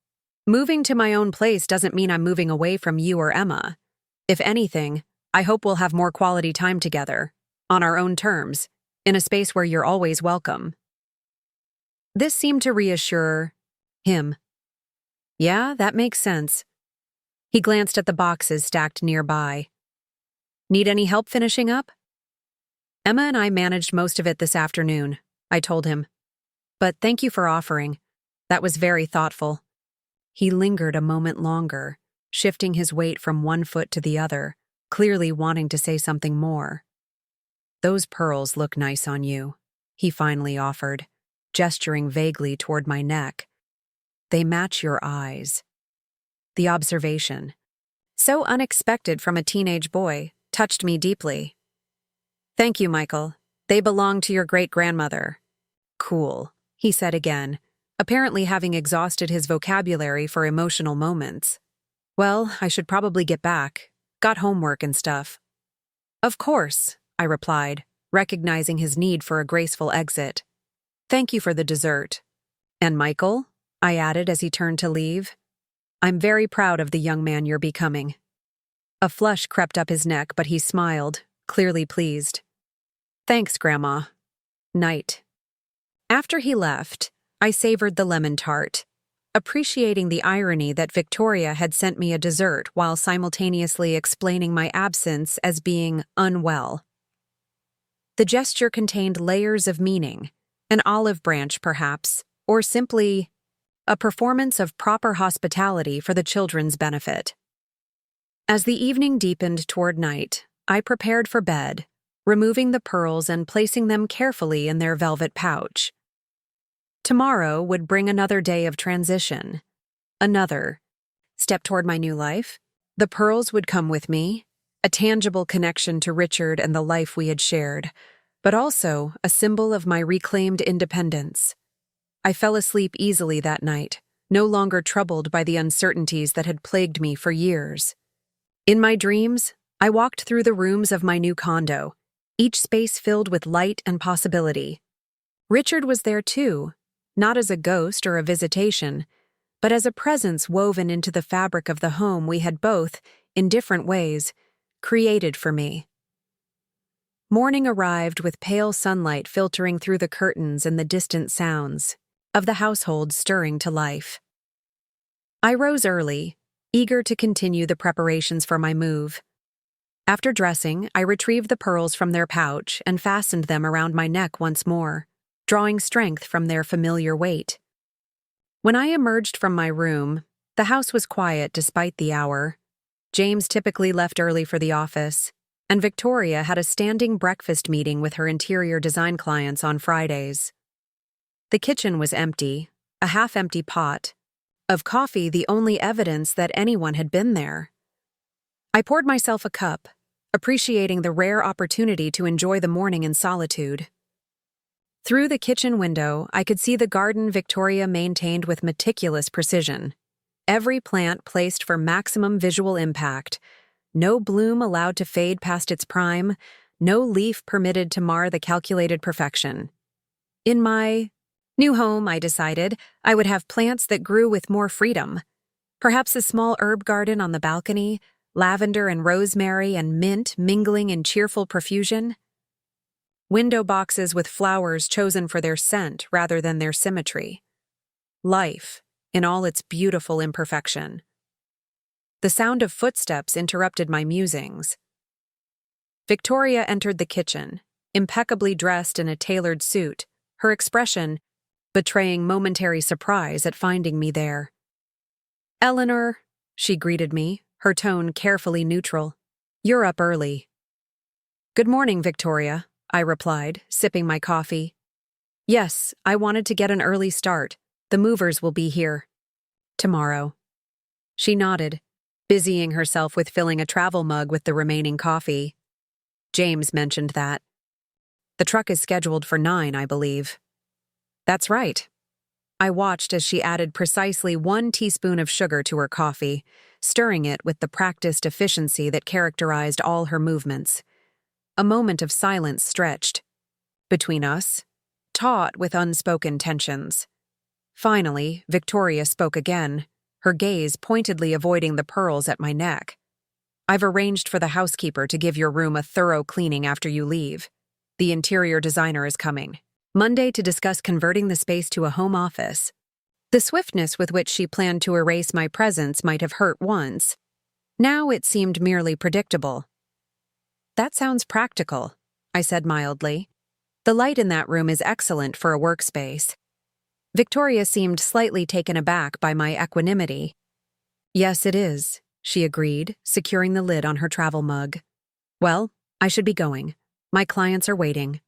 "moving to my own place doesn't mean I'm moving away from you or Emma. If anything, I hope we'll have more quality time together, on our own terms, in a space where you're always welcome." This seemed to reassure him. "Yeah, that makes sense." He glanced at the boxes stacked nearby. "Need any help finishing up?" "Emma and I managed most of it this afternoon," I told him. "But thank you for offering. That was very thoughtful." He lingered a moment longer, shifting his weight from one foot to the other, clearly wanting to say something more. "Those pearls look nice on you," he finally offered, gesturing vaguely toward my neck. "They match your eyes." The observation, so unexpected from a teenage boy, touched me deeply. "Thank you, Michael. They belong to your great-grandmother." "Cool," he said again, apparently having exhausted his vocabulary for emotional moments. "Well, I should probably get back. Got homework and stuff." "Of course," I replied, recognizing his need for a graceful exit. "Thank you for the dessert." "And Michael?" I added as he turned to leave. "I'm very proud of the young man you're becoming." A flush crept up his neck, but he smiled, clearly pleased. "Thanks, Grandma. Night." After he left, I savored the lemon tart, appreciating the irony that Victoria had sent me a dessert while simultaneously explaining my absence as being unwell. The gesture contained layers of meaning, an olive branch perhaps, or simply a performance of proper hospitality for the children's benefit. As the evening deepened toward night, I prepared for bed, removing the pearls and placing them carefully in their velvet pouch. Tomorrow would bring another day of transition, another step toward my new life. The pearls would come with me, a tangible connection to Richard and the life we had shared, but also a symbol of my reclaimed independence. I fell asleep easily that night, no longer troubled by the uncertainties that had plagued me for years. In my dreams, I walked through the rooms of my new condo, each space filled with light and possibility. Richard was there too, not as a ghost or a visitation, but as a presence woven into the fabric of the home we had both, in different ways, created for me. Morning arrived with pale sunlight filtering through the curtains and the distant sounds of the household stirring to life. I rose early, eager to continue the preparations for my move. After dressing, I retrieved the pearls from their pouch and fastened them around my neck once more, drawing strength from their familiar weight. When I emerged from my room, the house was quiet despite the hour. James typically left early for the office, and Victoria had a standing breakfast meeting with her interior design clients on Fridays. The kitchen was empty, a half-empty pot of coffee the only evidence that anyone had been there. I poured myself a cup, appreciating the rare opportunity to enjoy the morning in solitude. Through the kitchen window, I could see the garden Victoria maintained with meticulous precision. Every plant placed for maximum visual impact, no bloom allowed to fade past its prime, no leaf permitted to mar the calculated perfection. In my new home, I decided, I would have plants that grew with more freedom. Perhaps a small herb garden on the balcony, lavender and rosemary and mint mingling in cheerful profusion. Window boxes with flowers chosen for their scent rather than their symmetry. Life, in all its beautiful imperfection. The sound of footsteps interrupted my musings. Victoria entered the kitchen, impeccably dressed in a tailored suit, her expression betraying momentary surprise at finding me there. "Eleanor," she greeted me, her tone carefully neutral. "You're up early." "Good morning, Victoria," I replied, sipping my coffee. "Yes, I wanted to get an early start. The movers will be here tomorrow." She nodded, busying herself with filling a travel mug with the remaining coffee. James mentioned that. "The truck is scheduled for 9, I believe." "That's right." I watched as she added precisely 1 teaspoon of sugar to her coffee, stirring it with the practiced efficiency that characterized all her movements. A moment of silence stretched between us, taut with unspoken tensions. Finally, Victoria spoke again, her gaze pointedly avoiding the pearls at my neck. "I've arranged for the housekeeper to give your room a thorough cleaning after you leave. The interior designer is coming Monday to discuss converting the space to a home office." The swiftness with which she planned to erase my presence might have hurt once. Now it seemed merely predictable. "That sounds practical," I said mildly. "The light in that room is excellent for a workspace." Victoria seemed slightly taken aback by my equanimity. "Yes, it is," she agreed, securing the lid on her travel mug. "Well, I should be going. My clients are waiting."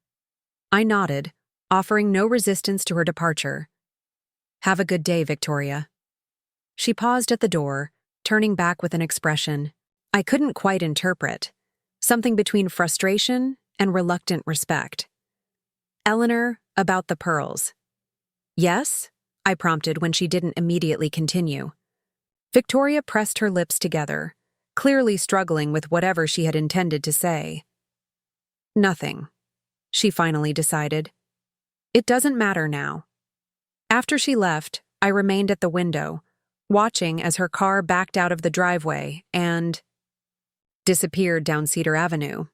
I nodded, offering no resistance to her departure. "Have a good day, Victoria." She paused at the door, turning back with an expression I couldn't quite interpret, something between frustration and reluctant respect. "Eleanor, about the pearls." "Yes?" I prompted when she didn't immediately continue. Victoria pressed her lips together, clearly struggling with whatever she had intended to say. "Nothing," she finally decided. "It doesn't matter now." After she left, I remained at the window, watching as her car backed out of the driveway and disappeared down Cedar Avenue.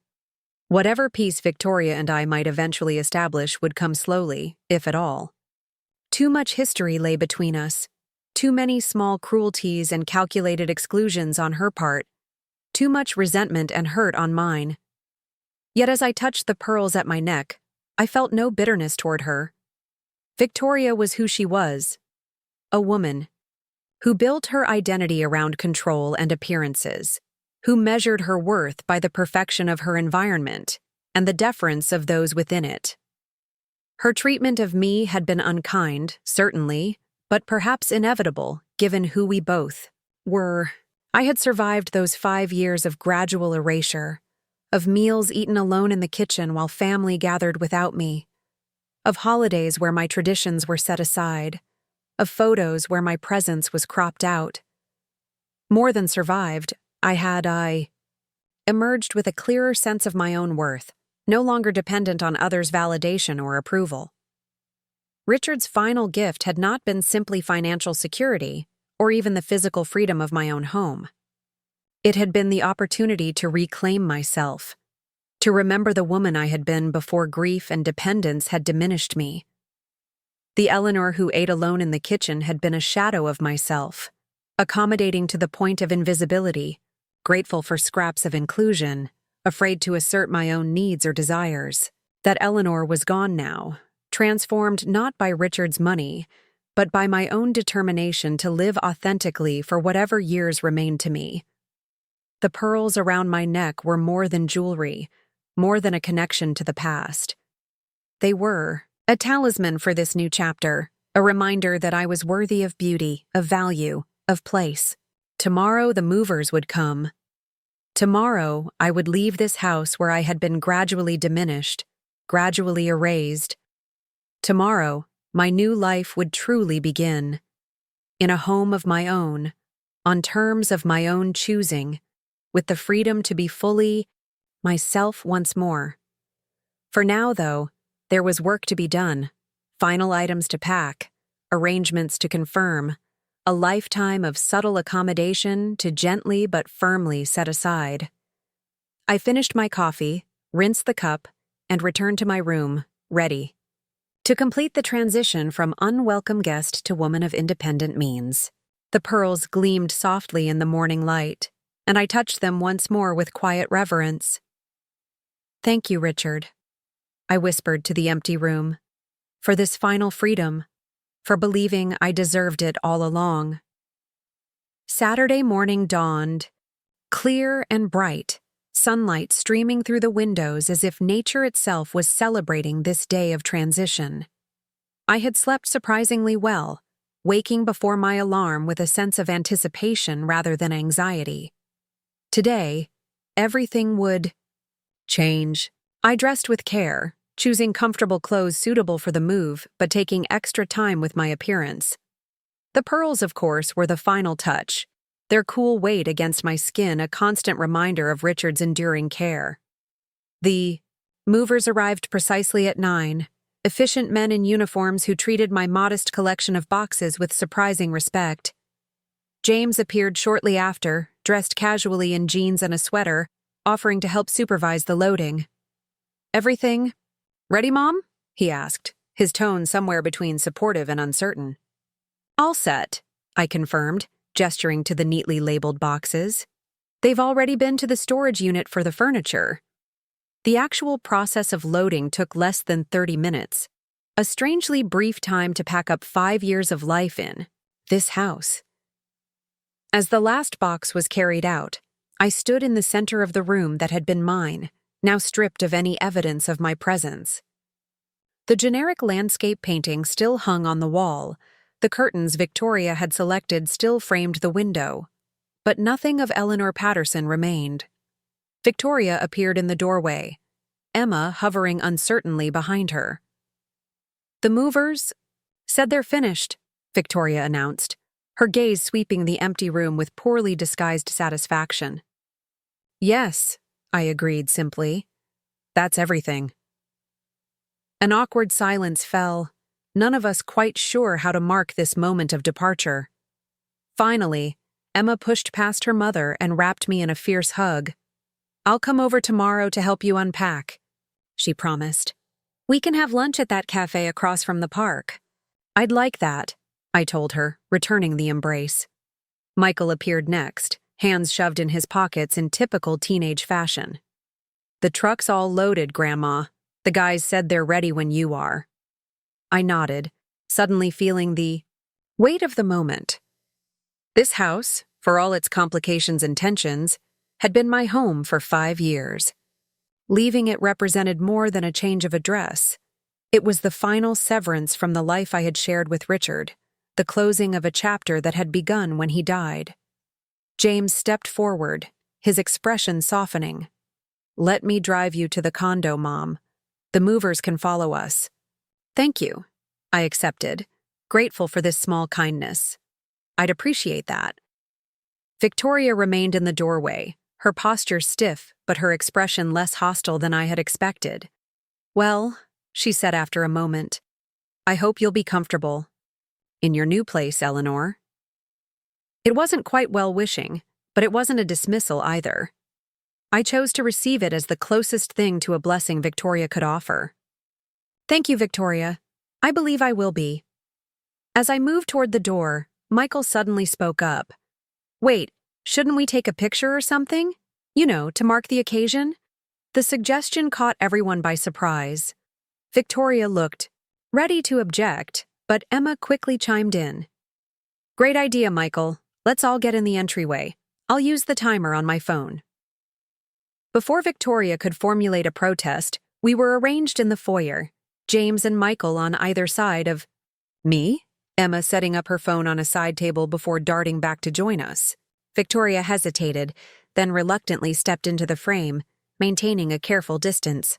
Whatever peace Victoria and I might eventually establish would come slowly, if at all. Too much history lay between us, too many small cruelties and calculated exclusions on her part, too much resentment and hurt on mine. Yet as I touched the pearls at my neck, I felt no bitterness toward her. Victoria was who she was, a woman who built her identity around control and appearances, who measured her worth by the perfection of her environment and the deference of those within it. Her treatment of me had been unkind, certainly, but perhaps inevitable, given who we both were. I had survived those 5 years of gradual erasure, of meals eaten alone in the kitchen while family gathered without me, of holidays where my traditions were set aside, of photos where my presence was cropped out. More than survived, I emerged with a clearer sense of my own worth, no longer dependent on others' validation or approval. Richard's final gift had not been simply financial security or even the physical freedom of my own home. It had been the opportunity to reclaim myself, to remember the woman I had been before grief and dependence had diminished me. The Eleanor who ate alone in the kitchen had been a shadow of myself, accommodating to the point of invisibility, grateful for scraps of inclusion, afraid to assert my own needs or desires. That Eleanor was gone now, transformed not by Richard's money, but by my own determination to live authentically for whatever years remained to me. The pearls around my neck were more than jewelry, more than a connection to the past. They were a talisman for this new chapter, a reminder that I was worthy of beauty, of value, of place. Tomorrow the movers would come. Tomorrow I would leave this house where I had been gradually diminished, gradually erased. Tomorrow, my new life would truly begin. In a home of my own, on terms of my own choosing, with the freedom to be fully myself once more. For now, though, there was work to be done, final items to pack, arrangements to confirm, a lifetime of subtle accommodation to gently but firmly set aside. I finished my coffee, rinsed the cup, and returned to my room, ready to complete the transition from unwelcome guest to woman of independent means. The pearls gleamed softly in the morning light, and I touched them once more with quiet reverence. "Thank you, Richard," I whispered to the empty room, "for this final freedom, for believing I deserved it all along." Saturday morning dawned, clear and bright, sunlight streaming through the windows as if nature itself was celebrating this day of transition. I had slept surprisingly well, waking before my alarm with a sense of anticipation rather than anxiety. Today, everything would change. I dressed with care, choosing comfortable clothes suitable for the move but taking extra time with my appearance. The pearls, of course, were the final touch, their cool weight against my skin a constant reminder of Richard's enduring care. The movers arrived precisely at 9, efficient men in uniforms who treated my modest collection of boxes with surprising respect. James appeared shortly after, dressed casually in jeans and a sweater, offering to help supervise the loading. "Everything ready, Mom?" he asked, his tone somewhere between supportive and uncertain. "All set," I confirmed, gesturing to the neatly labeled boxes. "They've already been to the storage unit for the furniture." The actual process of loading took less than 30 minutes, a strangely brief time to pack up 5 years of life in this house. As the last box was carried out, I stood in the center of the room that had been mine, now stripped of any evidence of my presence. The generic landscape painting still hung on the wall, the curtains Victoria had selected still framed the window, but nothing of Eleanor Patterson remained. Victoria appeared in the doorway, Emma hovering uncertainly behind her. "The movers said they're finished," Victoria announced, her gaze sweeping the empty room with poorly disguised satisfaction. "Yes," I agreed simply. "That's everything." An awkward silence fell, none of us quite sure how to mark this moment of departure. Finally, Emma pushed past her mother and wrapped me in a fierce hug. "I'll come over tomorrow to help you unpack," she promised. "We can have lunch at that cafe across from the park." "I'd like that," I told her, returning the embrace. Michael appeared next, hands shoved in his pockets in typical teenage fashion. "The truck's all loaded, Grandma. The guys said they're ready when you are." I nodded, suddenly feeling the weight of the moment. This house, for all its complications and tensions, had been my home for 5 years. Leaving it represented more than a change of address. It was the final severance from the life I had shared with Richard, the closing of a chapter that had begun when he died. James stepped forward, his expression softening. "Let me drive you to the condo, Mom. The movers can follow us." "Thank you," I accepted, grateful for this small kindness. "I'd appreciate that." Victoria remained in the doorway, her posture stiff but her expression less hostile than I had expected. "Well," she said after a moment, "I hope you'll be comfortable in your new place, Eleanor." It wasn't quite well-wishing, but it wasn't a dismissal either. I chose to receive it as the closest thing to a blessing Victoria could offer. "Thank you, Victoria. I believe I will be." As I moved toward the door, Michael suddenly spoke up. "Wait, shouldn't we take a picture or something? You know, to mark the occasion?" The suggestion caught everyone by surprise. Victoria looked ready to object, but Emma quickly chimed in. "Great idea, Michael. Let's all get in the entryway. I'll use the timer on my phone." Before Victoria could formulate a protest, we were arranged in the foyer, James and Michael on either side of me, Emma setting up her phone on a side table before darting back to join us. Victoria hesitated, then reluctantly stepped into the frame, maintaining a careful distance.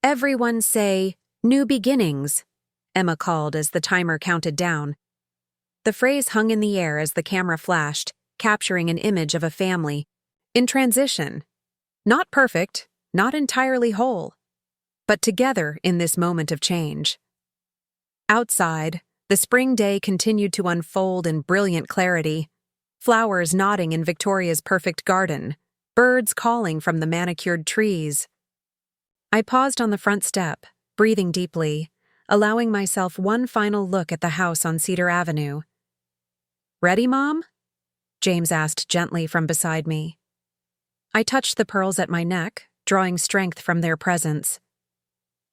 "Everyone say, 'New beginnings,'" Emma called as the timer counted down. The phrase hung in the air as the camera flashed, capturing an image of a family in transition. Not perfect, not entirely whole, but together in this moment of change. Outside, the spring day continued to unfold in brilliant clarity, flowers nodding in Victoria's perfect garden, birds calling from the manicured trees. I paused on the front step, breathing deeply, allowing myself one final look at the house on Cedar Avenue. "Ready, Mom?" James asked gently from beside me. I touched the pearls at my neck, drawing strength from their presence.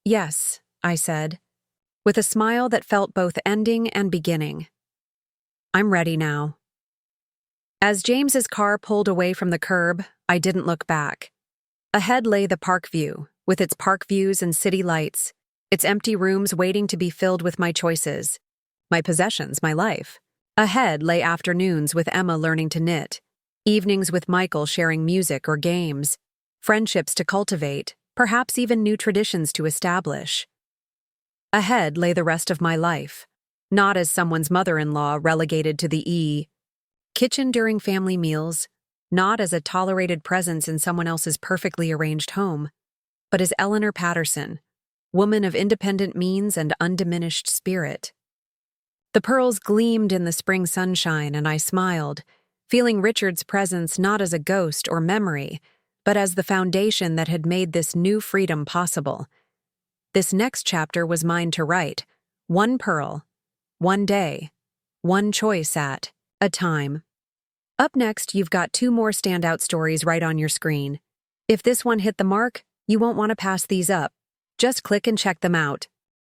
"Yes," I said, with a smile that felt both ending and beginning. "I'm ready now." As James's car pulled away from the curb, I didn't look back. Ahead lay the park view, with its park views and city lights, its empty rooms waiting to be filled with my choices, my possessions, my life. Ahead lay afternoons with Emma learning to knit, evenings with Michael sharing music or games, friendships to cultivate, perhaps even new traditions to establish. Ahead lay the rest of my life, not as someone's mother-in-law relegated to the kitchen during family meals, not as a tolerated presence in someone else's perfectly arranged home, but as Eleanor Patterson, woman of independent means and undiminished spirit. The pearls gleamed in the spring sunshine, and I smiled, feeling Richard's presence not as a ghost or memory, but as the foundation that had made this new freedom possible. This next chapter was mine to write, one pearl, one day, one choice at a time. Up next, you've got 2 more standout stories right on your screen. If this one hit the mark, you won't want to pass these up. Just click and check them out.